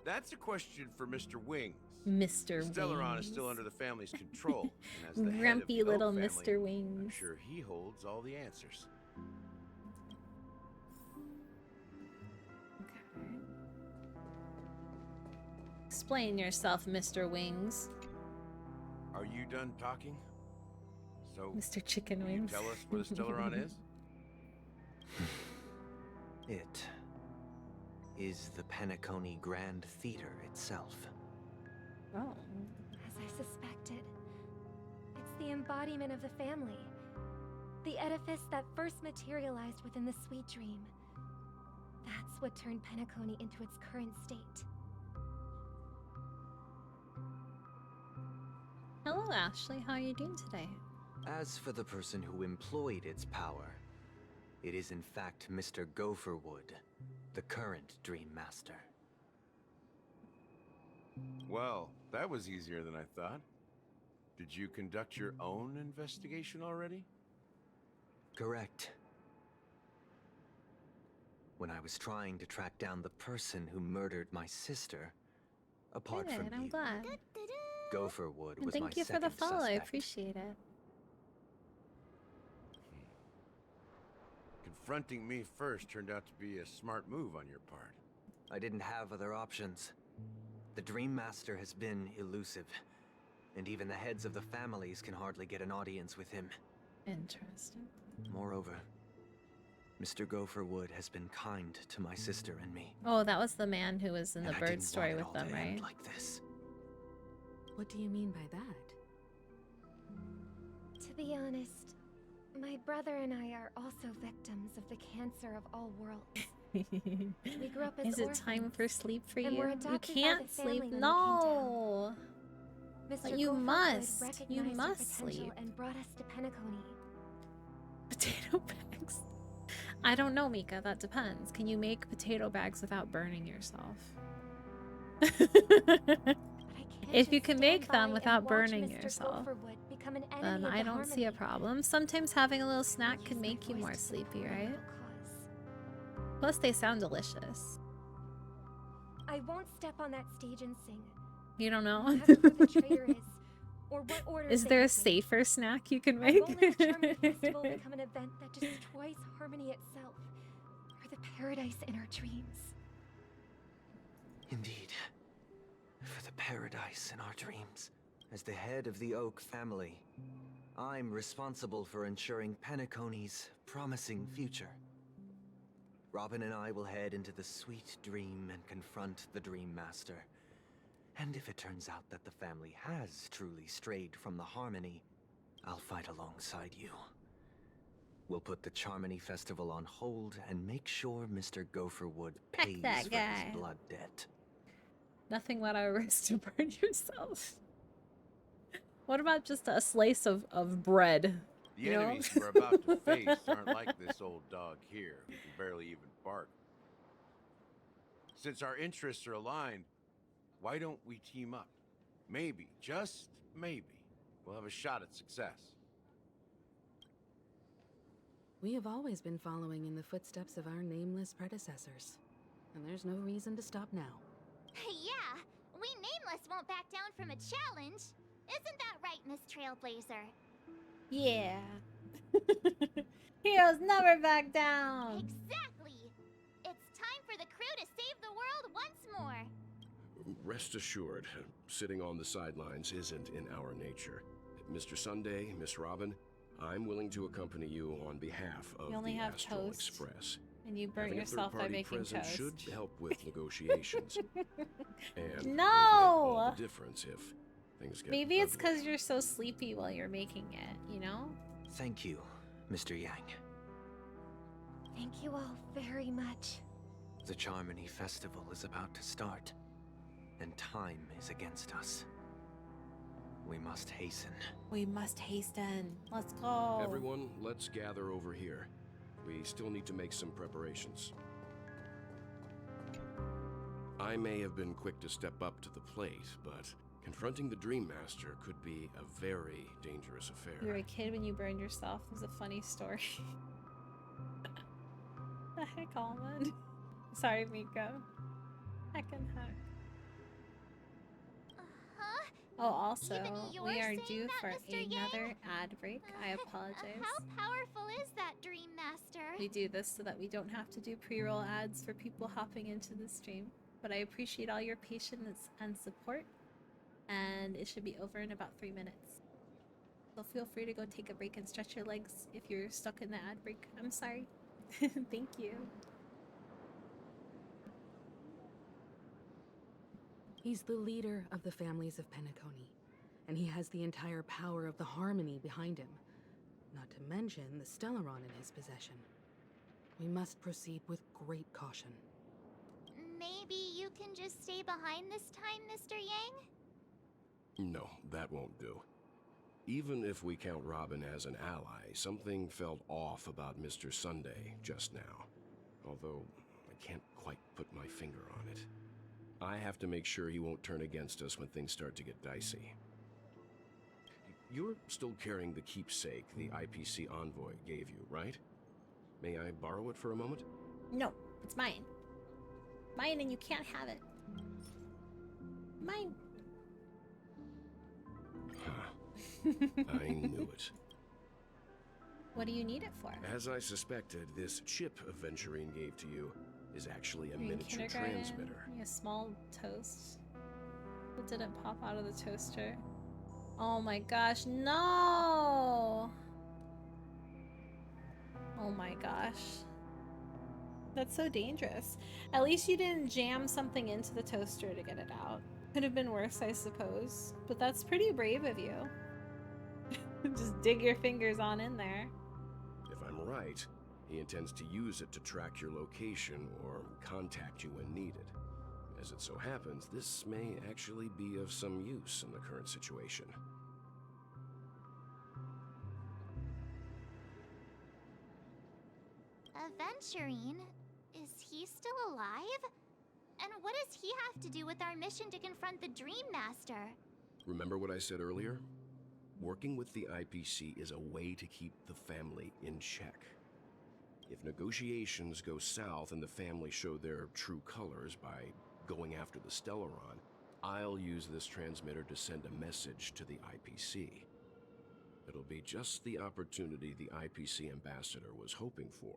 That's a question for Mr. Wings. Mr. The Stellaron Wings. is still under the family's control, and as the head of Grumpy the Oak little family, Mr. Wings. I'm sure he holds all the answers. Explain yourself, Mr. Wings. Are you done talking? So, Mr. Chicken will you Wings. tell us where the Stellaron is? It is the Penacony Grand Theater itself. Oh. As I suspected, it's the embodiment of the family. The edifice that first materialized within the Sweet Dream. That's what turned Penacony into its current state. Hello, Ashley. How are you doing today? As for the person who employed its power, it is in fact Mr. Gopherwood, the current Dream Master. Well, that was easier than I thought. Did you conduct your own investigation already? Correct. When I was trying to track down the person who murdered my sister, apart from I'm you, glad. Gopherwood And was my thank you for the second follow. I suspect. appreciate it. Confronting me first turned out to be a smart move on your part. I didn't have other options. The Dream Master has been elusive, and even the heads of the families can hardly get an audience with him. Interesting. Moreover, Mr. Gopherwood has been kind to my sister and me. Oh, that was the man who was in the And I bird didn't story want it with all them, to end right? like this. What do you mean by that? To be honest, my brother and I are also victims of the cancer of all worlds. We grew up as Is it orphans, time for sleep for and you? were You adopted by the can't family sleep. when we came No. Mr. But you Gopherwood must. You recognized our must potential sleep. and brought us to Penacony. Potato bags. I don't know, Mika. That depends. Can you make potato bags without burning yourself? If you can make them without burning yourself, then I don't see a problem. Sometimes having a little snack can make you more sleepy, right? Plus, they sound delicious. I won't step on that stage and sing. You don't know? Ask who the traitor is, or what orders Is they there a give me. safer snack you can I make? won't let the Charmony Festival become an event that destroys harmony itself, or the paradise in our dreams. Indeed. For the paradise in our dreams. As the head of the Oak family, I'm responsible for ensuring Penacony's promising future. Robin and I will head into the Sweet Dream and confront the Dream Master. And if it turns out that the family has truly strayed from the harmony, I'll fight alongside you. We'll put the Charmony Festival on hold and make sure Mr. Gopherwood pays that for guy. his blood debt. Nothing but a risk to burn yourself. What about just a slice of bread? The you know? enemies we're about to face aren't like this old dog here, who can barely even bark. Since our interests are aligned, why don't we team up? Maybe, just maybe, we'll have a shot at success. We have always been following in the footsteps of our nameless predecessors, and there's no reason to stop now. Yeah, we Nameless won't back down from a challenge. Isn't that right, Miss Trailblazer? Yeah. Heroes never back down. Exactly! It's time for the crew to save the world once more. Rest assured, sitting on the sidelines isn't in our nature. Mr. Sunday, Miss Robin, I'm willing to accompany you on behalf of You only the have Astral toast. Express. And you burnt Having yourself by a third-party making present toast. should help with negotiations. And No! would make all the difference if things get Maybe it's ugly. because you're so sleepy while you're making it, you know? Thank you, Mr. Yang. Thank you all very much. The Charmony Festival is about to start, and time is against us. We must hasten. We must hasten. Let's go. Everyone, let's gather over here. We still need to make some preparations. I may have been quick to step up to the plate, but confronting the Dream Master could be a very dangerous affair. You were a kid when you burned yourself. It was a funny story. The heck, Almond? Sorry, Miko. Heck and heck. Huh? Oh, also, Even you're we are saying due that, for Mr. another Yang? ad break. I apologize. How powerful is that Dream Master? We do this so that we don't have to do pre-roll ads for people hopping into the stream. But I appreciate all your patience and support. And it should be over in about 3 minutes. So feel free to go take a break and stretch your legs if you're stuck in the ad break. I'm sorry. Thank you. He's the leader of the families of Penacony, and he has the entire power of the Harmony behind him. Not to mention the Stellaron in his possession. We must proceed with great caution. Maybe you can just stay behind this time, Mr. Yang? No, that won't do. Even if we count Robin as an ally, something felt off about Mr. Sunday just now. Although, I can't quite put my finger on it. I have to make sure he won't turn against us when things start to get dicey. You're still carrying the keepsake the IPC envoy gave you, right? May I borrow it for a moment? No, it's mine. Mine, and you can't have it. Mine. I knew it. What do you need it for? As I suspected, this chip Aventurine gave to you is actually a Are you in miniature kindergarten? transmitter. A small toast that didn't pop out of the toaster. Oh my gosh, no! Oh my gosh. That's so dangerous. At least you didn't jam something into the toaster to get it out. Could have been worse, I suppose. But that's pretty brave of you. Just dig your fingers on in there. If I'm right, he intends to use it to track your location or contact you when needed. As it so happens, this may actually be of some use in the current situation. Aventurine? Is he still alive? And what does he have to do with our mission to confront the Dream Master? Remember what I said earlier? Working with the IPC is a way to keep the family in check. If negotiations go south and the family show their true colors by going after the Stellaron, I'll use this transmitter to send a message to the IPC. It'll be just the opportunity the IPC ambassador was hoping for.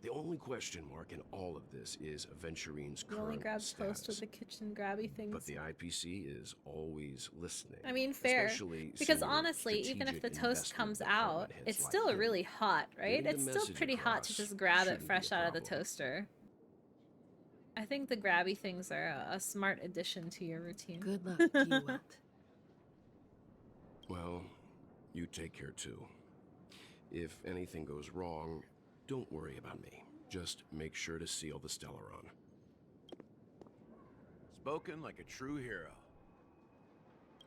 The only question mark in all of this is Aventurine's You only current grabbed toast status. with the kitchen grabby things. But the IPC is always listening. I mean, fair. Especially Because senior honestly, even if the strategic toast investment comes out, department heads it's like still him. really hot, right? Getting the It's still message pretty hot to across just grab it shouldn't be fresh a out of the problem. toaster. I think the grabby things are a smart addition to your routine. Good luck, Kiwalt. Well, you take care too. If anything goes wrong, don't worry about me. Just make sure to seal the Stellaron. Spoken like a true hero.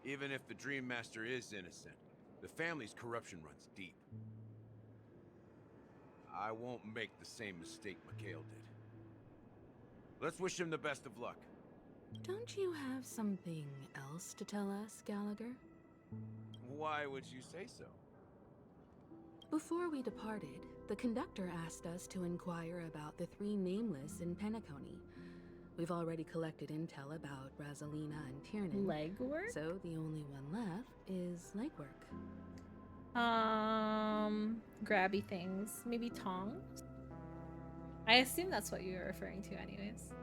Even if the Dream Master is innocent, the family's corruption runs deep. I won't make the same mistake Mikhail did. Let's wish him the best of luck. Don't you have something else to tell us, Gallagher? Why would you say so? Before we departed, the conductor asked us to inquire about the three nameless in Penacony. We've already collected intel about Razalina and Tiernan. Legwork? So the only one left is legwork. Grabby things. Maybe tongs? I assume that's what you were referring to anyways.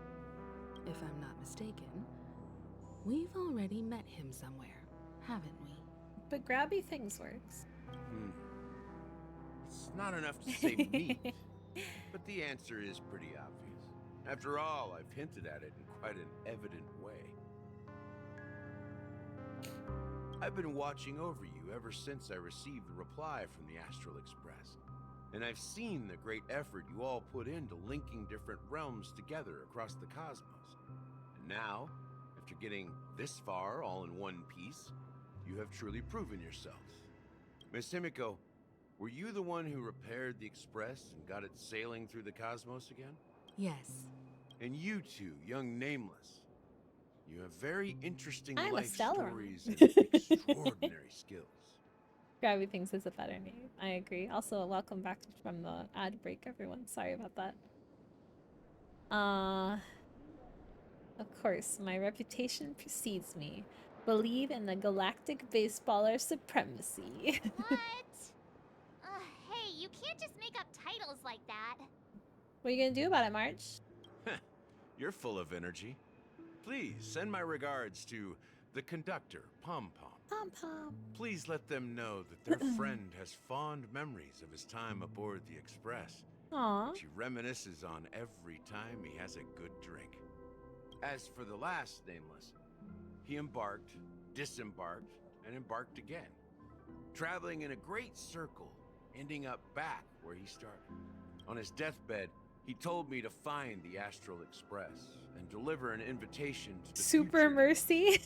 If I'm not mistaken, we've already met him somewhere, haven't we? But grabby things works. It's not enough to say meat, but the answer is pretty obvious. After all, I've hinted at it in quite an evident way. I've been watching over you ever since I received the reply from the Astral Express, and I've seen the great effort you all put into linking different realms together across the cosmos. And now, after getting this far all in one piece, you have truly proven yourselves. Miss Himiko, were you the one who repaired the Express and got it sailing through the cosmos again? Yes. And you two, young Nameless, you have very interesting I'm a life Stellar. stories and extraordinary skills. Grabby things is a better name. I agree. Also, welcome back from the ad break, everyone. Sorry about that. Of course, my reputation precedes me. Believe in the galactic baseballer supremacy. What? Hey, you can't just make up titles like that. What are you gonna do about it, March? You're full of energy. Please send my regards to the conductor, Pom Pom. Pom Pom. Please let them know that their friend has fond memories of his time aboard the Express, Aww. which he reminisces on every time he has a good drink. As for the last Nameless, he embarked, disembarked, and embarked again, traveling in a great circle, ending up back where he started. On his deathbed, he told me to find the Astral Express and deliver an invitation to the Super future. mercy.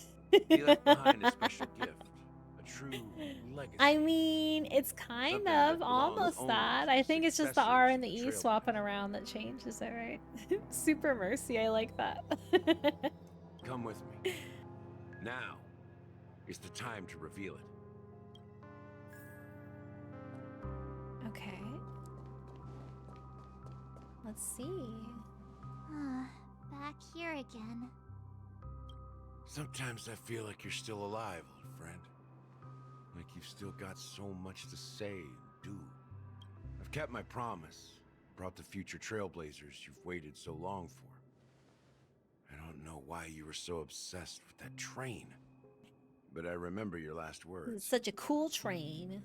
He left behind a special gift, a true legacy. I mean, it's kind Something that of belongs almost only that. to I think it's just the successors R of and the the E Trailblazer. swapping around that changes it, right? Super mercy, I like that. Come with me. Now is the time to reveal it. Okay. Let's see. Back here again. Sometimes I feel like you're still alive, old friend. Like you've still got so much to say and do. I've kept my promise, brought the future trailblazers you've waited so long for. I don't know why you were so obsessed with that train, but I remember your last words. It's such a cool train.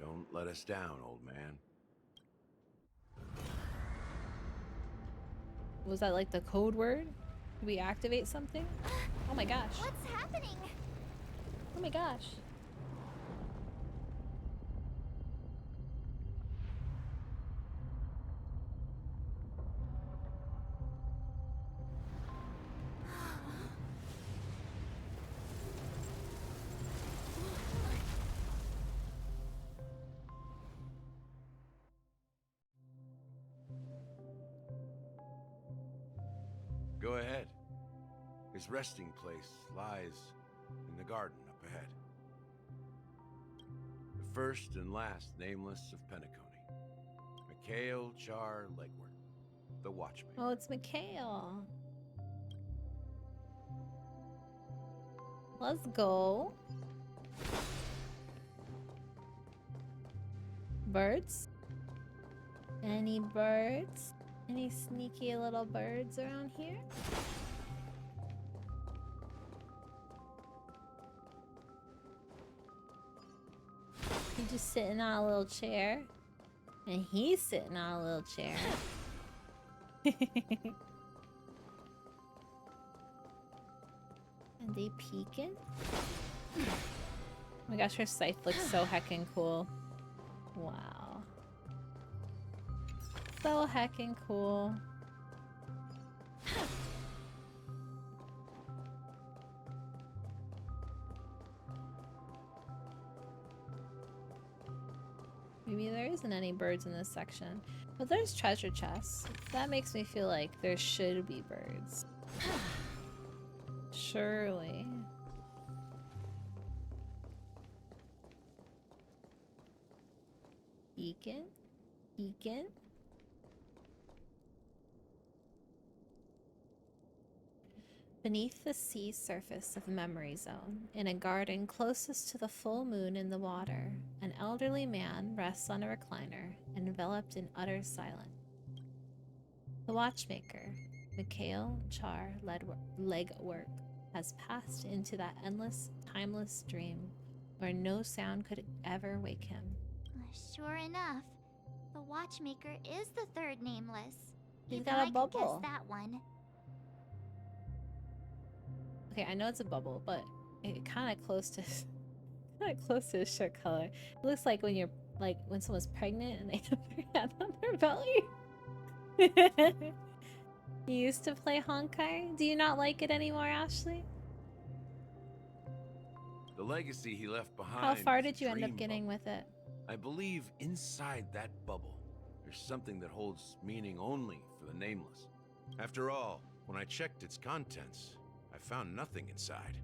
Don't let us down, old man. Was that like the code word? Did we activate something? Oh my gosh. What's happening? Oh my gosh. Go ahead. His resting place lies in the garden up ahead. The first and last Nameless of Penacony. Mikhail Char Legward, the Watchmaker. Oh, it's Mikhail. Let's go. Birds? Any birds? Any sneaky little birds around here? He's just sitting on a little chair. And he's sitting on a little chair. And they peeking? Oh my gosh, her scythe looks so heckin' cool. Wow. So heckin' cool. Maybe there isn't any birds in this section. But there's treasure chests. That makes me feel like there should be birds. Surely. Beacon? Beacon? Beneath the sea surface of Memory Zone, in a garden closest to the full moon in the water, an elderly man rests on a recliner, enveloped in utter silence. The watchmaker, Mikhail Char Legwork, has passed into that endless, timeless dream where no sound could ever wake him. Sure enough, the watchmaker is the third nameless. He's Even got a I could bubble. guess that one. Okay, I know it's a bubble, but it kind of close to his shirt color. It looks like when when someone's pregnant and they have their hand on their belly. You used to play Honkai? Do you not like it anymore, Ashley? The legacy he left behind. How far was a did you end up dream getting bubble. with it? I believe inside that bubble, there's something that holds meaning only for the nameless. After all, when I checked its contents, I found nothing inside.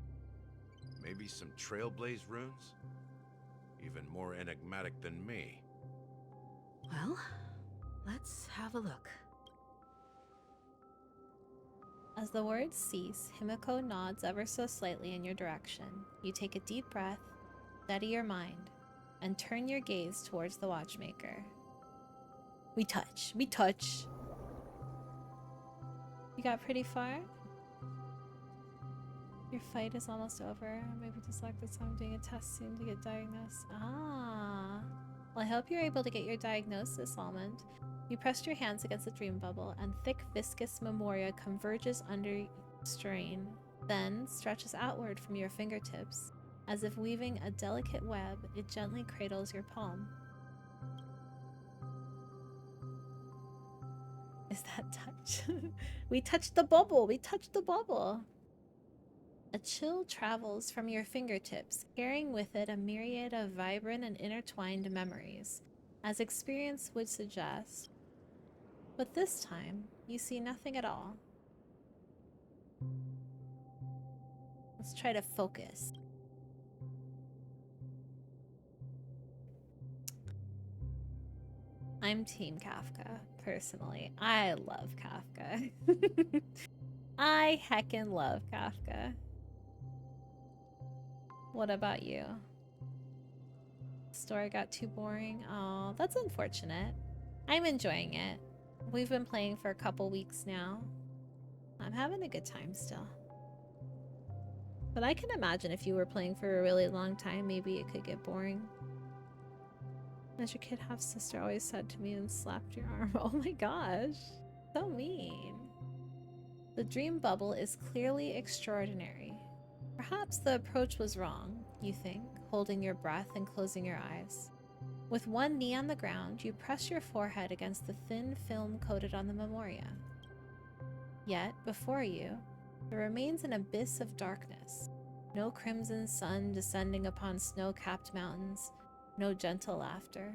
Maybe some Trailblaze runes? Even more enigmatic than me. Well, let's have a look. As the words cease, Himiko nods ever so slightly in your direction. You take a deep breath, steady your mind, and turn your gaze towards the watchmaker. We touch. We touch. You got pretty far? Your fight is almost over. Maybe just like this time doing a test soon to get diagnosed. Ah. Well, I hope you're able to get your diagnosis, Almond. You pressed your hands against the dream bubble, and thick, viscous memoria converges under strain, then stretches outward from your fingertips. As if weaving a delicate web, it gently cradles your palm. Is that touch? We touched the bubble! We touched the bubble! A chill travels from your fingertips, carrying with it a myriad of vibrant and intertwined memories, as experience would suggest. But this time, you see nothing at all. Let's try to focus. I'm Team Kafka, personally. I love Kafka. I heckin' love Kafka. What about you? Story got too boring? Oh, that's unfortunate. I'm enjoying it. We've been playing for a couple weeks now. I'm having a good time still. But I can imagine if you were playing for a really long time, maybe it could get boring. As your kid half-sister always said to me and slapped your arm. Oh my gosh. So mean. The dream bubble is clearly extraordinary. Perhaps the approach was wrong, you think, holding your breath and closing your eyes. With one knee on the ground, you press your forehead against the thin film coated on the memoria. Yet, before you, there remains an abyss of darkness. No crimson sun descending upon snow-capped mountains, no gentle laughter,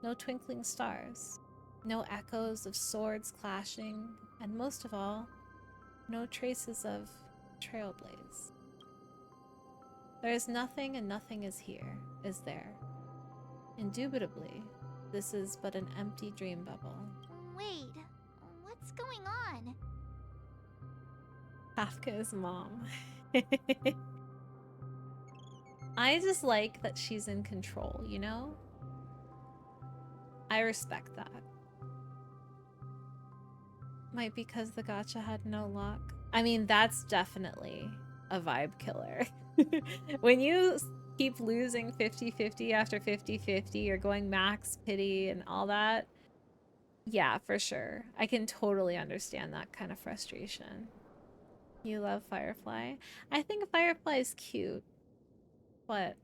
no twinkling stars, no echoes of swords clashing, and most of all, no traces of Trailblaze. There is nothing and nothing is here, is there? Indubitably, this is but an empty dream bubble. Wait, what's going on? Kafka's mom. I just like that she's in control, you know? I respect that. Might be because the gacha had no luck. I mean, that's definitely a vibe killer. When you keep losing 50-50 after 50-50, you're going max pity and all that. Yeah, for sure. I can totally understand that kind of frustration. You love Firefly? I think Firefly is cute, but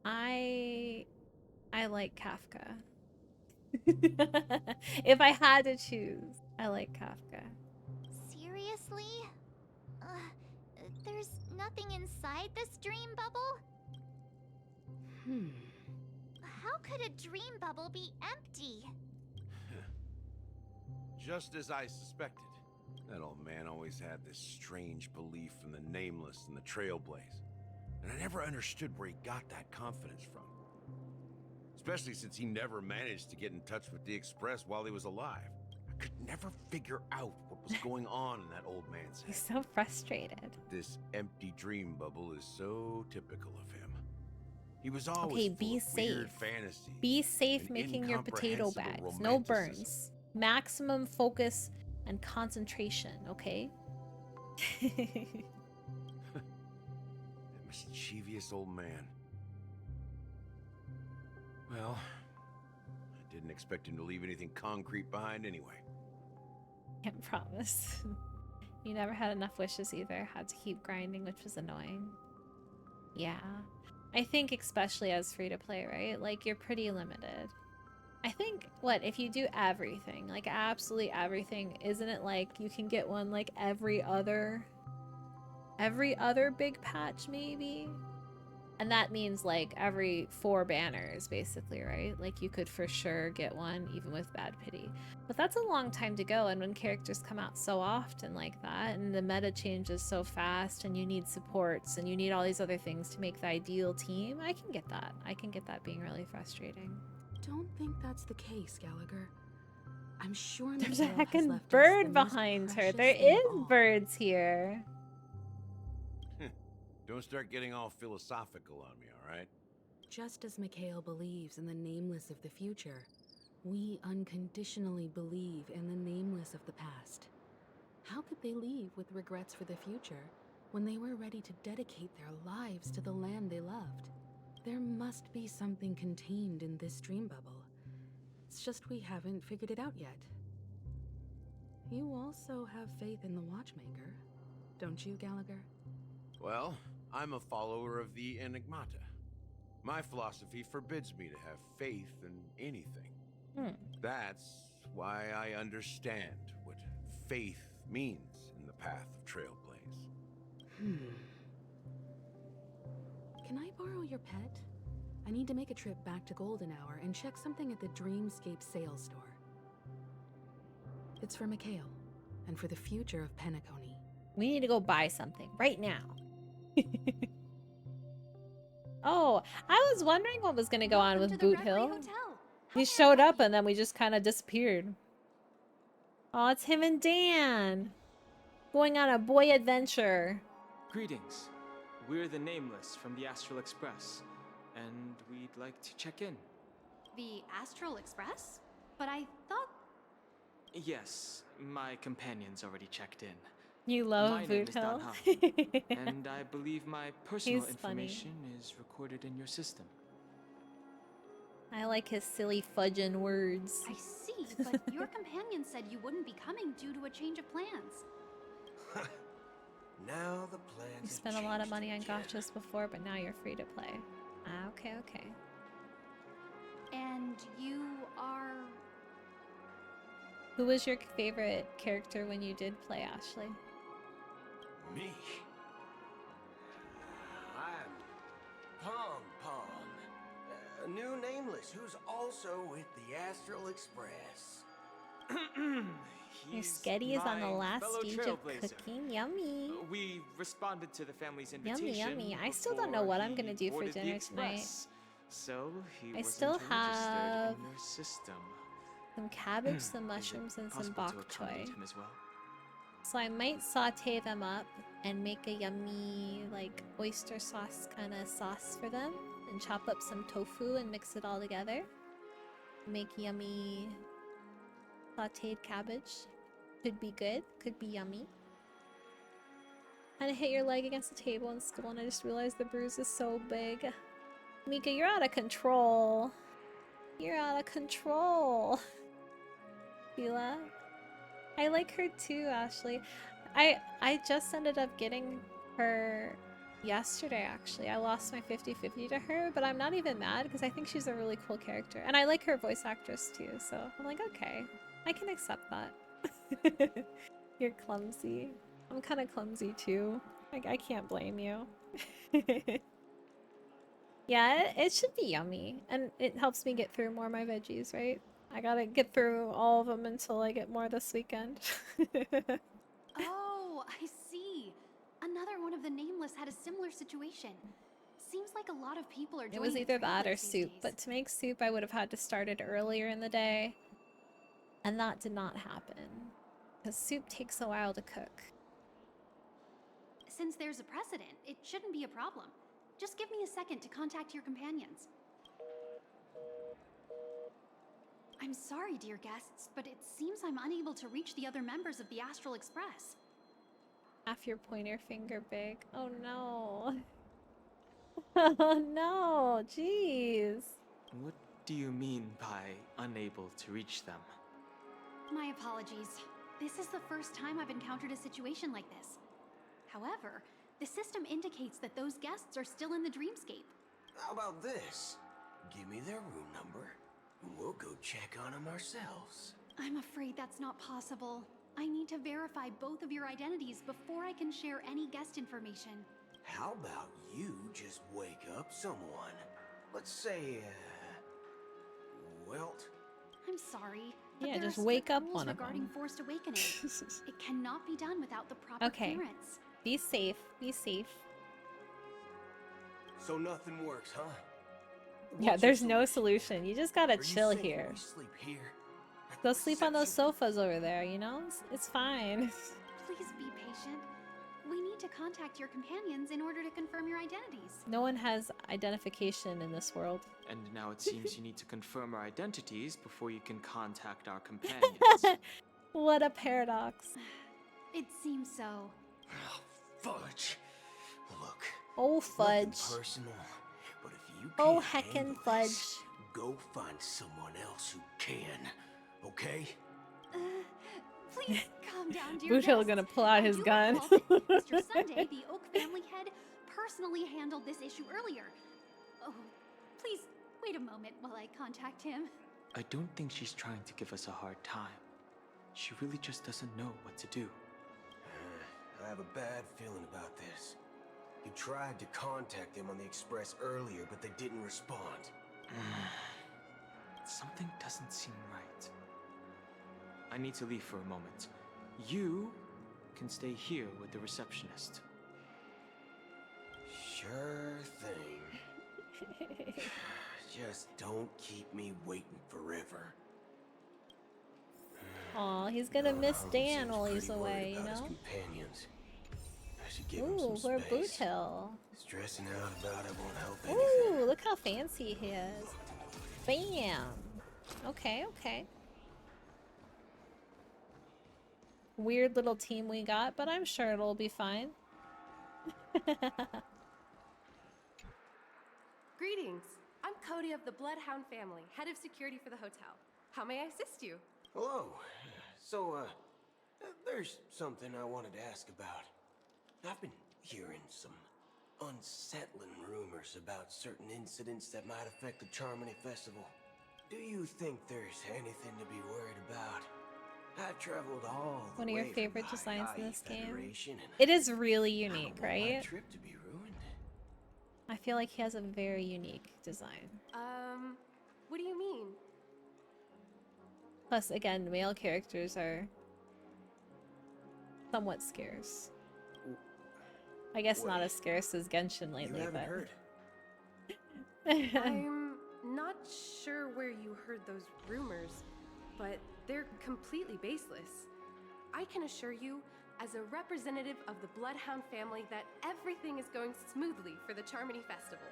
I like Kafka. If I had to choose, I like Kafka. Seriously? There's nothing inside this dream bubble? How could a dream bubble be empty? Just as I suspected. That old man always had this strange belief in the nameless and the Trailblaze. And I never understood where he got that confidence from. Especially since he never managed to get in touch with the Express while he was alive. I could never figure out what was going on in that old man's head. He's so frustrated. This empty dream bubble is so typical of him. He was always Okay, full be of weird safe. fantasies. Be safe and making your potato incomprehensible bags. No romanticism. burns. Maximum focus and concentration, okay? That mischievous old man. Well, I didn't expect him to leave anything concrete behind anyway. Can't promise. You never had enough wishes either. Had to keep grinding, which was annoying. Yeah. I think especially as free to play, right? Like, you're pretty limited. I think, what, if you do everything, like absolutely everything, isn't it like you can get one like every other big patch maybe? And that means like every 4 banners basically, right? Like you could for sure get one even with bad pity. But that's a long time to go, and when characters come out so often like that and the meta changes so fast and you need supports and you need all these other things to make the ideal team, I can get that. I can get that being really frustrating. Don't think that's the case, Gallagher. I'm sure There's a Mikhail has heckin' left us bird the most behind her. precious There thing is of all. birds here. Don't start getting all philosophical on me, all right? Just as Mikhail believes in the nameless of the future, we unconditionally believe in the nameless of the past. How could they leave with regrets for the future when they were ready to dedicate their lives to the land they loved? There must be something contained in this dream bubble. It's just we haven't figured it out yet. You also have faith in the Watchmaker, don't you, Gallagher? Well, I'm a follower of the Enigmata. My philosophy forbids me to have faith in anything. That's why I understand what faith means in the path of Trailblaze. Can I borrow your pet? I need to make a trip back to Golden Hour and check something at the Dreamscape sales store. It's for Mikhail, and for the future of Penacony. We need to go buy something right now. Oh, I was wondering what was going to go on with Boot Hill. He showed up and then we just kind of disappeared. Oh, it's him and Dan going on a boy adventure. Greetings. We're the Nameless from the Astral Express, and we'd like to check in. The Astral Express? But I thought... Yes, my companions already checked in. You love My name Boot is Hill. Don and I believe my personal He's funny. information is recorded in your system. I like his silly fudging words. I see, but your companion said you wouldn't be coming due to a change of plans. Now the plans. You spent a lot of money on gotchas before, but now you're free to play. Ah, okay, okay. And you are... Who was your favorite character when you did play, Ashley? Me. I'm Pom Pom, a new nameless who's also with the Astral Express. Your sketty is on the last fellow stage of trailblazer. cooking. Yummy. We responded to the family's Yummy, invitation. yummy. I still don't know what I'm gonna do for boarded the dinner tonight. express. So he I wasn't still registered have in your system. some cabbage, Is some it mushrooms, and some possible to bok accommodate choy. him as well? So I might saute them up and make a yummy, like, oyster sauce kind of sauce for them. And chop up some tofu and mix it all together. Make yummy sauteed cabbage. Could be good, could be yummy. And I hit your leg against the table in school and I just realized the bruise is so big. Mika, you're out of control. You're out of control. Fila. I like her too, Ashley. I just ended up getting her yesterday, actually. I lost my 50-50 to her, but I'm not even mad because I think she's a really cool character. And I like her voice actress too, so I'm like, okay, I can accept that. You're clumsy. I'm kind of clumsy too. I can't blame you. Yeah, it should be yummy. And it helps me get through more of my veggies, right? I gotta get through all of them until I get more this weekend. Oh, I see. Another one of the Nameless had a similar situation. Seems like a lot of people are It joining was the either that or Trailblaze these soup, days. but to make soup I would have had to start it earlier in the day. And that did not happen. Because soup takes a while to cook. Since there's a precedent, it shouldn't be a problem. Just give me a second to contact your companions. I'm sorry, dear guests, but it seems I'm unable to reach the other members of the Astral Express. Half your pointer finger big. Oh no. Oh no, jeez. What do you mean by unable to reach them? My apologies. This is the first time I've encountered a situation like this. However, the system indicates that those guests are still in the dreamscape. How about this? Give me their room number, and we'll go check on them ourselves. I'm afraid that's not possible. I need to verify both of your identities before I can share any guest information. How about you just wake up someone? Let's say, Welt? I'm sorry, but Yeah, there just are wake strict up rules one of regarding them. forced awakening. It cannot be done without the proper Okay. clearance. Be safe. Be safe. So nothing works, huh? Yeah, What's your there's no solution. You just gotta Are you chill saying here. we sleep here? Go sleep on those sofas over there, you know? It's fine. Please be patient. We need to contact your companions in order to confirm your identities. No one has identification in this world. And now it seems you need to confirm our identities before you can contact our companions. What a paradox. It seems so. Oh, fudge. Look. Oh, fudge. Nothing personal, but if you Oh, can't heckin' handle fudge. this, go find someone else who can. Okay? Please calm down, dear Boot Hill guests. gonna pull out I his do gun. recall that Mr. Sunday, the Oak family head, personally handled this issue earlier. Oh, please wait a moment while I contact him. I don't think she's trying to give us a hard time. She really just doesn't know what to do. I have a bad feeling about this. You tried to contact them on the express earlier, but they didn't respond. Something doesn't seem right. I need to leave for a moment. You can stay here with the receptionist. Sure thing. Just don't keep me waiting forever. Aw, he's gonna miss Uncle Dan seems while he's pretty worried away, you about his know? companions. I should give him Ooh, some we're space. Boot Hill. Stressing out about it won't help anything. Ooh, look how fancy he is. Bam. Okay, okay. Weird little team we got, but I'm sure it'll be fine. Greetings. I'm Cody of the Bloodhound family, head of security for the hotel. How may I assist you? Hello. So, there's something I wanted to ask about. I've been hearing some unsettling rumors about certain incidents that might affect the Charmony Festival. Do you think there's anything to be worried about? I've traveled all the One of your way favorite from the designs in High this game. Federation, and It is really I unique, don't want my right? trip to be ruined. I feel like he has a very unique design. What do you mean? Plus, again, male characters are somewhat scarce. I guess not as scarce as Genshin lately, You haven't but... heard? I'm not sure where you heard those rumors, but they're completely baseless. I can assure you, as a representative of the Bloodhound family, that everything is going smoothly for the Charmony Festival.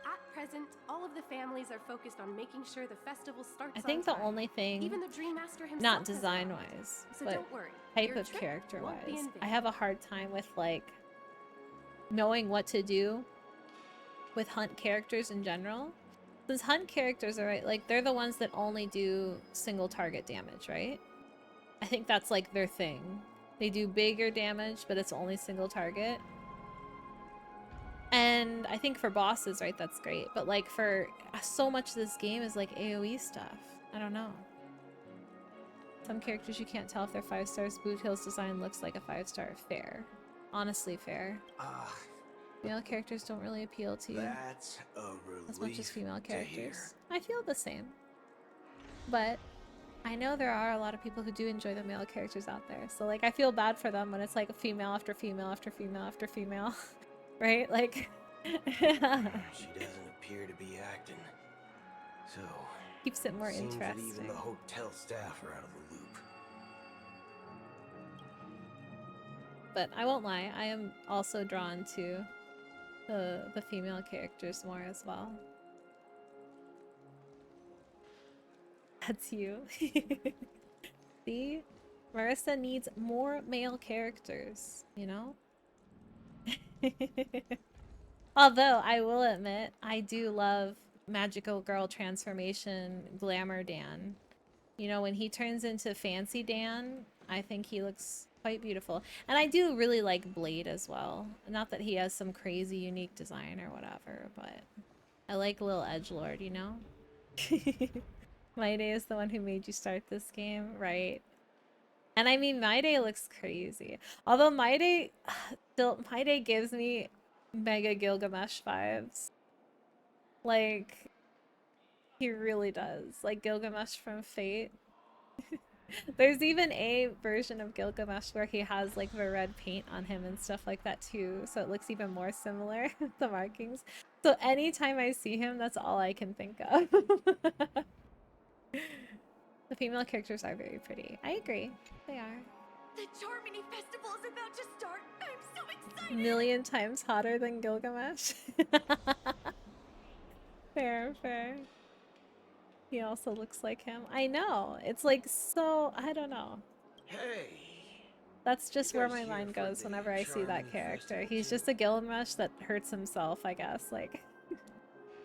At present, all of the families are focused on making sure the festival starts I think on the time. only thing, Even the Dream Master himself not has arrived. design-wise, So but don't worry, type your of trip won't be character-wise, in vain. I have a hard time with, like, knowing what to do with hunt characters in general. Since hunt characters are, like, they're the ones that only do single target damage, right? I think that's, like, their thing. They do bigger damage, but it's only single target. And I think for bosses, right, that's great. But, like, for so much of this game is, like, AoE stuff. I don't know. Some characters you can't tell if they're 5 stars. Boot Hill's design looks like a 5-star. Fair. Honestly, fair. Male characters don't really appeal to you That's a relief as much as female to hear. characters. I feel the same. But I know there are a lot of people who do enjoy the male characters out there. So, like, I feel bad for them when it's like female after female after female after female. Right? Like... She doesn't appear to be acting. So... Keeps it more Seems that interesting. even the hotel staff are out of the loop. But I won't lie, I am also drawn to the female characters more as well. That's you. See? Marissa needs more male characters, you know? Although, I will admit, I do love magical girl transformation glamour Dan. You know, when he turns into fancy Dan, I think he looks quite beautiful. And I do really like Blade as well. Not that he has some crazy unique design or whatever, but I like Lil Edgelord, you know? Mayday is the one who made you start this game, right? And I mean, Mayday looks crazy. Although Mayday gives me Mega Gilgamesh vibes. Like, he really does. Like Gilgamesh from Fate. There's even a version of Gilgamesh where he has like the red paint on him and stuff like that too, so it looks even more similar, the markings. So anytime I see him, that's all I can think of. The female characters are very pretty. I agree. They are. The Charmony Festival is about to start. I'm so excited. Million times hotter than Gilgamesh. Fair, fair. He also looks like him. I know. It's like so, I don't know. Hey. That's just You where guys my here mind for goes the whenever I see that Charmony character. Festival He's too? just a Gilgamesh that hurts himself, I guess. Like,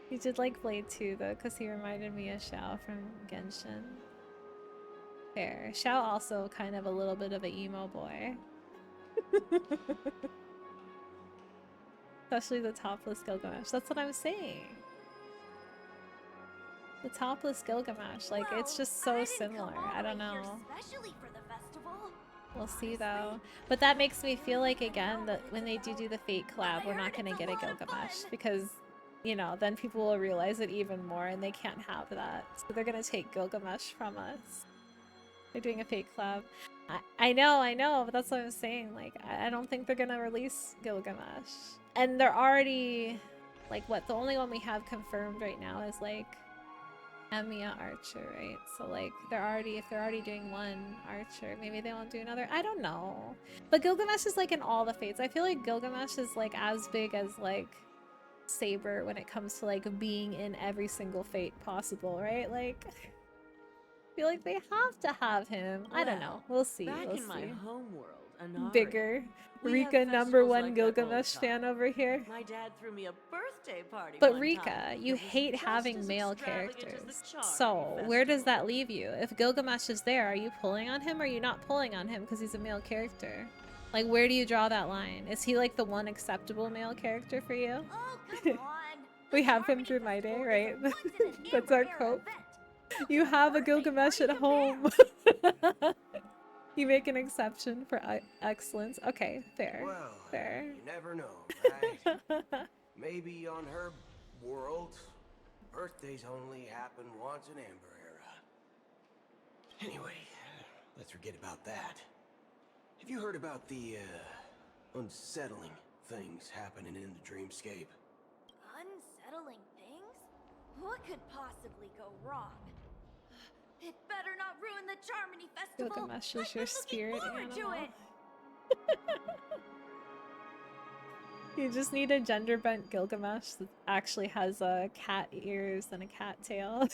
he did like Blade too, though, because he reminded me of Xiao from Genshin. Fair. Xiao also kind of a little bit of an emo boy. Especially the topless Gilgamesh. That's what I'm saying. The topless Gilgamesh. Like, it's just so similar. I don't know. Especially for the festival. We'll see though. But that makes me feel like, again, that when they do the Fate collab, we're not going to get a Gilgamesh. Because, you know, then people will realize it even more and they can't have that. So they're going to take Gilgamesh from us. They're doing a Fate collab. I know, but that's what I'm saying. Like, I don't think they're going to release Gilgamesh. And they're already, like, what? The only one we have confirmed right now is, like, Emiya Archer, right? So like if they're already doing one Archer, maybe they won't do another. I don't know. But Gilgamesh is like in all the fates. I feel like Gilgamesh is like as big as like Saber when it comes to like being in every single fate possible, right? Like I feel like they have to have him. I don't know. We'll see. Back We'll in my see. homeworld, Anaria, Bigger. we have Rika, number festivals one like that all the Gilgamesh time. fan over here. My dad threw me a birthday party But one Rika, time. you It was hate just having as male extravagant as characters. the Charmony So, where does Festival. that leave you? If Gilgamesh is there, are you pulling on him or are you not pulling on him because he's a male character? Like, where do you draw that line? Is he like the one acceptable male character for you? Oh, come on. We have him through my day, right? That's our cope. You have a Gilgamesh at home. You make an exception for excellence. Okay, fair. Well, fair. you never know, right? Maybe on her world, birthdays only happen once in Amber Era. Anyway, let's forget about that. Have you heard about the, unsettling things happening in the dreamscape? Unsettling things? What could possibly go wrong? It better not ruin the Charmony Festival. Gilgamesh is your spirit animal. To it. You just need a gender bent Gilgamesh that actually has cat ears and a cat tail.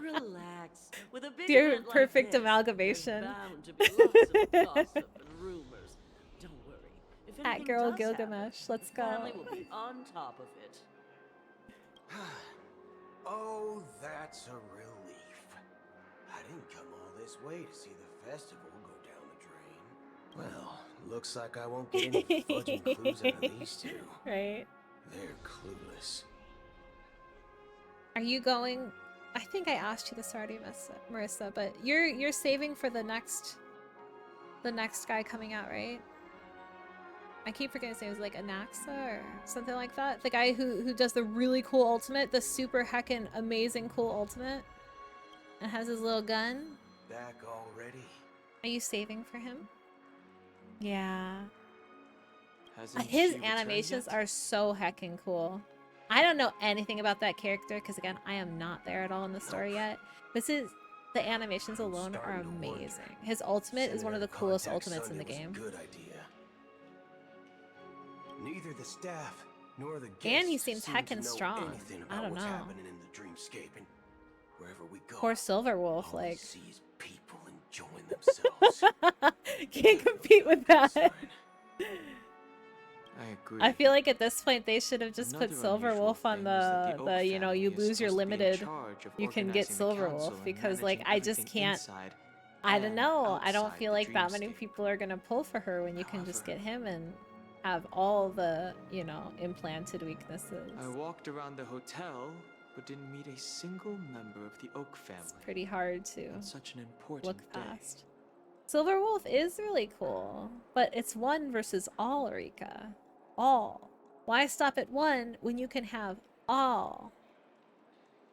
Relax. With a big Dear event like perfect this, amalgamation. there's bound to be lots of gossip and rumors. Don't worry. If Cat anything girl does Gilgamesh, happen, let's the go. family will be on top of it. Oh, that's a relief. I didn't come all this way to see the festival go down the drain. Well, looks like I won't get any fudging clues out of these two. Right. They're clueless. Are you going? I think I asked you this already, Marissa, but you're saving for the next guy coming out, right? I keep forgetting his name. Is like Anaxa or something like that. The guy who does the really cool ultimate, the super heckin' amazing cool ultimate, and has his little gun. Back already? Are you saving for him? Yeah. Hasn't His she returned animations yet? are so heckin' cool. I don't know anything about that character because again, I am not there at all in the story yet. The animations alone are amazing. His ultimate is one of the coolest ultimates in the game. Good idea. Neither the staff nor the guests And he seems seem to heckin' know strong. anything I about don't what's know. happening in the dreamscape, and wherever we go, Poor Silverwolf, all we like see is people enjoying themselves. can't compete with that. I agree. I feel like at this point they should have just Another put Silverwolf on the you know, you lose your limited, you can get Silverwolf because like I just can't. I don't know. I don't feel like that many people are gonna pull for her when you can just get him and have all the, you know, implanted weaknesses. I walked around the hotel, but didn't meet a single member of the Oak family. It's pretty hard to On such an important look day. past. Silverwolf is really cool, but it's one versus all, Rika. All. Why stop at one when you can have all?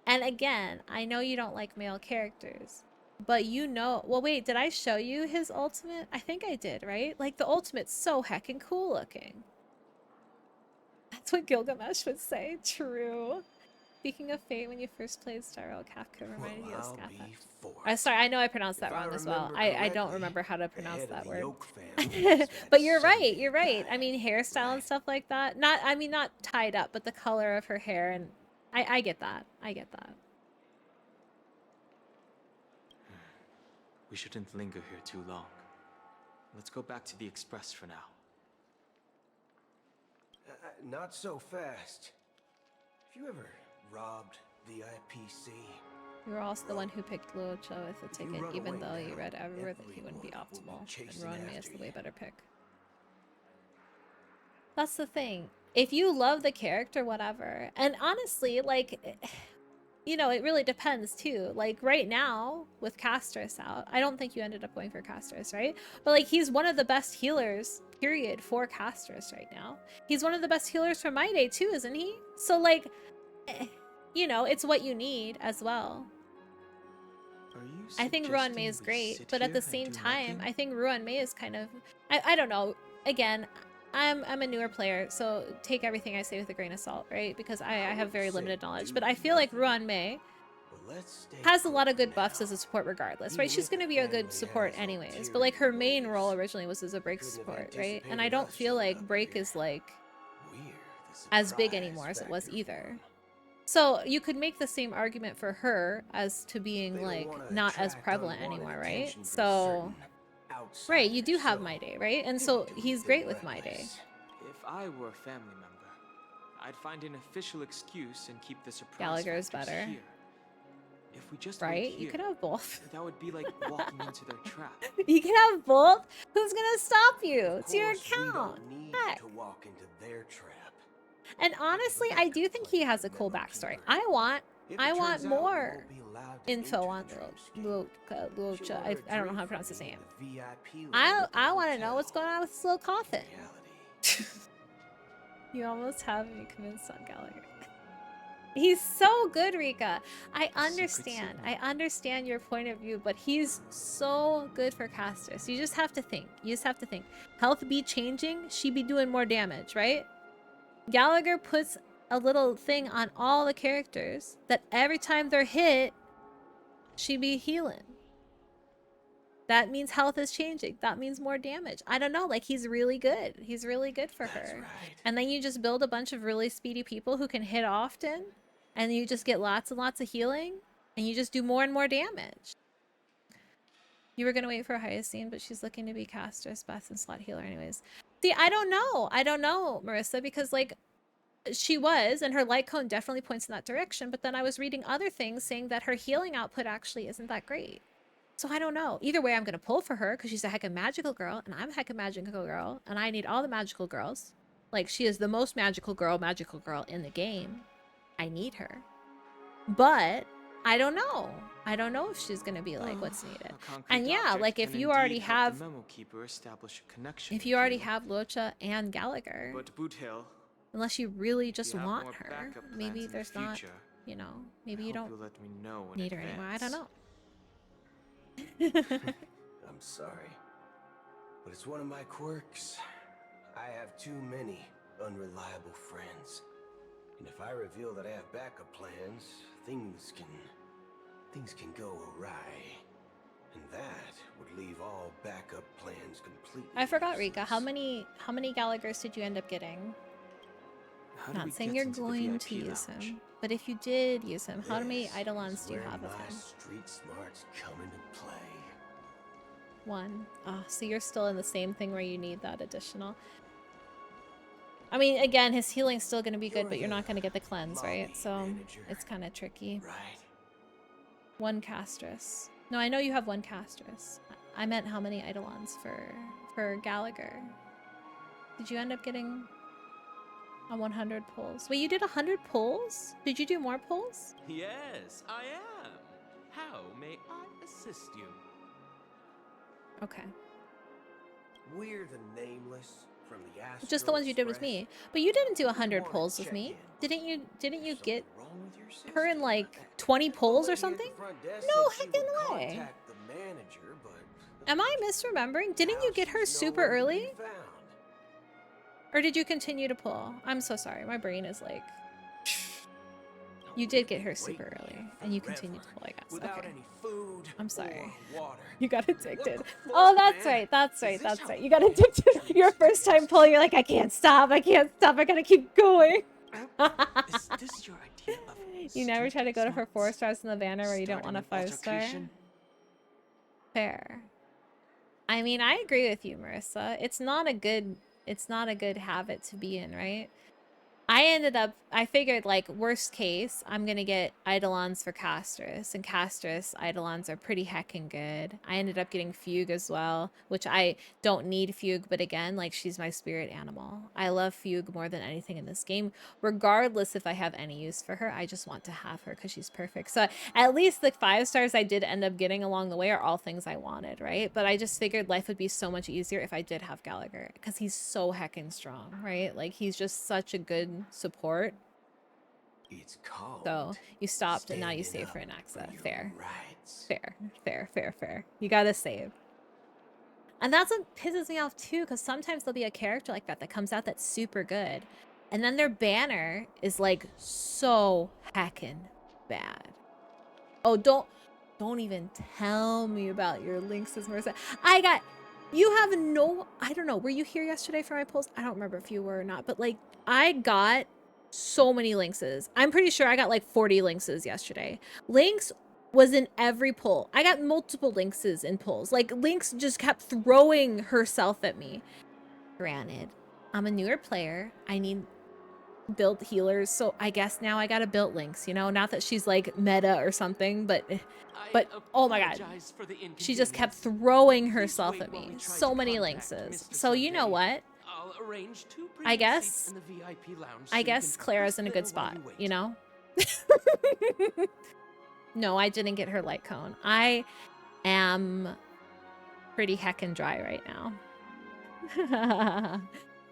And again, I know you don't like male characters, but you know, well, wait, did I show you his ultimate? I think I did, right? Like the ultimate's so heckin' cool looking. That's what Gilgamesh would say. True. Speaking of fate, when you first played Star Rail, Kafka reminded you of Scapha. Sorry, I know I pronounced that wrong as well. I don't remember how to pronounce that word. But you're right, you're right. I mean, hairstyle and stuff like that. I mean, not tied up, but the color of her hair, and I get that. I get that. We shouldn't linger here too long. Let's go back to the Express for now. Not so fast. Have you ever robbed the IPC? You were also the one who picked Luocha with the ticket, even though you read everywhere that he wouldn't be optimal, and Ruan Mei is the way better pick. That's the thing. If you love the character, whatever. And honestly, like, you know, it really depends too. Like right now with Castris out, I don't think you ended up going for Castris, right? But like he's one of the best healers, period, for Castris right now. He's one of the best healers for My Day too, isn't he? So like, you know, it's what you need as well. I think Ruan Mei is great, but at the same time, I think Ruan Mei is kind of, I don't know. Again, I'm a newer player, so take everything I say with a grain of salt, right? Because I have very limited knowledge, but I feel like Ruan Mei has a lot of good buffs as a support regardless, right? She's going to be a good support anyways, but like her main role originally was as a break support, right? And I don't feel like break is like as big anymore as it was either. So you could make the same argument for her as to being like not as prevalent anymore, right? So, right, you do have My Day, right? And so he's great with My Day. If I were a family member, I'd find an official excuse and keep the surprise Gallagher's factors better. here. If we just Right? wait You here, could have both. that would be like walking into their trap. You can have both? Who's gonna stop you? It's your account. Heck. To walk into their trap. And honestly, I do think he has a cool backstory. I want more info on Luocha. I don't know how to pronounce his name. I want to know what's going on with this little coffin. You almost have me convinced on Gallagher. He's so good, Rika. I understand your point of view, but he's so good for casters. You just have to think. Health be changing, she be doing more damage, right? Gallagher puts a little thing on all the characters that every time they're hit, she be healing. That means health is changing. That means more damage. I don't know. Like, he's really good. He's really good for her. Right. And then you just build a bunch of really speedy people who can hit often, and you just get lots and lots of healing, and you just do more and more damage. You were going to wait for Hyacinth, but she's looking to be castress, Beth, and slot healer anyways. See, I don't know, Marissa, because, like, she was, and her light cone definitely points in that direction, but then I was reading other things saying that her healing output actually isn't that great. So I don't know. Either way, I'm going to pull for her because she's a heckin' magical girl, and I'm a heckin' magical girl, and I need all the magical girls. Like, she is the most magical girl in the game. I need her. But I don't know. I don't know if she's going to be like what's needed. And yeah, like if you already have Luocha and Gallagher, But Boot Hill, unless you really just you have want more her, backup plans maybe in the there's not, future. you know, maybe you I hope don't you'll let me know in need her anymore. I don't know. I'm sorry, but it's one of my quirks. I have too many unreliable friends. And if I reveal that I have backup plans, things can go awry. And that would leave all backup plans completely. I forgot, Rika. How many Gallaghers did you end up getting? Not saying you're going to use him, but if you did use him, how many Eidolons do you have of him? Street smarts come into play. 1. Oh, so you're still in the same thing where you need that additional. I mean, again, his healing's still going to be good, but you're not going to get the cleanse, right? So it's kind of tricky. Right. 1 castress. No, I know you have 1 castress. I meant how many Eidolons for Gallagher. Did you end up getting a 100 pulls? Wait, you did 100 pulls? Did you do more pulls? Yes, I am. How may I assist you? Okay. We're the nameless from the Astro Just the ones you did with me. But you didn't do 100 pulls with me. Didn't you get her in like 20 pulls or something? No heckin' way. Am I misremembering? Didn't you get her super early? Or did you continue to pull? I'm so sorry. My brain is like... You did get her super early, and you continued to pull, I guess. Okay. I'm sorry. You got addicted. Oh, that's right. That's right. That's right. You got addicted. Your first time pulling, you're like, I can't stop. I can't stop. I gotta keep going. Is this your idea of You never try to go to her 4 stars in the banner where you don't want a 5-star? Fair. I mean, I agree with you, Marissa. It's not a good habit to be in, right? I figured, like, worst case, I'm gonna get Eidolons for Castress, and Castress Eidolons are pretty heckin' good. I ended up getting Fugue as well, which I don't need Fugue, but again, like, she's my spirit animal. I love Fugue more than anything in this game. Regardless if I have any use for her, I just want to have her because she's perfect. So at least the 5 stars I did end up getting along the way are all things I wanted, right? But I just figured life would be so much easier if I did have Gallagher, because he's so heckin' strong, right? Like, he's just such a good support. It's called. So you stopped and now you save for an Axa. Fair. Fair. You gotta save. And that's what pisses me off too, because sometimes there'll be a character like that comes out that's super good, and then their banner is like so heckin' bad. Oh, don't even tell me about your Lynxes, Marissa. You have no, I don't know, were you here yesterday for my polls? I don't remember if you were or not, but like, I got so many Lynxes. I'm pretty sure I got like 40 Lynxes yesterday. Lynx was in every pull. I got multiple Lynxes in pulls. Like, Lynx just kept throwing herself at me. Granted, I'm a newer player. I need build healers, so I guess now I gotta build Lynx, you know? Not that she's like meta or something, but oh my god, she just kept throwing herself at me. So many Lynxes. So you know what? I guess Clara's in a good spot, you know? No, I didn't get her light cone. I am pretty heckin' dry right now.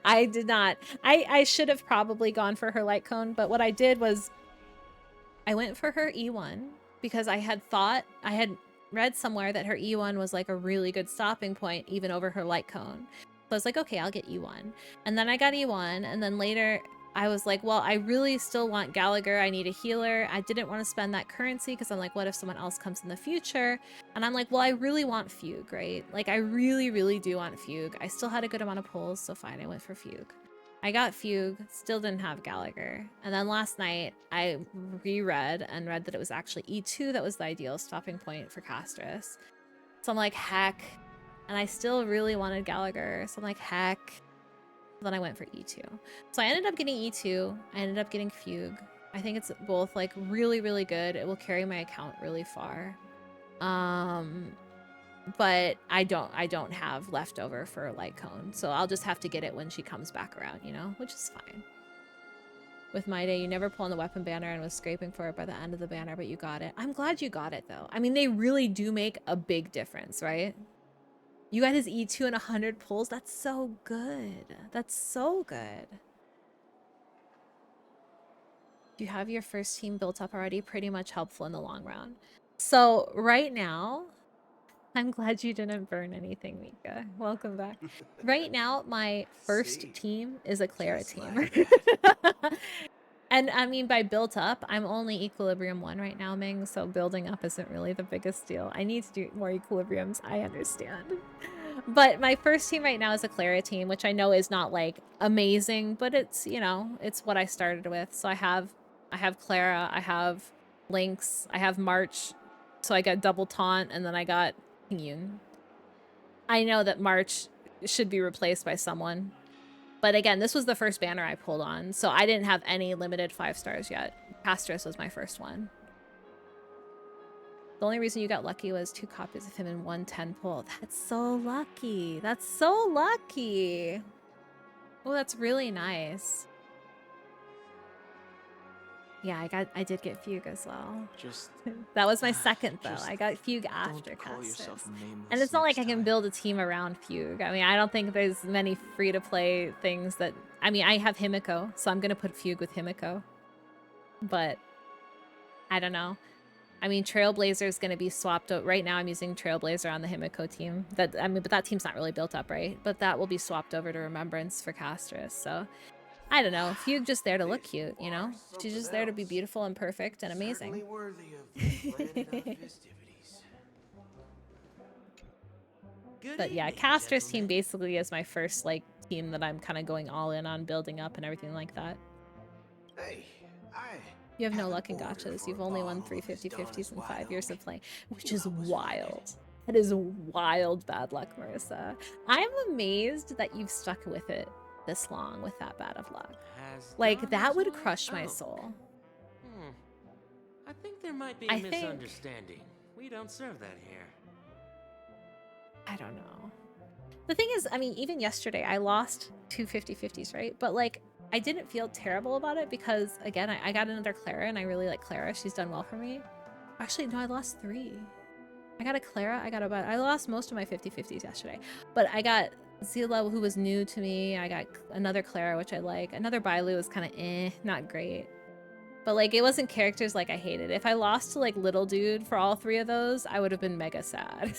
I did not. I should have probably gone for her light cone, but what I did was I went for her E1 because I had read somewhere that her E1 was like a really good stopping point even over her light cone. So I was like, okay, I'll get E1. And then I got E1, and then later I was like, well, I really still want Gallagher. I need a healer. I didn't want to spend that currency because I'm like, what if someone else comes in the future? And I'm like, well, I really want Fugue, right? Like, I really, really do want Fugue. I still had a good amount of pulls, so fine, I went for Fugue. I got Fugue, still didn't have Gallagher. And then last night, I reread and read that it was actually E2 that was the ideal stopping point for Castress. So I'm like, heck. And I still really wanted Gallagher, so I'm like, heck. Then I went for E2. So I ended up getting E2. I ended up getting Fugue. I think it's both like really, really good. It will carry my account really far. But I don't have leftover for a light cone. So I'll just have to get it when she comes back around, you know, which is fine. With My Day, you never pull on the weapon banner and was scraping for it by the end of the banner, but you got it. I'm glad you got it though. I mean, they really do make a big difference, right? You got his E2 and 100 pulls. That's so good. That's so good. You have your first team built up already. Pretty much helpful in the long run. So right now, I'm glad you didn't burn anything, Mika. Welcome back. Right now, my first team is a Clara team. And I mean, by built up, I'm only Equilibrium 1 right now, Ming, so building up isn't really the biggest deal. I need to do more Equilibriums, I understand. But my first team right now is a Clara team, which I know is not, like, amazing, but it's, you know, it's what I started with. So I have Clara, I have Lynx, I have March, so I got double taunt, and then I got Yun. I know that March should be replaced by someone. But again, this was the first banner I pulled on, so I didn't have any limited 5 stars yet. Castris was my first one. The only reason you got lucky was 2 copies of him in 1 10 pull. That's so lucky. That's so lucky. Oh, that's really nice. Yeah, I did get Fugue as well. Just that was my second though. I got Fugue after Castris. And it's not like I can build a team around Fugue. I mean, I don't think there's many free-to-play things that... I mean, I have Himiko, so I'm going to put Fugue with Himiko. But I don't know. I mean, Trailblazer is going to be swapped out. Right now, I'm using Trailblazer on the Himiko team. But that team's not really built up, right? But that will be swapped over to Remembrance for Castris, so... I don't know. Fugue just there to look cute, you know? She's just there to be beautiful and perfect and amazing. But yeah, Castris team basically is my first, like, team that I'm kind of going all in on building up and everything like that. Hey, you have no luck in gachas. You've only won 3 50-50s in 5 years of play, which is wild. That is wild bad luck, Marissa. I'm amazed that you've stuck with it this long with that bad of luck. Like, that would crush my soul. I think there might be a misunderstanding. We don't serve that here. I don't know. The thing is, I mean, even yesterday I lost 2 50-50s, right? But like, I didn't feel terrible about it because, again, I got another Clara and I really like Clara. She's done well for me. Actually, no, I lost 3. I got a Clara, I lost most of my 50-50s yesterday, but I got Zila, who was new to me. I got another Clara, which I like. Another Bailu was kind of not great. But like, it wasn't characters like I hated. If I lost to like Little Dude for all 3 of those, I would have been mega sad.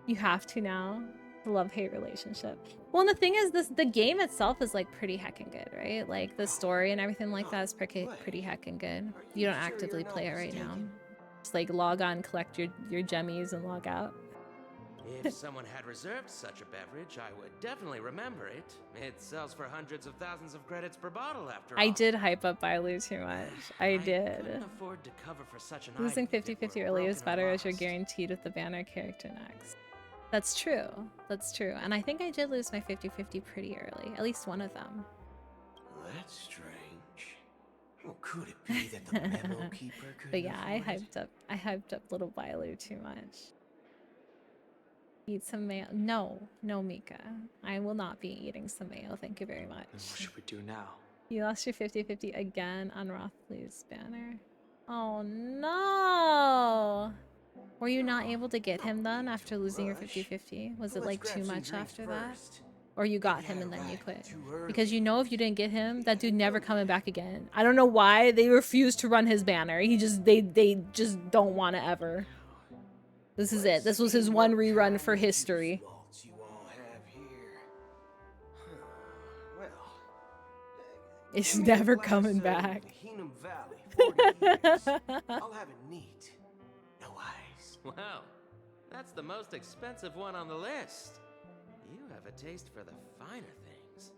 You have to now. The love-hate relationship. Well, and the thing is, the game itself is like pretty heckin' good, right? Like the story and everything like that is pretty heckin' good. You don't actively play it right now. Just like log on, collect your gemmies, and log out. If someone had reserved such a beverage, I would definitely remember it. It sells for hundreds of thousands of credits per bottle, after all. I did hype up Bailu too much. I did. Couldn't afford to cover for such an Losing item 50-50 early is better as you're guaranteed with the banner character next. That's true. That's true. And I think I did lose my 50-50 pretty early. At least one of them. That's strange. Well, could it be that the memo keeper could... But yeah, I hyped up little Bailu too much. Eat some mayo. No, Mika. I will not be eating some mayo. Thank you very much. Then what should we do now? You lost your 50-50 again on Rothblue's banner. Oh no! Were you not able to get him then after losing your 50-50? Was it like too much after that? Or you got him and then you quit? Because you know if you didn't get him, that dude never coming back again. I don't know why they refuse to run his banner. They just don't want to ever. This is it. This was his one rerun for history. It's never coming back. I'll have it neat. No ice. Wow, that's the most expensive one on the list. You have a taste for the finer things.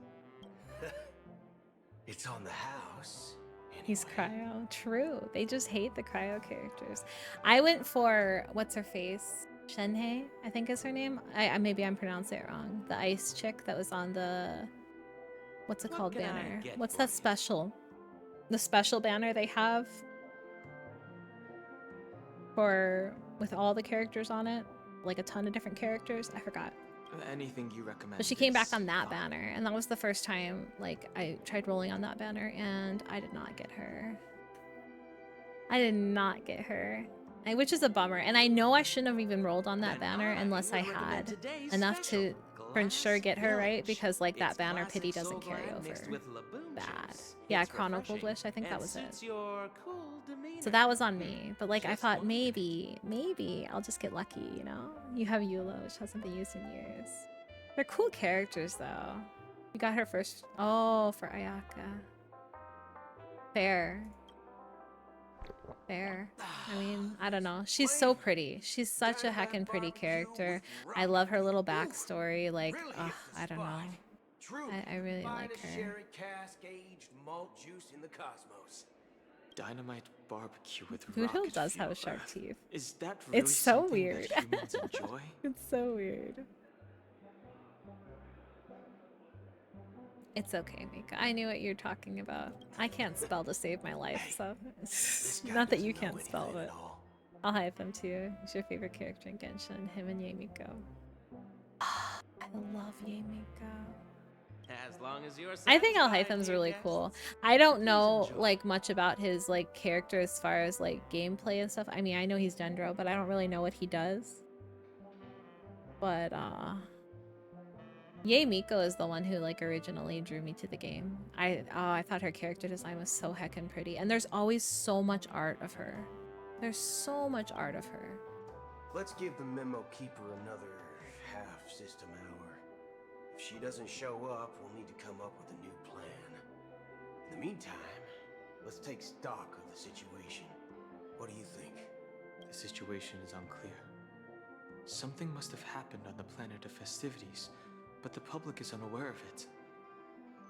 It's on the house. He's cryo. True. They just hate the cryo characters. I went for, what's her face? Shenhei, I think is her name. Maybe I'm pronouncing it wrong. The ice chick that was on the, what's it called banner? What's that special? The special banner they have for, with all the characters on it. Like a ton of different characters. I forgot. Anything you recommend. But she came back on that banner, and that was the first time, like, I tried rolling on that banner, and I did not get her. I did not get her. Which is a bummer, and I know I shouldn't have even rolled on that banner unless I had enough to, for sure, get her, right? Because, like, that banner pity doesn't carry over bad. Yeah, Chronicled Wish, I think that was it. So that was on me, but, like, I thought maybe I'll just get lucky, you know? You have Eula, which hasn't been used in years. They're cool characters, though. You got her first. Oh, for Ayaka. Fair. Fair. I mean, I don't know. She's so pretty. She's such a heckin' pretty character. I love her little backstory. Like, I don't know. I really like her. Sherry cask aged malt juice in the cosmos. Dynamite barbecue with Boot Hill rocket does fuel. have shark teeth. Is that really It's so something weird. that humans enjoy? It's so weird. It's okay, Mika. I knew what you're talking about. I can't spell to save my life, so not that you can't spell it. I'll hype him too. He's your favorite character in Genshin, him and Yamiko. I love Yamiko. As long as you're I think Al satisfied, Hytham's dear really guest. cool. I don't know like much about his like character as far as like gameplay and stuff. I mean, I know he's Dendro, but I don't really know what he does. But Yae Miko is the one who like originally drew me to the game. I thought her character design was so heckin' pretty, and there's always so much art of her. There's so much art of her. Let's give the memo keeper another half system hour. If she doesn't show up, we'll need to come up with a new plan. In the meantime, let's take stock of the situation. What do you think? The situation is unclear. Something must have happened on the planet of festivities, but the public is unaware of it.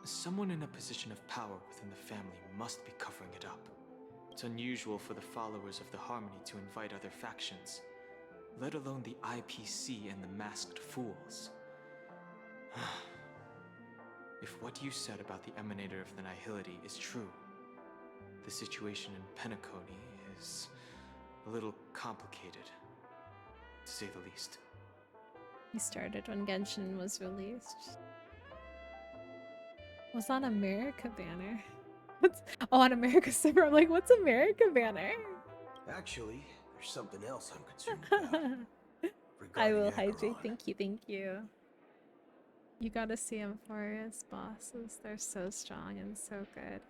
Someone in a position of power within the family must be covering it up. It's unusual for the followers of the Harmony to invite other factions, let alone the IPC and the Masked Fools. If what you said about the Emanator of the Nihility is true, the situation in Penacony is a little complicated, to say the least. He started when Genshin was released. Was on America banner. Oh, on America server. I'm like, what's America banner? Actually, there's something else I'm concerned about. I will hydrate. Thank you, thank you. You gotta see Amphoria's bosses. They're so strong and so good.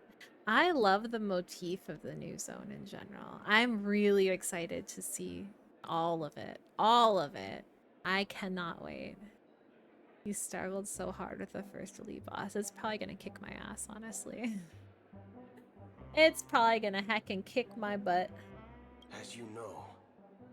I love the motif of the new zone in general. I'm really excited to see all of it. All of it. I cannot wait. He struggled so hard with the first elite boss. It's probably gonna kick my ass, honestly. It's probably gonna heckin' kick my butt. As you know,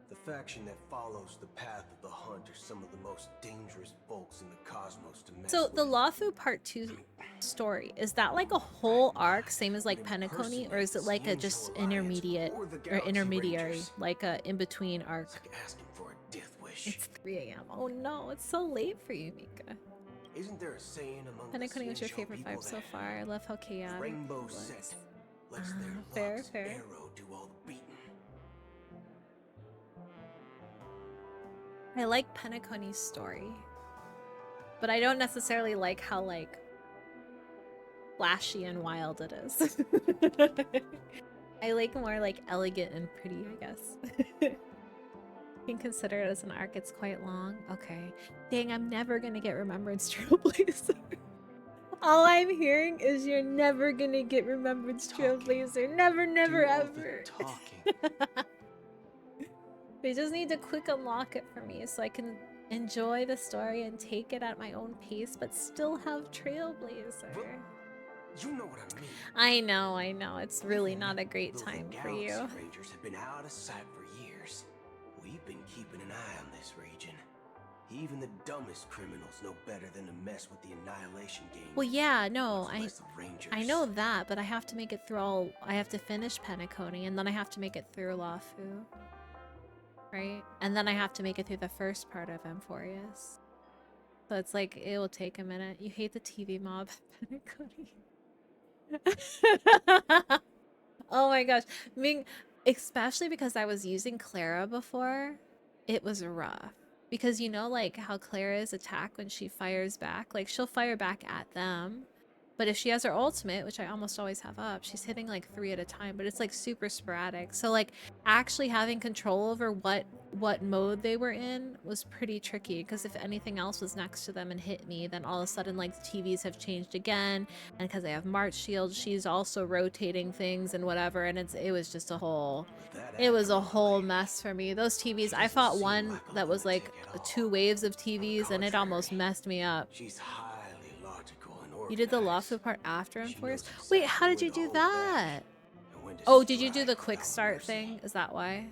the faction that follows the path of the hunt are some of the most dangerous folks in the cosmos to mess So with. the Lawfu Part 2 story, is that like a whole arc, same as like Penacony, or is it like a just intermediate or intermediary, like a in-between arc? Asking for a death wish. It's 3 AM. Oh no, it's so late for you, Mika. Isn't there a saying among Penacony was your the favorite vibe so far. I love how chaotic rainbow it was. set lets their Fair, love's fair. arrow do all the beating? I like Penacony's story, but I don't necessarily like how like flashy and wild it is. I like more like elegant and pretty, I guess. You can consider it as an arc. It's quite long. Okay. Dang, I'm never gonna get Remembrance Trailblazer. All I'm hearing is you're never gonna get Remembrance Trailblazer. Never, never, ever. They just need to quick unlock it for me so I can enjoy the story and take it at my own pace, but still have Trailblazer. You know what I mean. I know. It's really not a great time for you. Galaxy Rangers have been out of sight for years. We've been keeping an eye on this region. Even the dumbest criminals know better than to mess with the Annihilation game. Well, yeah, no, Rangers. I know that, but I have to make it through all. I have to finish Penacony, and then I have to make it through Lawfu. Right? And then I have to make it through the first part of Amphorius. So it's like, it will take a minute. You hate the TV mob, Penacony. Oh my gosh. Ming, especially because I was using Clara before, it was rough. Because you know like how Clara's attack when she fires back? Like she'll fire back at them. But if she has her ultimate, which I almost always have up, she's hitting like 3 at a time, but it's like super sporadic. So like actually having control over what mode they were in was pretty tricky, because if anything else was next to them and hit me, then all of a sudden like the TVs have changed again, and because I have March Shield, she's also rotating things and whatever, and it was just a whole mess for me. Those TVs, I fought one that was like 2 waves of TVs and it almost messed me up. She's highly logical and more You did the facts. lawful part after She Enforce? knows Wait, exactly how did when you to do hold back that? and when to Oh, did you do strike the quick without start mercy. thing? Is that why?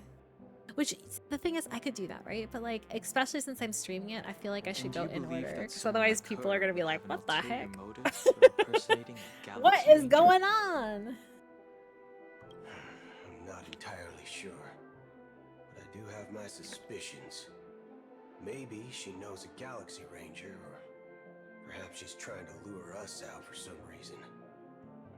Which, the thing is, I could do that, right? But like, especially since I'm streaming it, I feel like I should And go you in believe order. that Because someone otherwise like people her are going to be would like, have an what the ulterior heck? motive for impersonating a What galaxy is ranger? going on? I'm not entirely sure, but I do have my suspicions. Maybe she knows a Galaxy Ranger, or perhaps she's trying to lure us out for some reason,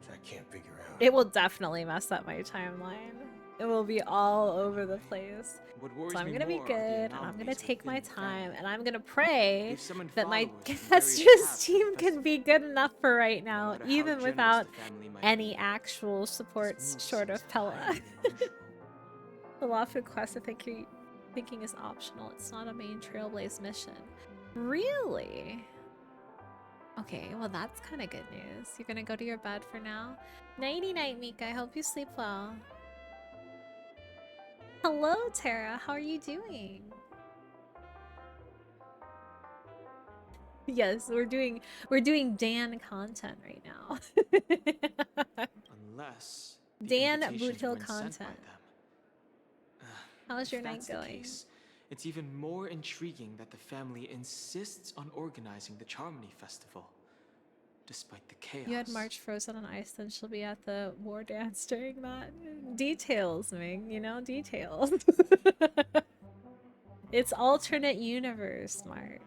which I can't figure out. It will definitely mess up my timeline. It will be all over the place. What So worries I'm me gonna be more are the good, and I'm gonna anomalies take my within the time, family. and I'm gonna pray They've summoned that my followers from various Gastrous paths to team the can be good enough for right No now, matter how even generous without the family might any be, actual this supports move short seems of Pella. highly unusual. The lawful quest, I think you're thinking is optional. It's not a main Trailblaze mission. Really? Okay, well that's kind of good news. You're gonna go to your bed for now. Nighty night, Mika. I hope you sleep well. Hello, Tara. How are you doing? Yes, we're doing Dan content right now. Unless the Dan invitations Boothill weren't sent by content. them. How's If your night that's the going? case, it's even more intriguing that the family insists on organizing the Charmony Festival, despite the chaos. You had March frozen on ice, then she'll be at the war dance during that. Details, Ming, you know, details. It's alternate universe, March.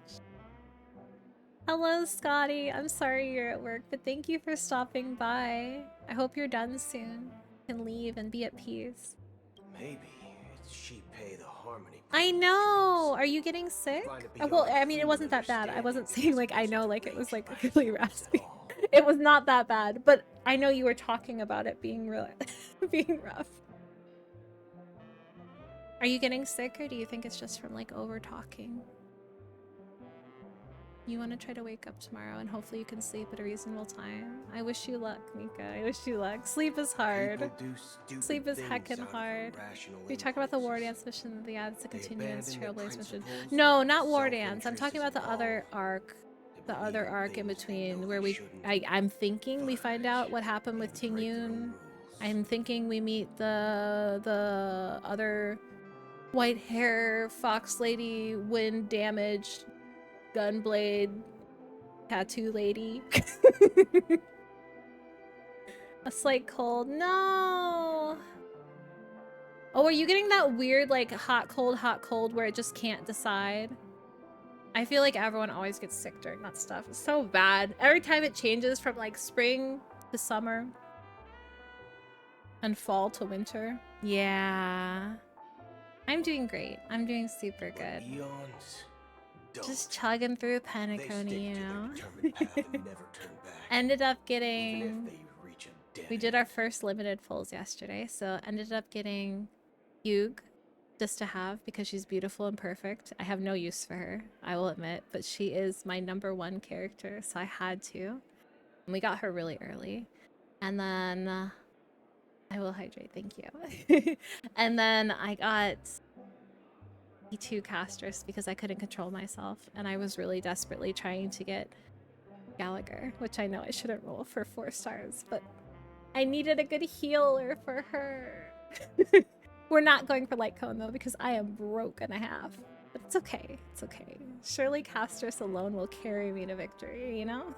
Hello, Scotty. I'm sorry you're at work, but thank you for stopping by. I hope you're done soon. You can leave and be at peace. Maybe it's she pay the Harmony. I know! Are you getting sick? Well, I mean, it wasn't that bad. I wasn't saying, like, I know, like, it was, like, really raspy. It was not that bad, but I know you were talking about it being real, being rough. Are you getting sick, or do you think it's just from, like, over-talking? You want to try to wake up tomorrow, and hopefully you can sleep at a reasonable time. I wish you luck, Mika. I wish you luck. Sleep is hard. Sleep is heckin' hard. We talk about the War Dance mission, the ads to continue as Trailblaze mission. No, not War Dance. I'm talking about the other arc. The other arc in between where I'm thinking we find out what happened with Ting Yun. I'm thinking we meet the other white hair fox lady, wind damaged, gunblade, tattoo lady. A slight cold. No! Oh, are you getting that weird, like, hot, cold where it just can't decide? I feel like everyone always gets sick during that stuff. It's so bad. Every time it changes from, like, spring to summer and fall to winter. Yeah. I'm doing great. I'm doing super good. Just chugging through Penacony, you know? Ended up getting... We did our first limited pulls yesterday, so ended up getting Hugh just to have because she's beautiful and perfect. I have no use for her, I will admit, but she is my #1 character, so I had to. And we got her really early. And then... I will hydrate, thank you. And then I got... E2 Castress because I couldn't control myself, and I was really desperately trying to get Gallagher, which I know I shouldn't roll for 4 stars, but I needed a good healer for her. We're not going for Light Cone though because I am broke and a half, but it's okay. It's okay. Surely Castress alone will carry me to victory, you know?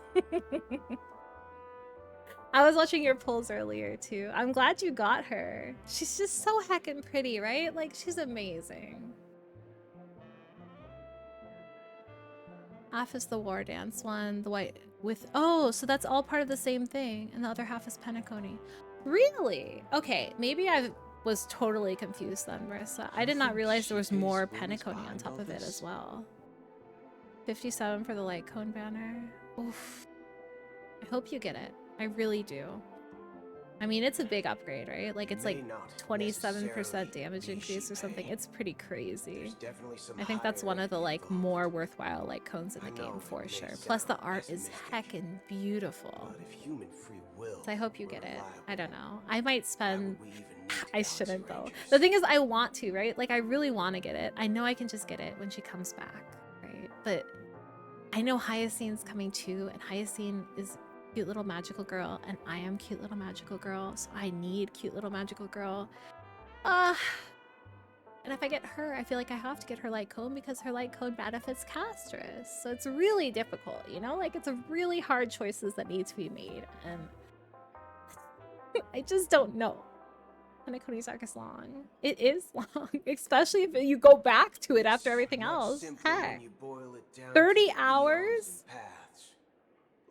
I was watching your pulls earlier too. I'm glad you got her. She's just so heckin' pretty, right? Like, she's amazing. Half is the War Dance one, the white with... Oh, so that's all part of the same thing, and the other half is Penacony. Really? Okay, maybe I was totally confused then, Marissa. I did not realize there was more Penacony on top of it as well. 57 for the Light Cone banner. Oof. I hope you get it. I really do. I mean, it's a big upgrade, right? Like, it's like 27% damage increase or something. It's pretty crazy. I think that's one of the, like, more worthwhile, like, cones in the game for sure. Plus, the art is heckin' beautiful. So I hope you get it. I don't know. I might spend... I shouldn't, though. The thing is, I want to, right? Like, I really want to get it. I know I can just get it when she comes back, right? But I know Hyacint's coming too, and Hyacint is cute little magical girl, and I am cute little magical girl, so I need cute little magical girl. And if I get her, I feel like I have to get her light cone because her light cone benefits Castress. So it's really difficult, you know? Like, it's a really hard choices that need to be made, and I just don't know. Penacony's arc is long. It is long, especially if you go back to it after everything else. Heck, 30 hours?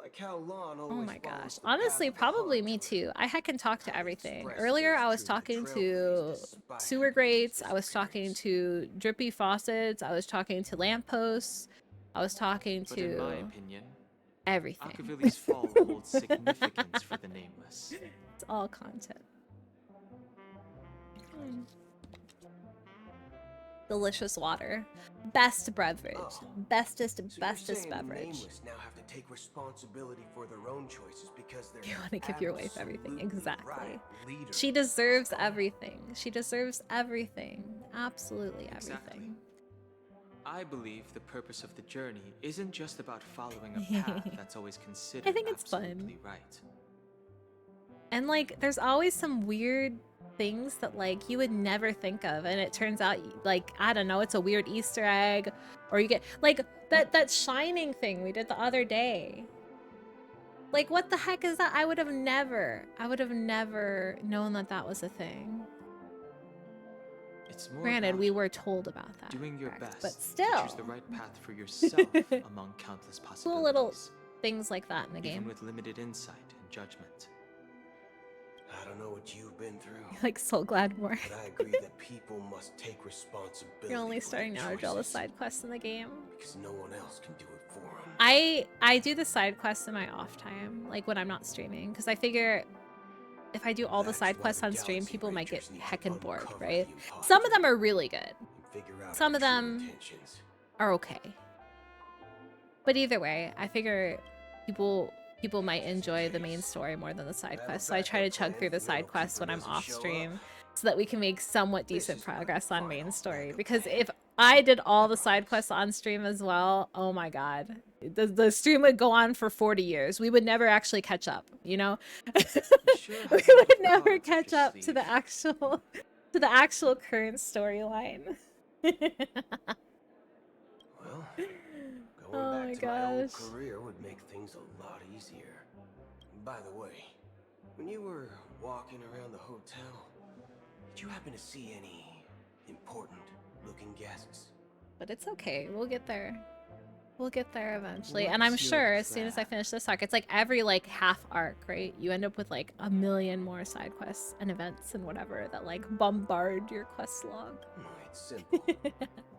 Like how Lon Oh always my follows gosh. the path Honestly, of the probably me hunter. too. I can talk to everything. express Earlier, stays I was true to talking to trailblazers despite sewer grates. I was talking to drippy faucets. I was talking to lampposts. I was talking But in my to opinion, everything. Akavili's fall holds significance for the Nameless. It's all content. Delicious water. Best beverage. Bestest beverage. Nameless now have to take responsibility for their own choices because they're You want to give your wife everything. absolutely Exactly. right leader. She deserves everything. She deserves everything. Absolutely everything. Exactly. I believe the purpose of the journey isn't just about following a path that's always considered I think it's fun. absolutely right. And like, there's always some weird things that like you would never think of, and it turns out like, I don't know, it's a weird Easter egg, or you get like that shining thing we did the other day. Like, what the heck is that? I would have never known that that was a thing. It's more Granted, about we were told about that, doing your correct, best but to still, choose the right path for yourself among countless possibilities. cool little things like that in the Even game. with limited insight and judgment. I don't know what you've been through. Like Soul Glad more. But I agree that people must take responsibility. You're only for starting their now to do all the choices, side quests in the game. because no one else can do it for them. I do the side quests in my off time, like when I'm not streaming, because I figure if I do all the side quests on stream, people might get heckin' bored, right? Some of them are really good. Some of them are okay. But either way, I figure people might enjoy the main story more than the side quests, so I try to chug through the side quests when I'm off stream so that we can make somewhat decent progress on main story. Because if I did all the side quests on stream as well, oh my god. The stream would go on for 40 years. We would never actually catch up, you know? We would never catch up to the actual current storyline. Well, going Oh back my to my old gosh. career would make things a lot easier. By the way, when you were walking around the hotel, did you happen to see any important looking guests? But it's okay. We'll get there. We'll get there eventually. And I'm sure as soon as I finish this arc, it's like every like half arc, right? You end up with like a million more side quests and events and whatever that like bombard your quest log. It's simple.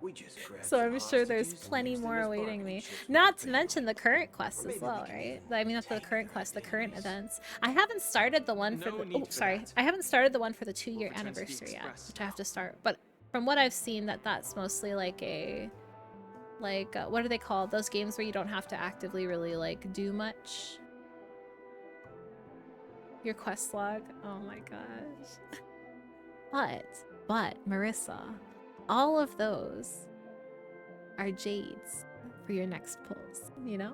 We just grab So some I'm sure there's hostages and plenty use them more as awaiting bargaining me. chips. Not to mention the current quests as well, right? I mean, not the current quest, the current events. I haven't started the one for the I haven't started the one for the 2-year anniversary yet, which I have to start. But from what I've seen, that's mostly like a what are they called? Those games where you don't have to actively really like do much. Your quest log. Oh my gosh. But Marissa, all of those are jades for your next pulls, you know?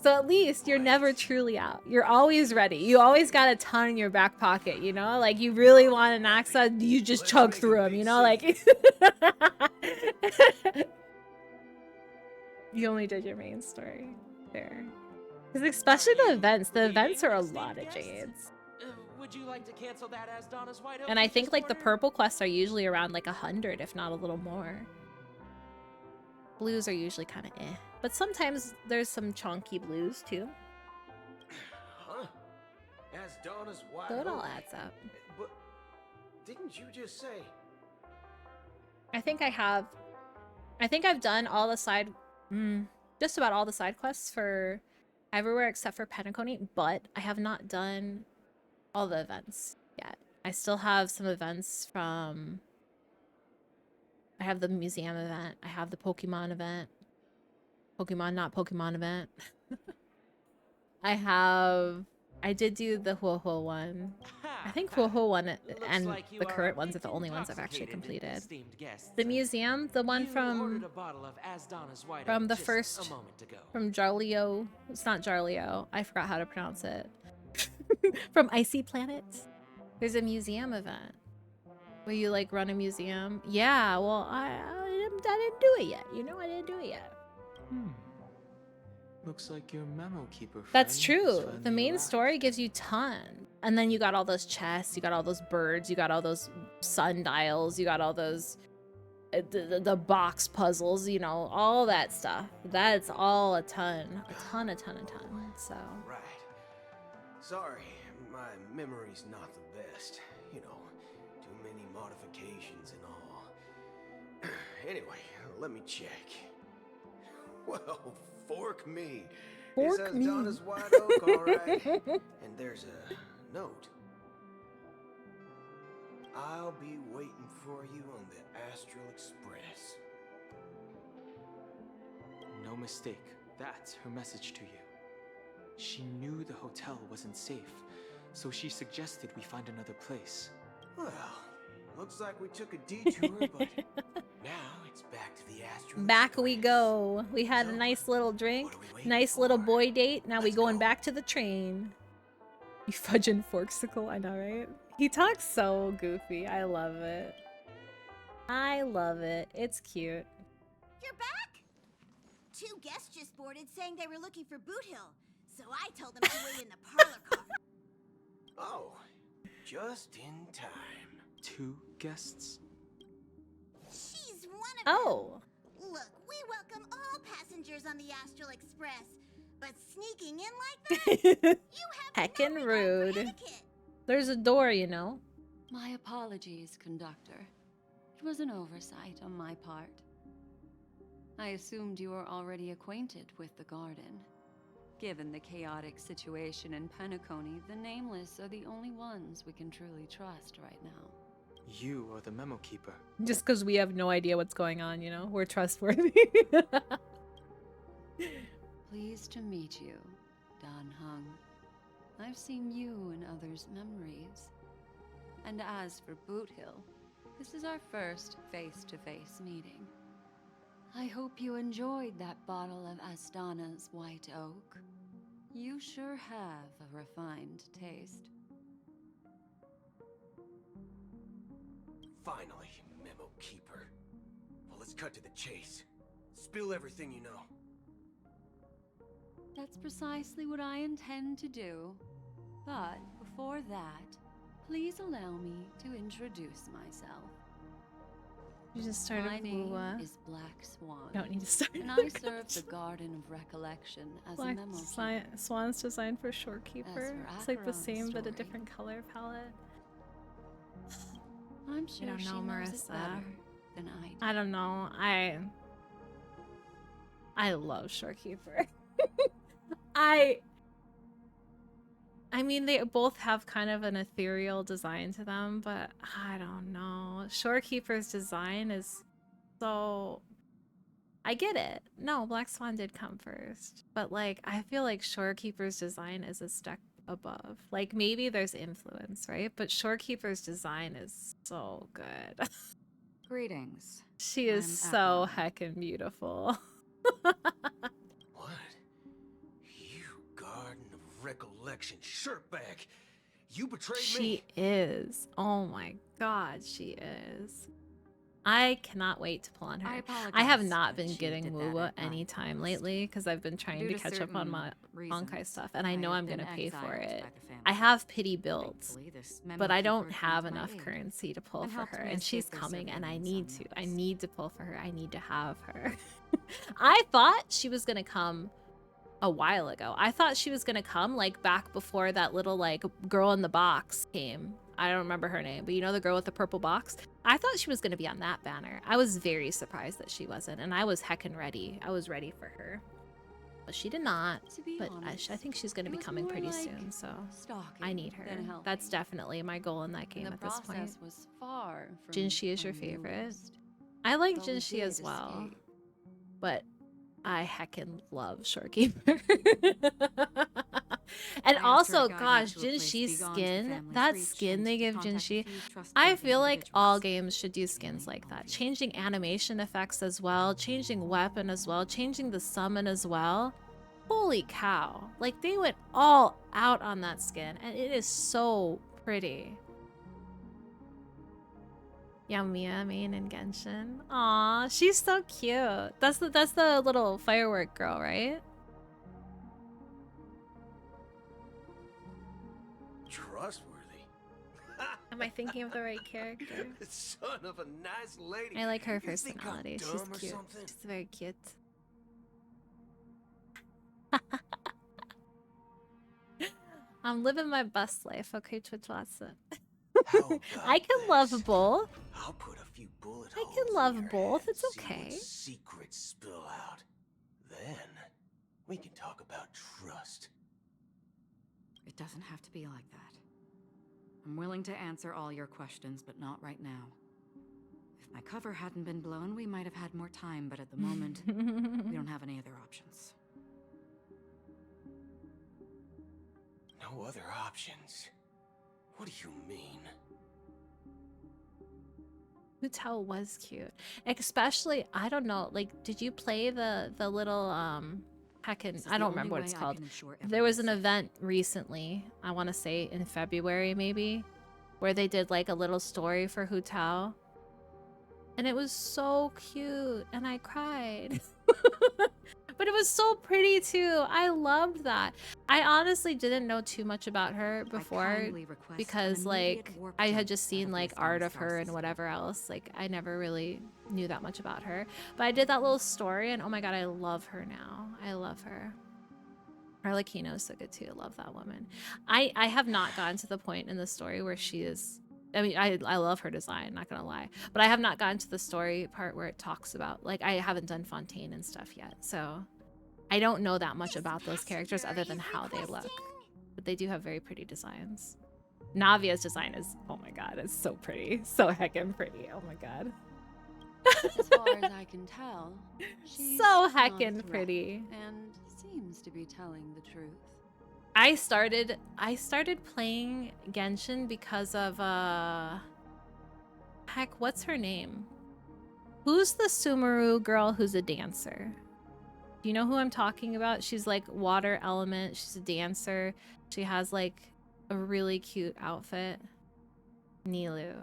So at least you're never truly out. You're always ready. You always got a ton in your back pocket, you know? Like, you really want an Axa, you just chug through them, you know? Like, you only did your main story. Fair. Because especially the events are a lot of jades. Would you like to cancel that as Donna's White Oak? And I think like the purple quests are usually around like 100, if not a little more. Blues are usually kind of eh. But sometimes there's some chonky blues too. Huh? As Donna's White So it all Oak. adds up. But didn't you just say? I think I've done all the side, just about all the side quests for everywhere except for Penacony, but I have not done all the events yet. I still have some events from, I have the museum event, I have the Pokemon event, not Pokemon event. I did do the Huohuo one. I think Huoho one and like you the are a current ones are bit the only ones I've actually intoxicated, completed. esteemed guests. The museum, the one You ordered a bottle of Asdana's White from Oak the just first a moment ago. from Jarlio. It's not Jarlio. I forgot how to pronounce it. From Icy Planet. There's a museum event where you like run a museum. Yeah, well, I didn't do it yet. You know, I didn't do it yet. Looks like your memo keeper friend That's has true. The finally main arrived. story gives you ton. And then you got all those chests, you got all those birds, you got all those sundials, you got all those the box puzzles, you know, all that stuff. That's all a ton. So Right. Sorry, my memory's not the best. You know, too many modifications and all. Anyway, let me check. Well, fork me. Fork This has me. Donna's White Oak, all right. And there's a note. I'll be waiting for you on the Astral Express. No mistake. That's her message to you. She knew the hotel wasn't safe, so she suggested we find another place. Well, looks like we took a detour, but now it's back to the Astral back we go. We had a nice little drink, nice little boy date. Now we going back to the train. You fudging forksicle, I know, right? He talks so goofy. I love it. I love it. It's cute. You're back? 2 guests just boarded saying they were looking for Boot Hill, so I told them to wait in the parlor car. Oh, just in time. 2 guests? She's one of Oh. them. Look, we welcome all passengers on the Astral Express, but sneaking in like that? Heckin' rude. There's a door, you know. My apologies, conductor. It was an oversight on my part. I assumed you were already acquainted with the garden. Given the chaotic situation in Penacony, the Nameless are the only ones we can truly trust right now. You are the memo keeper. Just because we have no idea what's going on, you know? We're trustworthy. Pleased to meet you, Dan Hung. I've seen you in others' memories. And as for Boot Hill, this is our first face-to-face meeting. I hope you enjoyed that bottle of Astana's White Oak. You sure have a refined taste. Finally, Memo Keeper. Well, let's cut to the chase. Spill everything you know. That's precisely what I intend to do. But before that, please allow me to introduce myself. You just started My name Wua. is Black Swan. Don't need to start. And I serve the Garden of Recollection as Black a memo keeper. Swan's designed for Shorekeeper. As It's for like the Acheron's same but a story, different color palette. I'm sure don't she know, knows it Marissa. better than I do. I don't know. I love Shorekeeper. I mean, they both have kind of an ethereal design to them, but I don't know. Shorekeeper's design is so... I get it. No, Black Swan did come first. But, like, I feel like Shorekeeper's design is a step above. Like, maybe there's influence, right? But Shorekeeper's design is so good. Greetings. She is I'm so heckin' beautiful. What? You Garden of Recollection shirtbag! You betrayed me! She is. Oh my god, she is. I cannot wait to pull on her. I have not been getting Woowa anytime lately because I've been trying to catch up on my Honkai stuff, and I know I'm gonna pay for it. I have pity builds, but I don't have enough currency to pull for her, and she's coming, and I need to. I need to pull for her. I need to have her. I thought she was gonna come a while ago. I thought she was gonna come like back before that little like girl in the box came. I don't remember her name, but you know, the girl with the purple box? I thought she was gonna be on that banner. I was very surprised that she wasn't, and I was heckin' ready. I was ready for her. But she did not. But I think she's gonna be coming pretty soon, so I need her. That's definitely my goal in that game at this point. Was far from Jinshi is your favorite? I like Jinshi as well. But I heckin' love Shorekeeper. And also, gosh, Jinshi's skin, that skin they give Jinshi, I feel like all games should do skins like that. Changing animation effects as well, changing weapon as well, changing the summon as well. Holy cow. Like, they went all out on that skin, and it is so pretty. Yamiya main in Genshin. Aw, she's so cute. That's the little firework girl, right? Trustworthy. Am I thinking of the right character? Son of a nice lady. I like her You think I'm personality. She's dumb or cute. something? She's very cute. I'm living my best life, okay, Twitch Watson. I can love both. I'll put a few bullet I holes can in love your both. head, It's see what okay. secrets spill out. Then we can talk about trust. It doesn't have to be like that. I'm willing to answer all your questions, but not right now. If my cover hadn't been blown, we might have had more time, but at the moment, we don't have any other options. No other options? What do you mean? Mutao was cute. Especially, I don't know, like, did you play the little, heckin', I don't remember what it's called. There was an event recently, I want to say in February maybe, where they did like a little story for Hu Tao. And it was so cute, and I cried. But it was so pretty too. I loved that. I honestly didn't know too much about her before because like I had just seen like art of her and whatever else. Like I never really knew that much about her. But I did that little story and oh my god, I love her now. I love her. Arlecchino is so good too. I love that woman. I have not gotten to the point in the story where she is, I mean, I love her design, not gonna lie. But I have not gotten to the story part where it talks about, like, I haven't done Fontaine and stuff yet. So I don't know that much about those characters other than how they look. But they do have very pretty designs. Navia's design is, oh my god, it's so pretty. So heckin' pretty, oh my god. As far as I can tell, she's So not a heckin' threat pretty. and seems to be telling the truth. I started playing Genshin because of heck, what's her name? Who's the Sumeru girl who's a dancer? Do you know who I'm talking about? She's like water element, she's a dancer. She has like a really cute outfit. Nilou.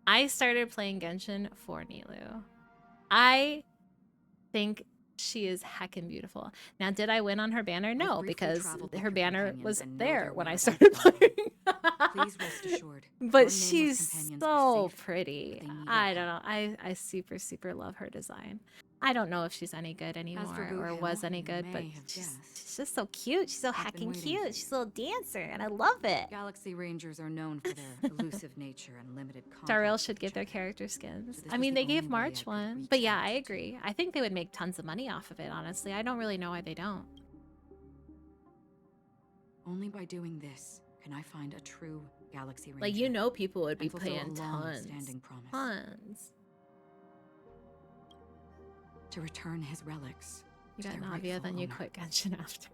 I started playing Genshin for Nilou. I think she is heckin' beautiful. Now, did I win on her banner? No, because her banner was there when I started playing. Please rest assured. But she's so pretty. I don't know. I super, super love her design. I don't know if she's any good anymore or was any good, but she's just so cute. She's so heckin' cute. She's a little dancer, and I love it. Galaxy Rangers are known for their elusive nature and limited contact. Star Rail should get their character skins. I mean, they gave March one, but yeah, I agree. I think they would make tons of money off of it, honestly. I don't really know why they don't. Only by doing this can I find a true Galaxy Ranger. Like, you know, people would be and fulfill paying a tons. long-standing promise. Tons. To return his relics. You to got their Navia, rightful then you owner. quit Genshin after.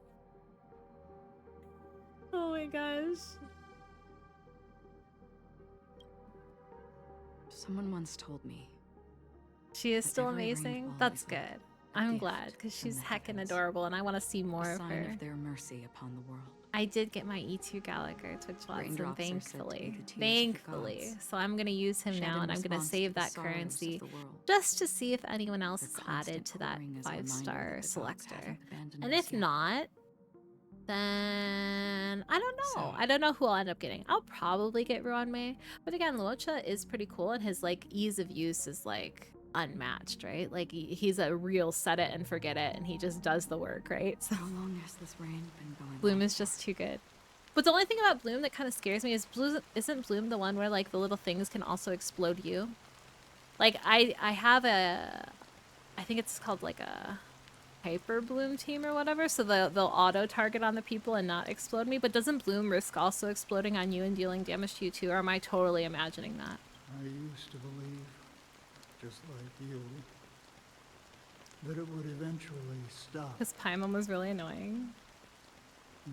Oh my gosh. Someone once told me. She is that still every amazing. rainfall That's is a good. I'm gift glad because from she's the heckin' heavens. adorable and I want to see more A of sign her. of their mercy upon the world. I did get my E2 Gallagher Twitch Watson, Raindrops are said to be thankfully. the tears of the Thankfully. gods, So I'm going to use him shed now in and I'm going to response to save the that sorrows of currency the world. just to see if anyone else Their is added constant to that pouring is a reminder 5-star that the gods selector. haven't abandoned And us if yet. not, then I don't know. So- I don't know who I'll end up getting. I'll probably get Ruanmei. But again, Luocha is pretty cool and his like ease of use is like unmatched, right? Like he's a real set it and forget it and he just does the work, right? So How long has this rain been going Bloom on is just too good. But the only thing about Bloom that kind of scares me is isn't Bloom the one where like the little things can also explode you? Like I have I think it's called like a Hyper Bloom team or whatever, so they'll auto target on the people and not explode me. But doesn't Bloom risk also exploding on you and dealing damage to you too? Or am I totally imagining that? I used to believe, just like you, that it would eventually stop. Because Paimon was really annoying.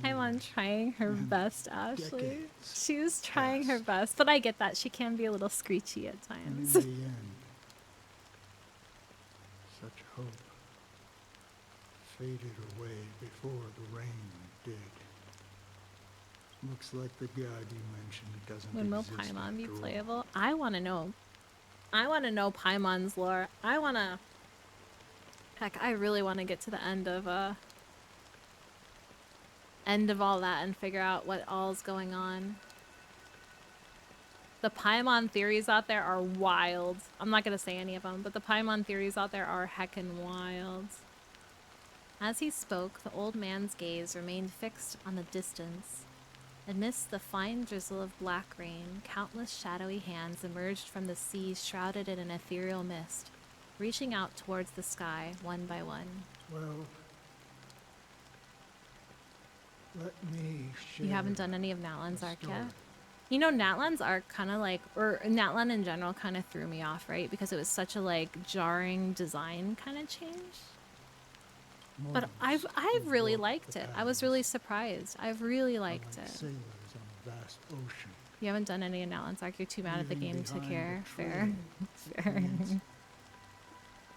Paimon trying her best, Ashley. decades She was trying her best, but I get that. She can be a little screechy at And times. in the end, such hope faded away before the rain did. Looks like the god you mentioned doesn't When will exist Paimon be after all. playable? I want to know. I want to know Paimon's lore. I want to... Heck, I really want to get to the end of all that and figure out what all's going on. The Paimon theories out there are wild. I'm not going to say any of them, but the Paimon theories out there are heckin' wild. As he spoke, the old man's gaze remained fixed on the distance. Amidst the fine drizzle of black rain, countless shadowy hands emerged from the sea shrouded in an ethereal mist, reaching out towards the sky one by one. Well, let me share. You haven't done any of Natlan's arc yet? You know, Natlan's arc kind of like, or Natlan in general kind of threw me off, right? Because it was such a like jarring design kind of change. But I've really liked it. I was really surprised. I've really liked it. Sailors on a vast ocean. You haven't done any of Natlan's arc. You're too mad at the Leaving game to behind care. a Fair. trail Fair.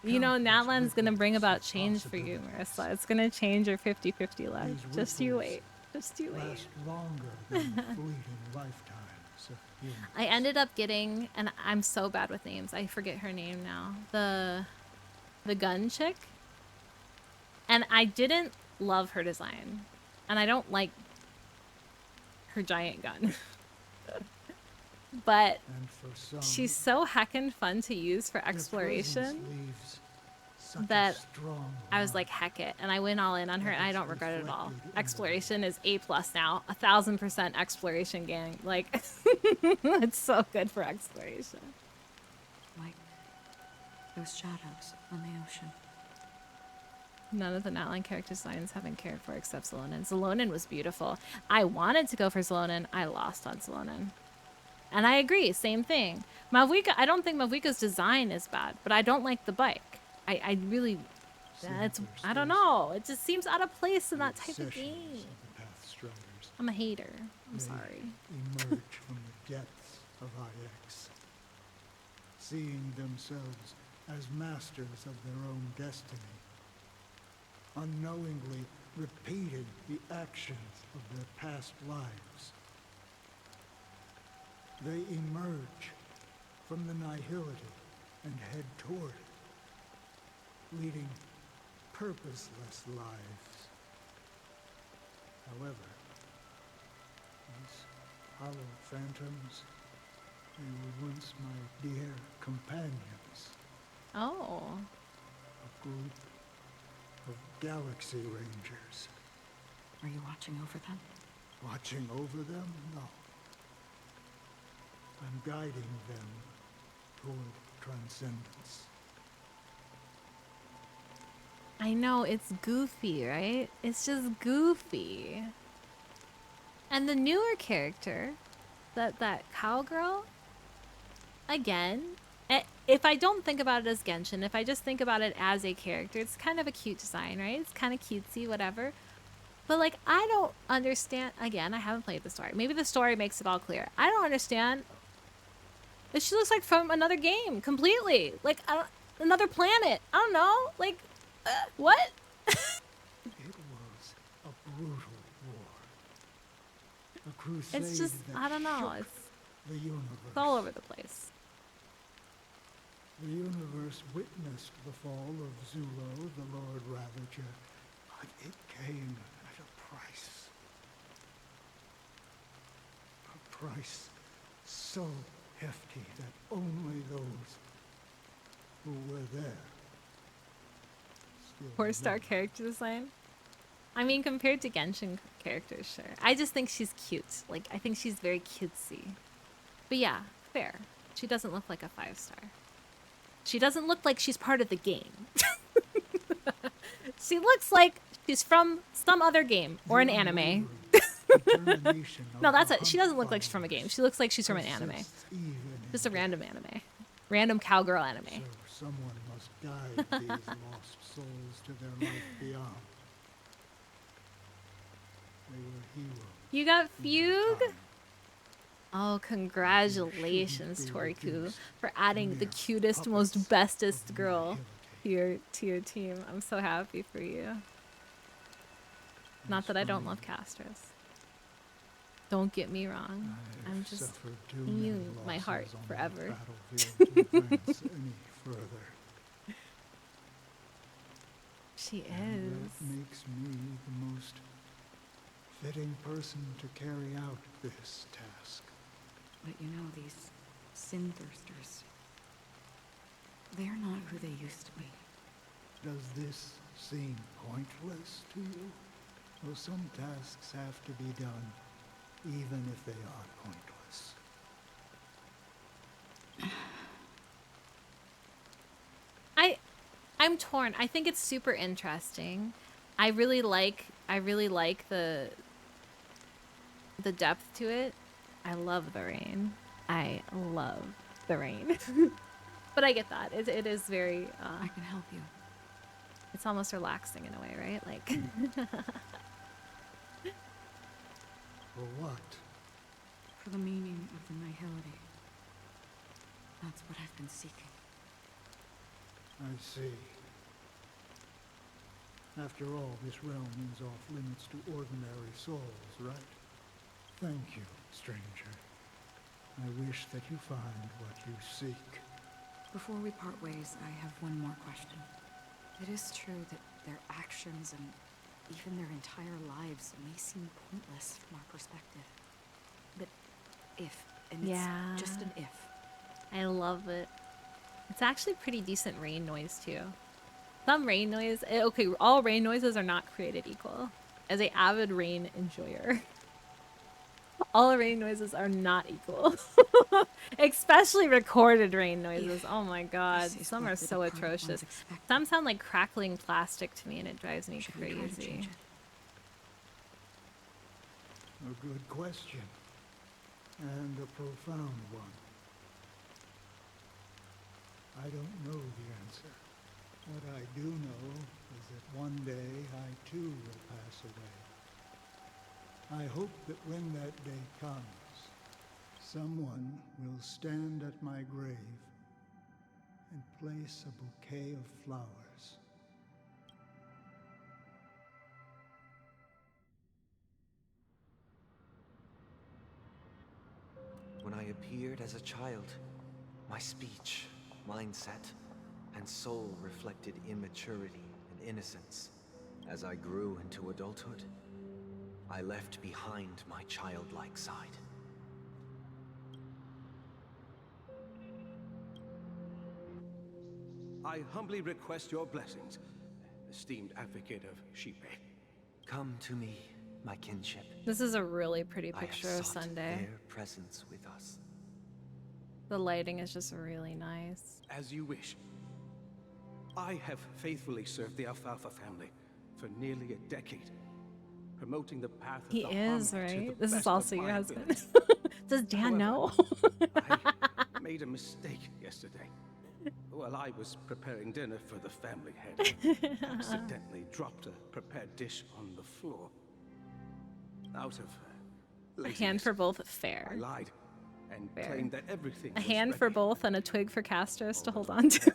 You know, Natlan's gonna bring about change for you, Marissa. It's gonna change your 50-50 life. Just you wait. Just you wait. Last longer than the fleeting lifetimes of humans. I ended up getting, and I'm so bad with names. I forget her name now. The gun chick. And I didn't love her design. And I don't like her giant gun. But she's so heckin' fun to use for exploration that I was like, heck it. And I went all in on her and I don't regret it at all. Exploration is A+ now. 1000% exploration gang. Like, it's so good for exploration. Like those shadows on the ocean. None of the Natlan character designs have been cared for except Zalonin. Zalonin was beautiful. I wanted to go for Zalonin. I lost on Zalonin. And I agree, same thing. Malvika, I don't think Malvika's design is bad, but I don't like the bike. I really, I don't know. It just seems out of place in that type of game. I'm a hater. I'm sorry. Emerge from the depths of IX, seeing themselves as masters of their own destiny. Unknowingly repeated the actions of their past lives. They emerge from the nihility and head toward it, leading purposeless lives. However, these hollow phantoms, they were once my dear companions. Oh. A group of Galaxy Rangers. Are you watching over them? Watching over them? No. I'm guiding them toward transcendence. I know, it's goofy, right? It's just goofy. And the newer character, that cowgirl, again, if I don't think about it as Genshin, if I just think about it as a character, it's kind of a cute design, right? It's kind of cutesy, whatever. But, like, I don't understand. Again, I haven't played the story. Maybe the story makes it all clear. I don't understand. She looks like from another game, completely. Like, another planet. I don't know. Like, what? It was a brutal war. A crusade It's just, that I don't know. shook the universe. It's all over the place. The universe witnessed the fall of Zulo, the Lord Ravager, but it came at a price. A price so hefty that only those who were there still 4-star character design? I mean, compared to Genshin characters, sure. I just think she's cute. Like, I think she's very cutesy. But yeah, fair. She doesn't look like a 5-star. She doesn't look like she's part of the game. She looks like she's from some other game or an anime. No, that's it. She doesn't look like she's from a game. She looks like she's from an anime. Just a random anime. Random cowgirl anime. So someone must guide these lost souls to their life beyond. They were heroes. You got Fugue? Oh, congratulations, Toriku, for adding the cutest, most bestest girl to your team. I'm so happy for you. Not that I don't love casters. Don't get me wrong. I'm just you, my heart forever. She is. That makes me the most fitting person to carry out this task. But you know, these sin thirsters, they're not who they used to be. Does this seem pointless to you? Well, some tasks have to be done, even if they are pointless. I'm torn. I think it's super interesting. I really like the depth to it. I love the rain. I love the rain. But I get that. It is very I can help you. It's almost relaxing in a way, right? Like For what? For the meaning of the nihility. That's what I've been seeking. I see. After all, this realm is off limits to ordinary souls, right? Thank you, stranger. I wish that you find what you seek. Before we part ways, I have one more question. It is true that their actions and even their entire lives may seem pointless from our perspective. But if, and yeah. it's just an if. I love it. It's actually pretty decent rain noise too. Some rain noise, okay, all rain noises are not created equal. As an avid rain enjoyer, all rain noises are not equal. Especially recorded rain noises. Oh my god, some are so atrocious. Some sound like crackling plastic to me and it drives me crazy. A good question. And a profound one. I don't know the answer. What I do know is that one day I too will pass away. I hope that when that day comes, someone will stand at my grave and place a bouquet of flowers. When I appeared as a child, my speech, mindset, and soul reflected immaturity and innocence. As I grew into adulthood, I left behind my childlike side. I humbly request your blessings, esteemed advocate of Shipe. Come to me, my kinship. This is a really pretty picture of Sunday. Their presence with us. The lighting is just really nice. As you wish. I have faithfully served the Alfalfa family for nearly a decade, promoting the path of He the is, right? This is also your husband. Does Dan know? I made a mistake yesterday. While I was preparing dinner for the family head, accidentally dropped a prepared dish on the floor. Out of laziness, A hand for both, fair. I lied and Fair. claimed that everything A was hand ready. for both and a twig for Castros to hold on to.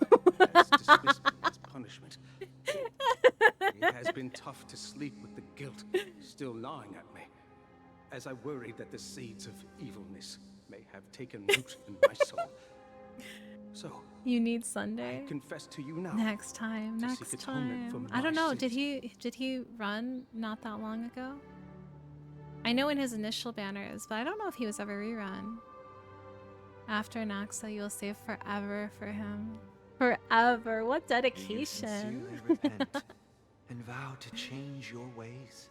Has dismissed me as punishment. It has been tough to sleep with the guilt still gnawing at me, as I worried that the seeds of evilness may have taken root in my soul. So You need Sunday. I confess to you now. Next time. to Next seek atonement time. for I don't my know. sins. Did he run not that long ago? I know in his initial banners, but I don't know if he was ever rerun. After Naxa, you'll save forever for him. Forever. What Do you dedication. sincerely repent and vow to change your ways?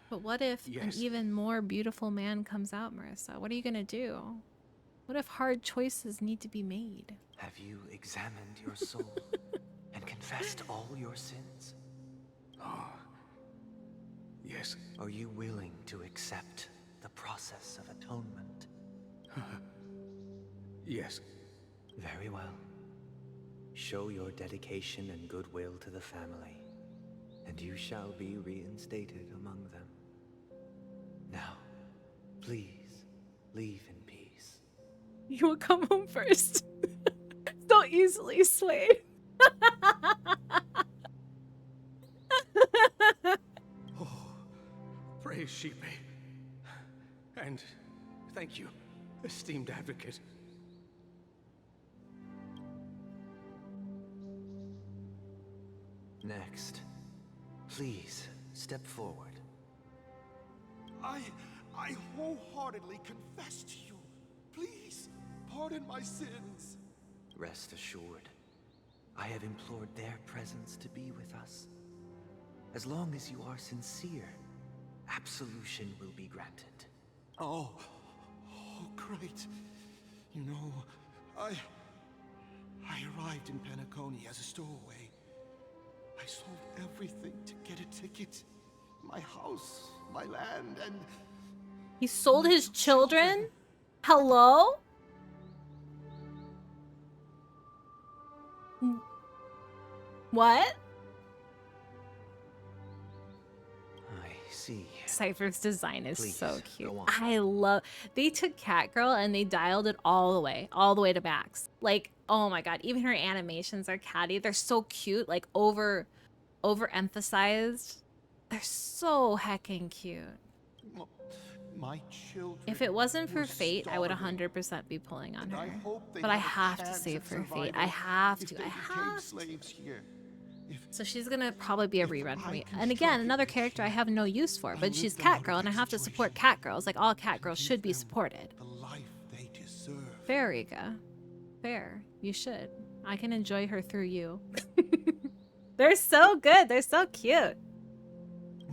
But what if an Yes. even more beautiful man comes out, Marissa? What are you gonna do? What if hard choices need to be made? Have you examined your soul and confessed all your sins? Oh, yes. Are you willing to accept the process of atonement? Yes. Very well. Show your dedication and goodwill to the family, and you shall be reinstated among them. Now, please, leave in peace. You will come home first. So easily swayed. Oh, praise Sheepy. And thank you, esteemed advocate. Next, please step forward. I wholeheartedly confess to you. Please, pardon my sins. Rest assured, I have implored their presence to be with us. As long as you are sincere, absolution will be granted. Oh, great. You know, I arrived in Penacony as a stowaway. I sold everything to get a ticket. My house, my land, and... He sold his children? Hello? What? I see. Cypher's design is Please, so cute. go on. I love... They took Catgirl and they dialed it all the way to max. Like, oh my god, even her animations are catty. They're so cute, like overemphasized. They're so heckin' cute. My children. If it wasn't for were Fate, I would starving. 100% be pulling on And I her. hope they But I have have a to chance save at for Fate. survival I have if to. they I became have to. slaves here. So she's gonna probably be a rerun for I me. can And again, strike it another rich character I here, have no use for, I'll but lift she's them out of Catgirl, and I their have to support Catgirls. Like all Catgirls should be supported. The life they deserve. Fair, Rika. Fair. You should. I can enjoy her through you. They're so good. They're so cute.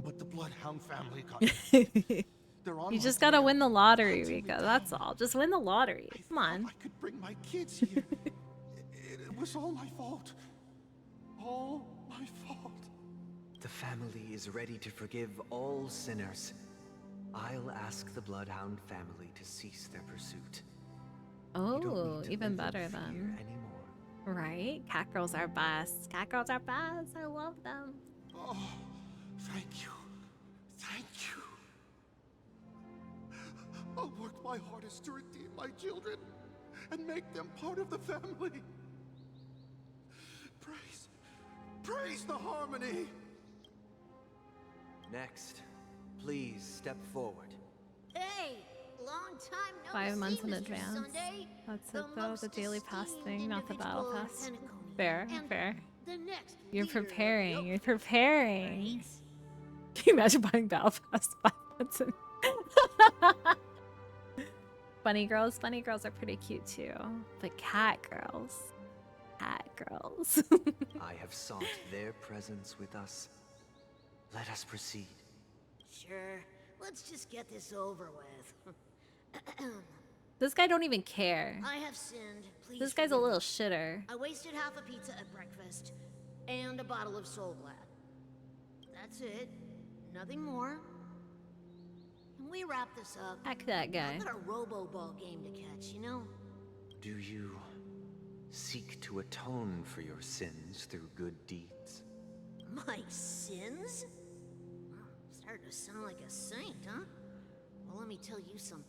But the Bloodhound family got me. They're on You my just gotta tail, win the lottery, hunting me Rika. down. That's all. Just win the lottery. Come on. I could bring my kids here. It was all my fault. All my fault. The family is ready to forgive all sinners. I'll ask the Bloodhound family to cease their pursuit. Oh, even better fear then. anymore. Right? Catgirls are best. Catgirls are best. I love them. Oh, thank you. Thank you. I'll work my hardest to redeem my children and make them part of the family. Praise the harmony. Next, please step forward. Hey, long time no 5 months see, in Mr. advance. Sunday. That's The it though, the most daily pass esteemed thing, not the battle individual in pass. Penacony. Fair, And fair. the next You're leader of the preparing, Oak you're family, preparing. right? Can you imagine buying battle pass 5 months in? Bunny girls are pretty cute too. But cat girls. I have sought their presence with us. Let us proceed. Sure, let's just get this over with. This guy don't even care. I have sinned. Please This guy's a forgive little me. shitter. I wasted half a pizza at breakfast and a bottle of Soul Glad. That's it. Nothing more. Can we wrap this up? Heck that guy. I've got a robo-ball game to catch, you know? Do you seek to atone for your sins through good deeds? My sins? Well, starting to sound like a saint, huh? Well, let me tell you something.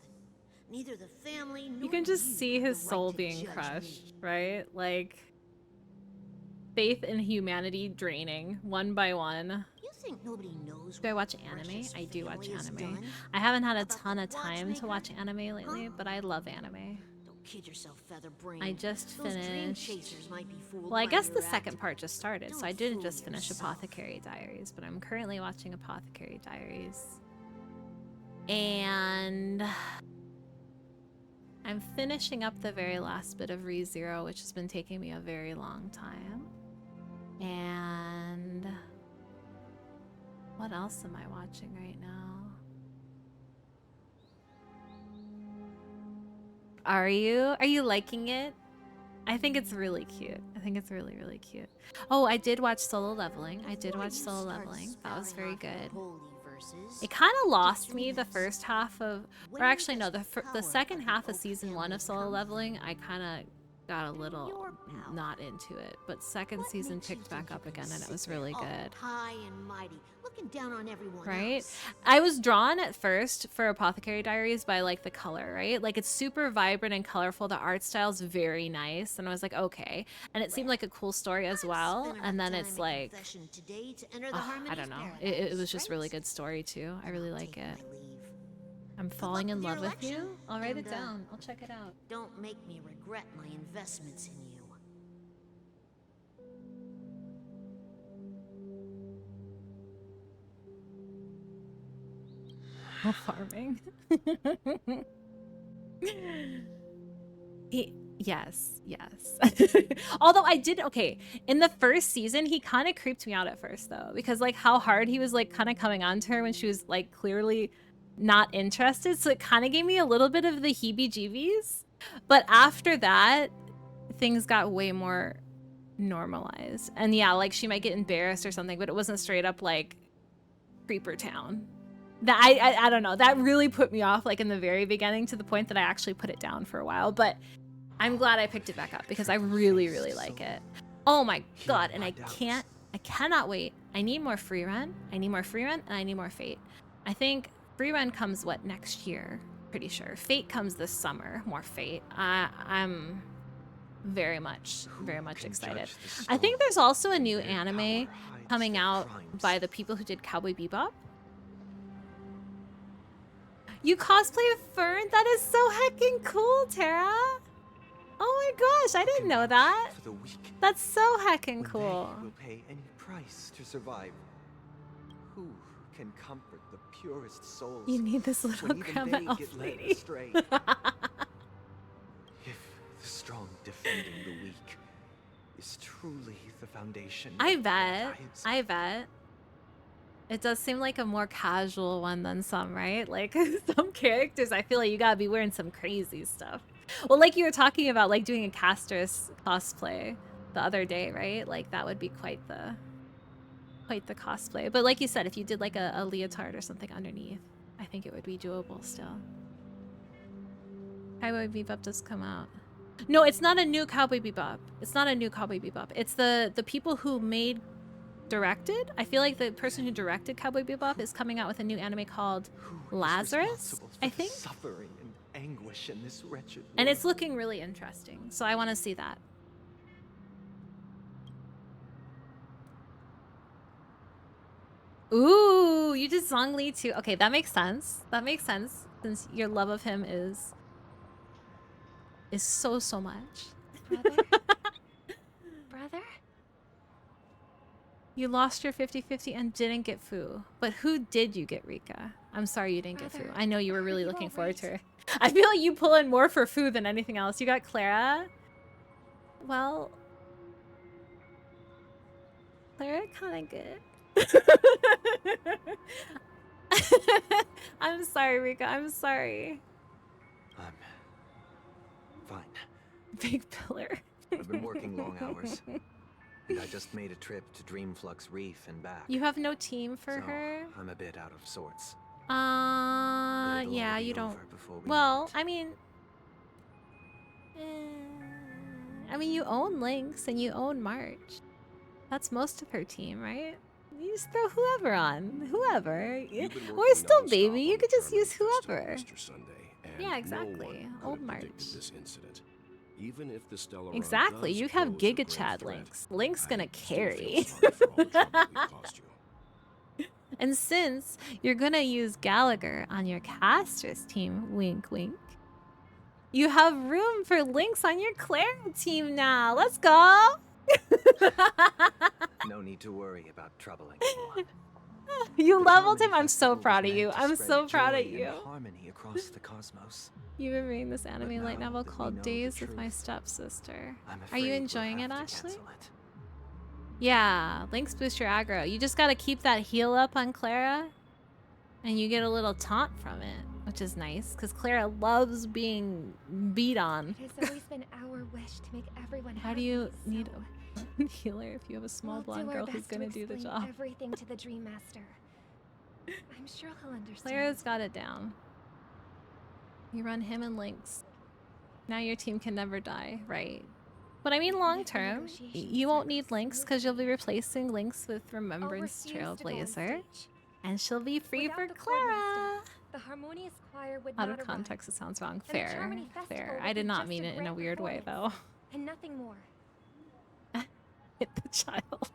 Neither the family nor You can just see his have the soul right to being judge crushed, me. right? Like faith in humanity draining one by one. You think nobody knows Do I what watch the anime? precious I do watch family has anime. done? I haven't had a About ton the of time to watch watchmaker? anime lately, but I love anime. Don't kid yourself, featherbrain. I just Those dream finished. chasers might be fooled Well, I by guess your the second act. part just started, so Don't I didn't fool just finish yourself. Apothecary Diaries, but I'm currently watching Apothecary Diaries. And I'm finishing up the very last bit of ReZero, which has been taking me a very long time. And what else am I watching right now? Are you liking it? I think it's really cute. I think it's really, really cute. Oh, I did watch Solo Leveling. I did watch Solo Leveling. That was very good. universes. It kind of lost me the first half of, or actually no, the second half of season 1 of Solo Leveling. I kind of got a little not into it, but second season picked back up again, and it was really good. High and mighty, looking down on everyone Right? else. I was drawn at first for Apothecary Diaries by like the color, right? Like it's super vibrant and colorful. The art style's very nice, and I was like, okay. And it seemed like a cool story as well. And then it's like, I don't know. It was just really good story too. I really like it. I'm falling in love with you. I'll write it down. I'll check it out. Don't make me regret my investments in you. Oh, farming. Yes. Although I did, okay, in the first season, he kind of creeped me out at first though, because like how hard he was like kind of coming on to her when she was like clearly not interested. So it kind of gave me a little bit of the heebie-jeebies. But after that, things got way more normalized. And yeah, like she might get embarrassed or something, but it wasn't straight up like Creeper Town. That I don't know. That really put me off like in the very beginning to the point that I actually put it down for a while. But I'm glad I picked it back up because I really, really like it. Oh my god, and I cannot wait. I need more free run. I need more free run, and I need more Fate. I think free run comes what, next year? Pretty sure. Fate comes this summer. More Fate. I'm very much excited. I think there's also a new anime coming out by the people who did Cowboy Bebop. You cosplay Fern? That is so heckin' cool, Tara. Oh my gosh, I didn't know that. That's so heckin' cool. Will pay any price to survive. Who can comfort the purest souls? You need this little grandma elf lady. If the strong defending the weak is truly the foundation. I bet. It does seem like a more casual one than some, right? Like some characters, I feel like you gotta be wearing some crazy stuff. Well, like you were talking about, like doing a Castress cosplay the other day, right? Like that would be quite the cosplay. But like you said, if you did like a leotard or something underneath, I think it would be doable still. Cowboy Bebop does come out. No, it's not a new Cowboy Bebop. It's not a new Cowboy Bebop. It's the people who directed. I feel like the person who directed Cowboy Bebop is coming out with a new anime called Lazarus, I think. Suffering and anguish in this wretched world. And it's looking really interesting, so I want to see that. Ooh, you did Zhongli too. Okay, that makes sense. That makes sense since your love of him is so much. Brother? You lost your 50-50 and didn't get Fu. But who did you get, Rika? I'm sorry you didn't get Fu. I know you were really looking forward to her. I feel like you pull in more for Fu than anything else. You got Clara. Well, Clara kind of good. I'm sorry, Rika. I'm sorry. I'm fine. Big pillar. I've been working long hours. And I just made a trip to Dreamflux Reef and back. You have no team for so her? I'm a bit out of sorts. Yeah, you don't. Well, I mean, you own Lynx and you own March. That's most of her team, right? You just throw whoever on. Whoever. We're still baby. You could just use whoever. Yeah, exactly. Old March. This incident. Even if the Stellaron Exactly. does You have pose a Giga great Chad threat, Lynx. Lynx I gonna still carry. feel sorry for all the trouble we caused you. And since you're gonna use Gallagher on your Castress team, wink wink, you have room for Lynx on your Clara team now. Let's go! No need to worry about troubling anyone. You leveled him. I'm so proud of you. I'm so proud of Joy you. and harmony across the cosmos. You've been reading this anime light novel that we called know Days the with My truth, Stepsister. I'm Are you afraid we'll enjoying it, have to Ashley? cancel it. Yeah, Lynx boost your aggro. You just gotta keep that heal up on Clara, and you get a little taunt from it, which is nice, because Clara loves being beat on. It has always been our wish to make everyone happy. How do you need a healer if you have a small We'll blonde do our girl who's best to gonna do the explain job? everything to the Dream Master. I'm sure he'll understand. Clara's got it down. You run him and Lynx. Now your team can never die, right? But I mean long term, you won't need Lynx because you'll be replacing Lynx with Remembrance Trailblazer. And she'll be free for Clara! The harmonious choir would Out not of context, it sounds wrong. And the Fair. Charmony Festival Fair. would I did be not just mean a it in a great weird way, though. performance, and nothing more. Hit the child.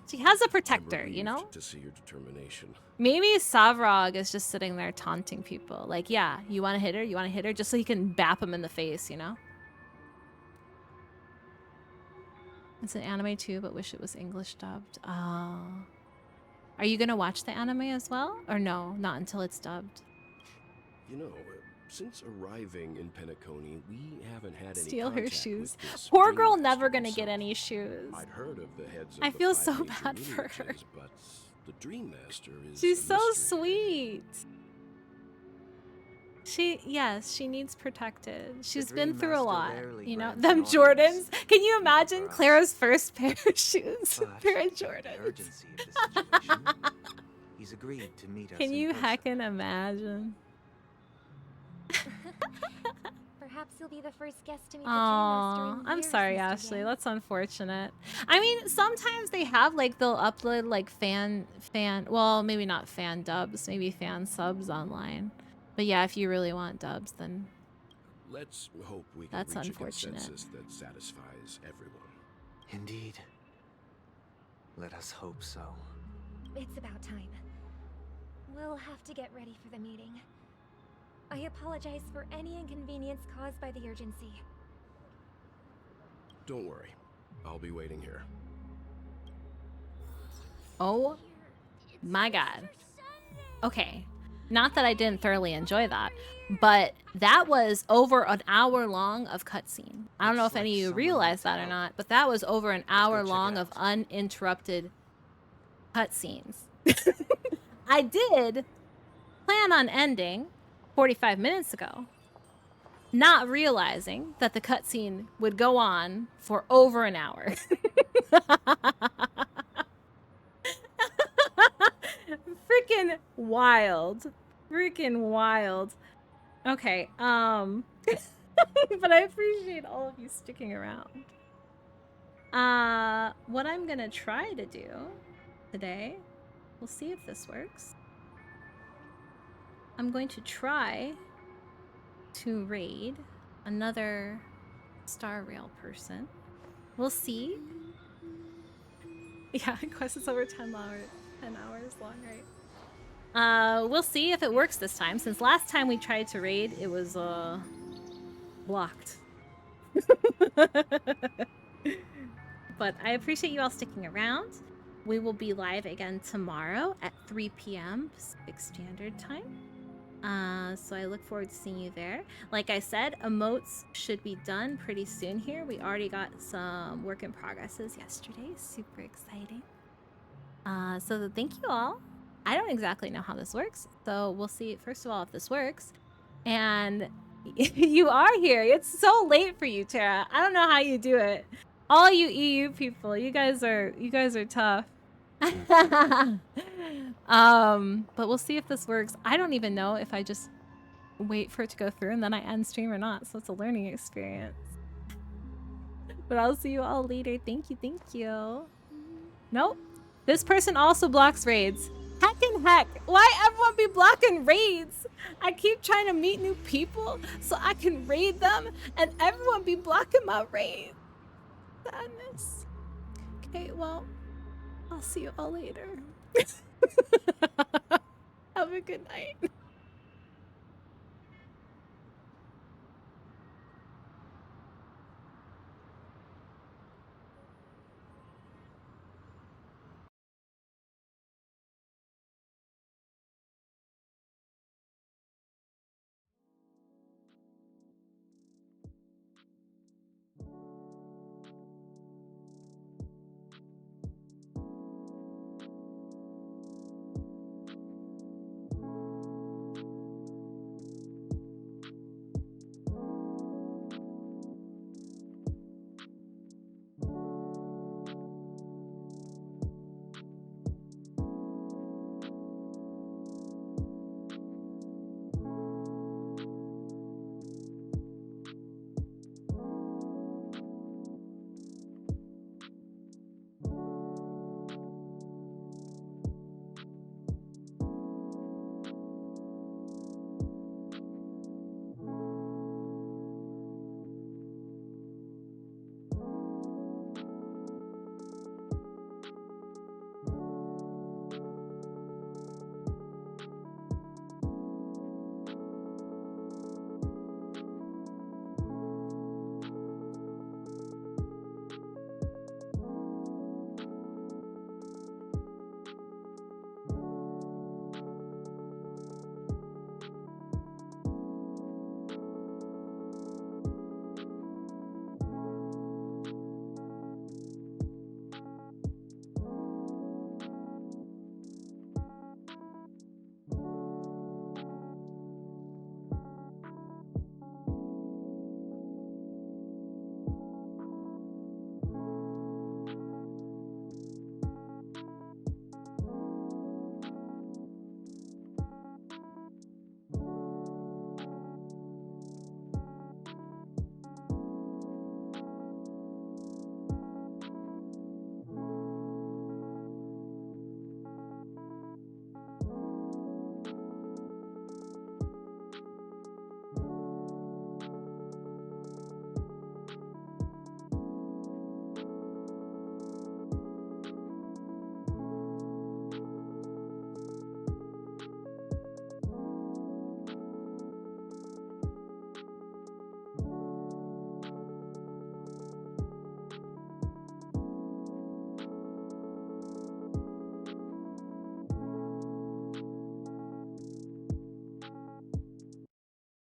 She has a protector, you know? To see your determination. Maybe Savrog is just sitting there taunting people. Like, yeah, you want to hit her? You want to hit her? Just so he can bap him in the face, you know? It's an anime too, but wish it was English dubbed. Oh. Are you going to watch the anime as well? Or no, not until it's dubbed? You know, since arriving in Penacony, we haven't had any Steal her contact shoes. with this Poor Dream girl Master never gonna himself. get any shoes. I'd heard of the heads of I the feel 5 so major bad for her. lineages, but the Dream Master is She's a so mystery. sweet. Yes, she needs protected. She's been Dream through a Master lot, rarely you know? grants Them an Jordans. Can you for imagine us. Clara's first pair of shoes? But Pair of given the Jordans. urgency of the situation, he's agreed to meet us Can in you person. heckin' imagine? Perhaps you'll be the first guest to meet the Dream Master Aww, in I'm years, sorry, Mr. Ashley. Yang. That's unfortunate. I mean, sometimes they have like they'll upload like well, maybe not fan dubs, maybe fan subs online. But yeah, if you really want dubs, then Let's hope we can That's reach unfortunate. a consensus that satisfies everyone. Indeed. Let us hope so. It's about time. We'll have to get ready for the meeting. I apologize for any inconvenience caused by the urgency. Don't worry. I'll be waiting here. oh my god. Okay. Not that I didn't thoroughly enjoy that, but that was over an hour long of cutscene. I don't know if any of you realize that or not, but that was over an hour long of uninterrupted cutscenes. I did plan on ending 45 minutes ago, not realizing that the cutscene would go on for over an hour. Freaking wild. Freaking wild. Okay, but I appreciate all of you sticking around. What I'm gonna try to do today, we'll see if this works. I'm going to try to raid another Star Rail person. We'll see. Yeah, quest is over 10 hours long, right? We'll see if it works this time. Since last time we tried to raid, it was blocked. But I appreciate you all sticking around. We will be live again tomorrow at 3 p.m. Pacific Standard Time. So I look forward to seeing you there. Like I said, emotes should be done pretty soon here. We already got some work in progresses yesterday. Super exciting. So thank you all. I don't exactly know how this works, so we'll see first of all if this works. And you are here. It's so late for you, Tara. I don't know how you do it. All you EU people, you guys are tough. But we'll see if this works. I don't even know if I just wait for it to go through and then I end stream or not, so it's a learning experience. But I'll see you all later. Thank you. Nope. This person also blocks raids. Heckin' heck. Why everyone be blocking raids? I keep trying to meet new people so I can raid them, and everyone be blocking my raids. Sadness. Okay, well, I'll see you all later. Have a good night.